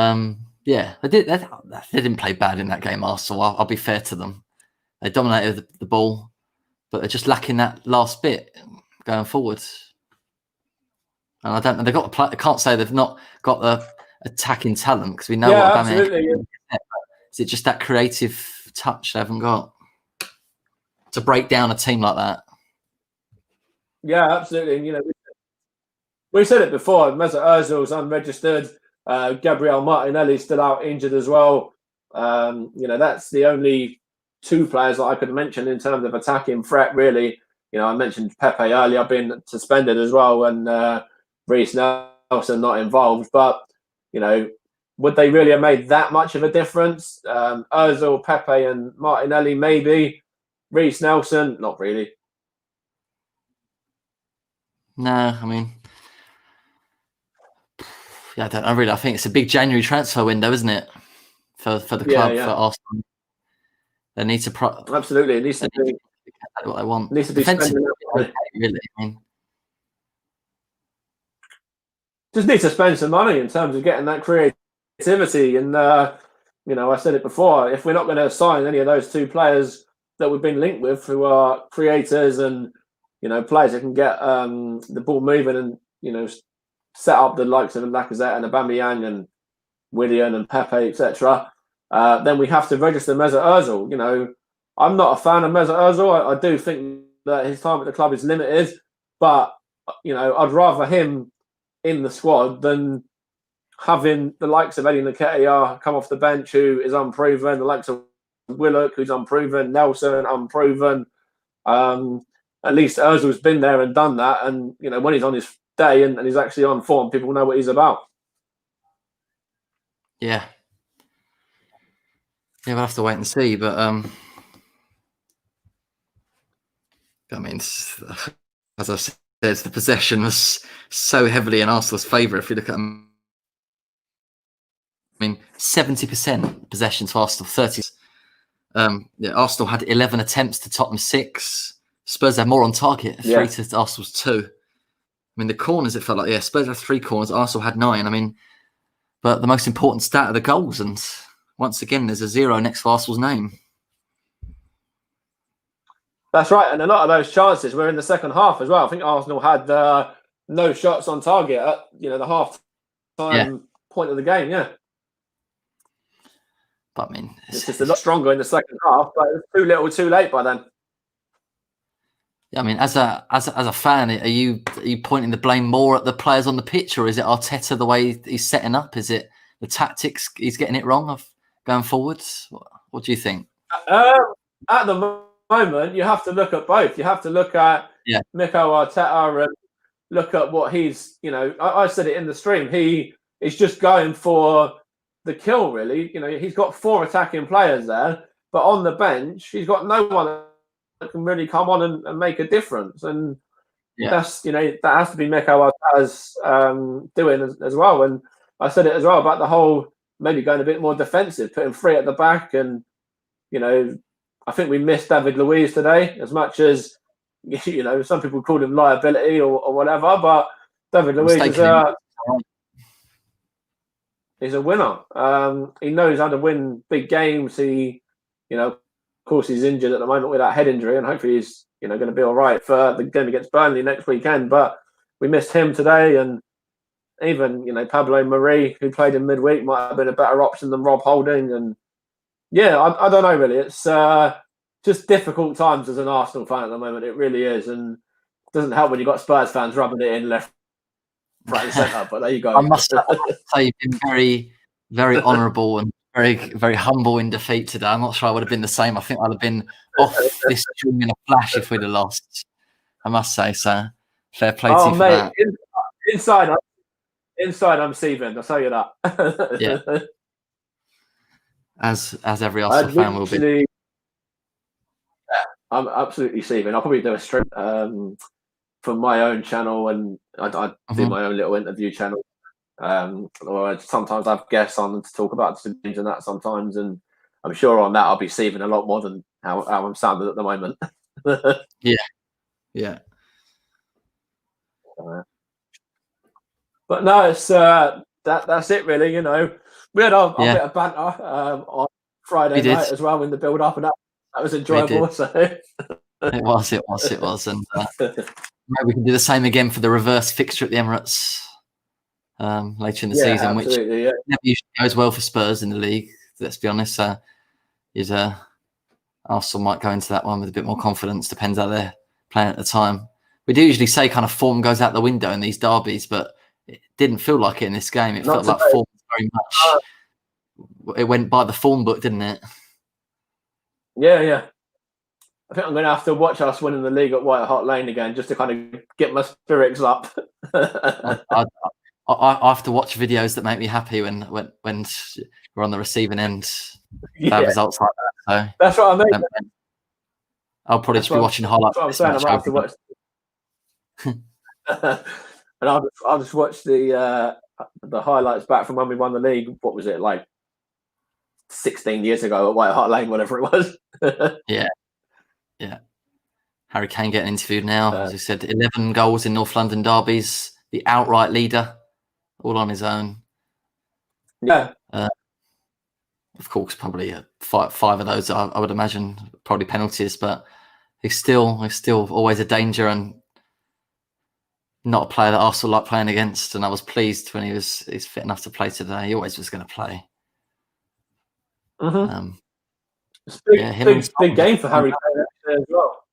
A: yeah, they didn't play bad in that game, Arsenal. I'll be fair to them. They dominated the ball, but they're just lacking that last bit going forward. And I don't know. They've got the play. I can't say they've not got the attacking talent because we know what Aubameyang is. Is it just that creative touch they haven't got to break down a team like that?
B: Yeah, absolutely. And, we said it before. Mesut Ozil's unregistered. Gabriel Martinelli's still out injured as well. That's the only 2 players that I could mention in terms of attacking threat. Really, I mentioned Pepe earlier being suspended as well, and Reece Nelson not involved. But would they really have made that much of a difference? Ozil, Pepe, and Martinelli maybe. Reece Nelson, not really.
A: No, I mean, yeah, I think it's a big January transfer window, isn't it? For the club, for Arsenal. They need to
B: absolutely. It needs to be
A: what they want.
B: It needs to be spending
A: really. I mean,
B: just need to spend some money in terms of getting that creativity. And I said it before. If we're not going to sign any of those 2 players that we've been linked with, who are creators and players that can get the ball moving and set up the likes of Lacazette and Aubameyang and Willian and Pepe, etc., then we have to register Mesut Ozil. I'm not a fan of Mesut Ozil. I do think that his time at the club is limited, but I'd rather him in the squad than having the likes of Eddie Nketiah come off the bench, who is unproven, the likes of Willock, who's unproven, Nelson, unproven. At least Ozil's been there and done that, and when he's on his day and he's actually on form, people know what he's about.
A: Yeah, we'll have to wait and see. But I mean, as I said, the possession was so heavily in Arsenal's favour. If you look at them, I mean, 70% possession to Arsenal, 30. Arsenal had 11 attempts to Tottenham 6. Spurs had more on target, 3 to Arsenal's 2. I mean, the corners, it felt like, Spurs had 3 corners, Arsenal had 9. I mean, but the most important stat are the goals. And once again, there's a 0 next to Arsenal's name.
B: That's right. And a lot of those chances were in the second half as well. I think Arsenal had no shots on target at, the half-time point of the game,
A: But I mean,
B: it's just a lot stronger in the second half, but it was too little, too late by then.
A: I mean, as a fan, are you pointing the blame more at the players on the pitch, or is it Arteta the way he's setting up? Is it the tactics he's getting it wrong of going forwards? What do you think?
B: At the moment, you have to look at both. You have to look at Mikel Arteta and look at what he's. I said it in the stream. He is just going for the kill, really. He's got 4 attacking players there, but on the bench, he's got no one that can really come on and make a difference. And that's, that has to be Mikel Arteta's doing as well. And I said it as well about the whole maybe going a bit more defensive, putting 3 at the back and, I think we missed David Luiz today, as much as some people called him liability or whatever. But David Luiz is a winner. He knows how to win big games. Of course, he's injured at the moment with that head injury, and hopefully he's going to be all right for the game against Burnley next weekend. But we missed him today, and even Pablo Marie, who played in midweek, might have been a better option than Rob Holding. And I don't know really. It's just difficult times as an Arsenal fan at the moment. It really is, and it doesn't help when you've got Spurs fans rubbing it in left, right, and centre. But there you go.
A: I must say you've been very, very honourable and very, very humble in defeat today. I'm not sure I would have been the same. I think I'd have been off this stream in a flash if we'd have lost. I must say so. Fair play to you for that.
B: Inside, I'm seething. I'll tell you that.
A: Yeah. As every Arsenal fan will be.
B: I'm absolutely seething. I'll probably do a stream from my own channel, and I do my own little interview channel. Or sometimes I have guests on to talk about the games and that sometimes, and I'm sure on that I'll be seething a lot more than how I'm sounding at the moment.
A: Yeah.
B: But no, it's that's it really. We had our bit of banter on Friday night as well in the build up, and that was enjoyable. So
A: it was, and maybe we can do the same again for the reverse fixture at the Emirates later in the season, which never usually goes well for Spurs in the league. Let's be honest. Arsenal might go into that one with a bit more confidence. Depends how they're playing at the time. We do usually say kind of form goes out the window in these derbies, but it didn't feel like it in this game. It felt like form very much. It went by the form book, didn't it?
B: Yeah. I think I'm going to have to watch us winning the league at White Hart Lane again just to kind of get my spirits up.
A: I have to watch videos that make me happy when we're on the receiving end. Bad results like that. So
B: that's what I mean.
A: I'll probably just be watching highlights.
B: That's what I'm saying. I might have to watch. And I'll just watch the highlights back from when we won the league. What was it, like 16 years ago at White Hart Lane, whatever it was?
A: Yeah. Harry Kane getting interviewed now. As you said, 11 goals in North London derbies, the outright leader, all on his own.
B: Yeah.
A: Of course, probably five of those, I would imagine, probably penalties, but he's still always a danger and not a player that Arsenal like playing against. And I was pleased when he's fit enough to play today. He always was going to play.
B: It's big game for Harry Kane as well.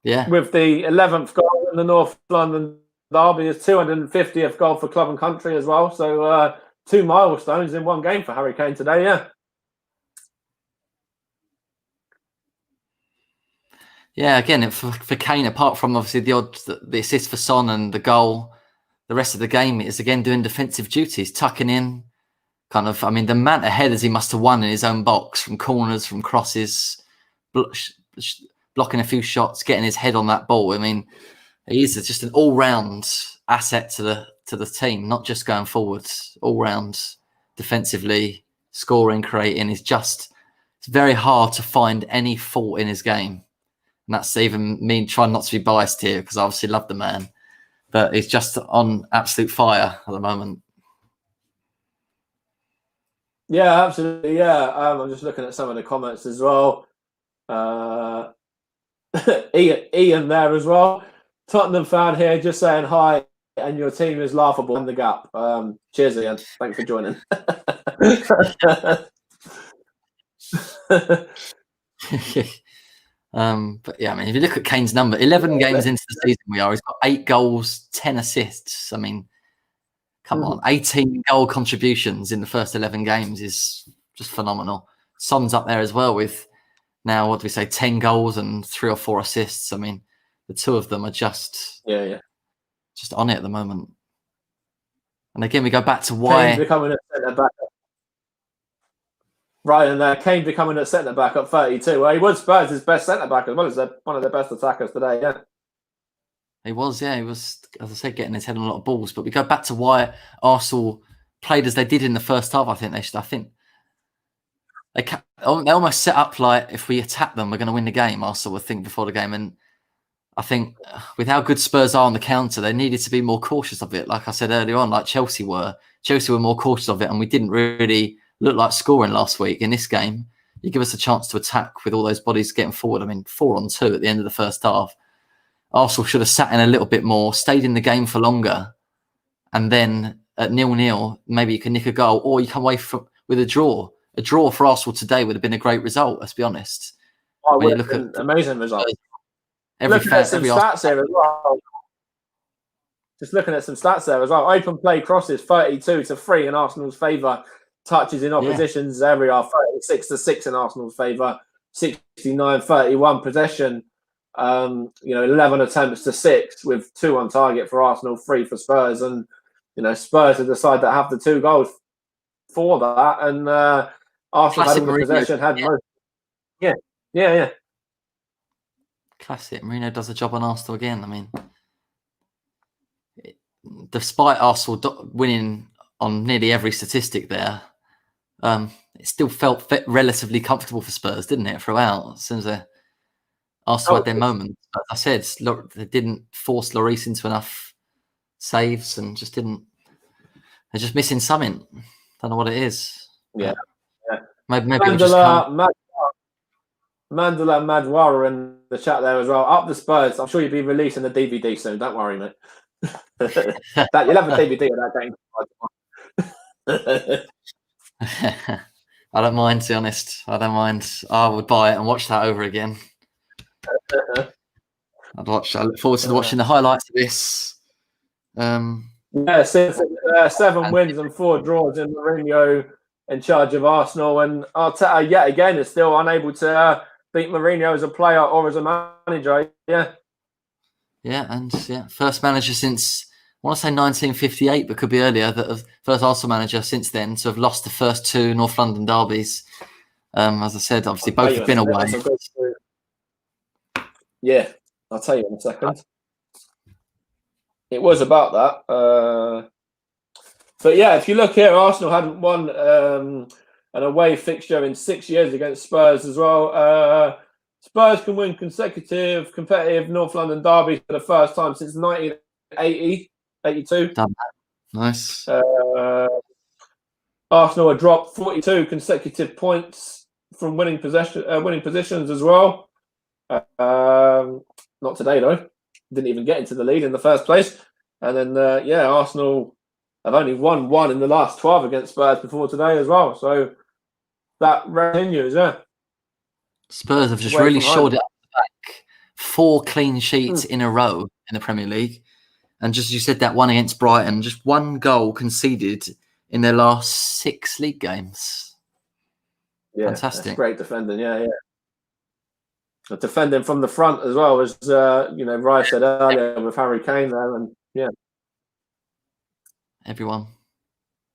A: Yeah.
B: With the 11th goal in the North London derby, his 250th goal for club and country as well. So 2 milestones in one game for Harry Kane today. Yeah.
A: Yeah, again, for Kane, apart from obviously the assist for Son and the goal, the rest of the game is again doing defensive duties, tucking in, kind of. I mean, the amount of headers he must have won in his own box from corners, from crosses, blocking a few shots, getting his head on that ball. I mean, he is just an all-round asset to the team, not just going forwards, all-round defensively, scoring, creating. It's very hard to find any fault in his game. And that's even me trying not to be biased here because I obviously love the man. But he's just on absolute fire at the moment.
B: Yeah, absolutely. Yeah, I'm just looking at some of the comments as well. Ian there as well. Tottenham fan here just saying hi, and your team is laughable in the gap. Cheers, Ian. Thanks for joining.
A: But yeah, I mean, if you look at Kane's number, 11 games into the season he's got 8 goals, 10 assists. I mean, come on, 18 goal contributions in the first 11 games is just phenomenal. Son's up there as well with now, what do we say, 10 goals and 3 or 4 assists. I mean, the two of them are just on it at the moment. And again, we go back to why
B: Kane's becoming a centre back. Right, and Kane becoming a centre back at 32. Well, he was Spurs' best centre back as well as one of their best attackers today. Yeah,
A: he was. Yeah, he was. As I said, getting his head on a lot of balls. But we go back to why Arsenal played as they did in the first half. I think they they almost set up like if we attack them, we're going to win the game. Arsenal would think before the game, and I think with how good Spurs are on the counter, they needed to be more cautious of it. Like I said earlier on, like Chelsea were more cautious of it, and we didn't really look like scoring last week. In this game, you give us a chance to attack with all those bodies getting forward. I mean, 4-on-2 at the end of the first half. Arsenal should have sat in a little bit more, stayed in the game for longer, and then at 0-0, maybe you can nick a goal, or you come away with a draw. A draw for Arsenal today would have been a great result, let's be honest.
B: When you look at amazing result. Looking at some stats there as well. Just looking at some stats there as well. Open play crosses 32-3 in Arsenal's favour. Touches in opposition's area 36-6 in Arsenal's favour. 69-31 possession. 11 attempts to 6 with 2 on target for Arsenal, 3 for Spurs, and Spurs have decided to have the 2 goals for that, and Arsenal had all the possession, had most. Yeah.
A: Classic. Mourinho does a job on Arsenal again. I mean, despite Arsenal winning on nearly every statistic there, it still felt relatively comfortable for Spurs, didn't it, throughout? As soon as Arsenal had their moments. But I said, look, they didn't force Lloris into enough saves and they're just missing something. Don't know what it is.
B: Yeah.
A: Maybe Mandela
B: Madwara in the chat there as well. Up the Spurs. I'm sure you'll be releasing the DVD soon. Don't worry, mate. You'll have a DVD of that
A: game. I don't mind, to be honest. I don't mind. I would buy it and watch that over again. I look forward to watching the highlights of this.
B: Since 7 wins and 4 draws in Mourinho in charge of Arsenal, and Arteta yet again is still unable to beat Mourinho as a player or as a manager.
A: First manager since I want to say 1958, but could be earlier. First Arsenal manager since then to have lost the first 2 North London derbies. As I said, obviously both have been away.
B: Yeah, I'll tell you in a second. It was about that. But yeah, if you look here, Arsenal hadn't won an away fixture in 6 years against Spurs as well. Spurs can win consecutive competitive North London derbies for the first time since 1980, 82.
A: Nice.
B: Arsenal had dropped 42 consecutive points from winning positions as well. Not today though. Didn't even get into the lead in the first place. And then Arsenal have only won 1 in the last 12 against Spurs before today as well. So that continues,
A: Spurs have just really shored it up the back. 4 clean sheets in a row in the Premier League. And just as you said, that one against Brighton, just 1 goal conceded in their last 6 league games.
B: Yeah,
A: fantastic.
B: That's great defending, Defending from the front as well, as Rice said earlier with Harry Kane there, and
A: everyone.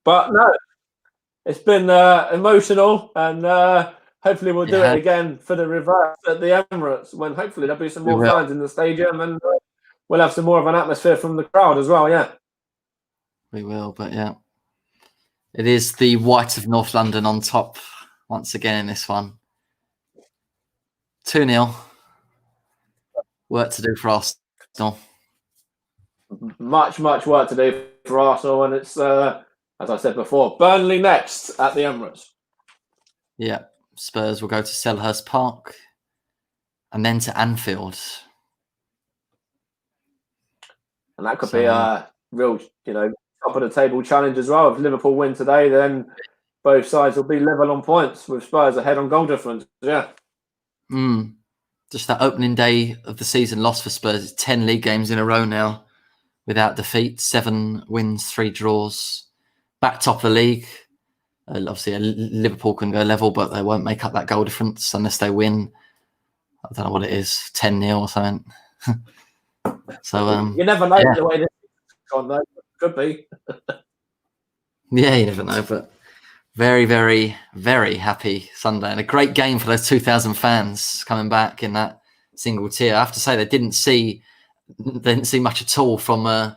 B: But no, it's been emotional, and hopefully we'll do it again for the reverse at the Emirates, when hopefully there'll be some more fans in the stadium, and we'll have some more of an atmosphere from the crowd as well. Yeah,
A: we will. But it is the white of North London on top once again in this one. 2-0. Work to do for Arsenal.
B: Much work to do for Arsenal, and it's as I said before, Burnley next at the Emirates.
A: Yeah, Spurs will go to Selhurst Park and then to Anfield,
B: and that could be a real, top of the table challenge as well. If Liverpool win today, then both sides will be level on points with Spurs ahead on goal difference. Yeah.
A: Just that opening day of the season loss for Spurs. It's 10 league games in a row now without defeat. 7 wins, 3 draws. Back top of the league. Obviously, Liverpool can go level, but they won't make up that goal difference unless they win. I don't know what it is, 10-0 or something. So
B: you never know the way this is gone, though. Could be.
A: Yeah, you never know, but very, very, very happy Sunday, and a great game for those 2,000 fans coming back in that single tier. I have to say they didn't see much at all from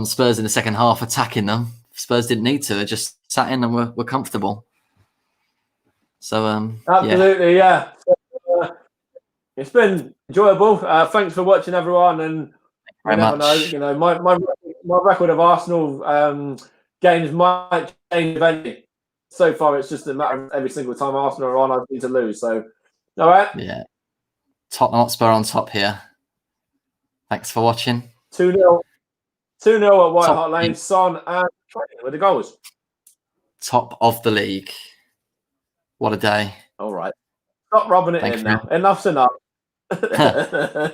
A: Spurs in the second half attacking them. Spurs didn't need to; they just sat in and were comfortable. So
B: Absolutely, yeah. It's been enjoyable. Thanks for watching, everyone. And you
A: very
B: never know,
A: much.
B: my record of Arsenal games might change eventually. So far, it's just a matter of every single time Arsenal are on, I need to lose. So, all right.
A: Yeah. Tottenham Hotspur on top here. Thanks for watching.
B: 2-0. 2-0 at White
A: Top
B: Hart Lane. Son and Trent with the goals.
A: Top of the league. What a day.
B: All right. Stop rubbing it
A: Thank
B: in
A: you.
B: now. Enough's enough. I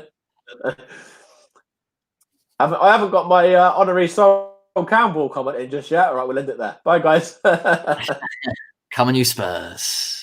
B: haven't got my honorary Sol Campbell comment in just yet. All right, we'll end it there. Bye, guys.
A: Come on, you Spurs.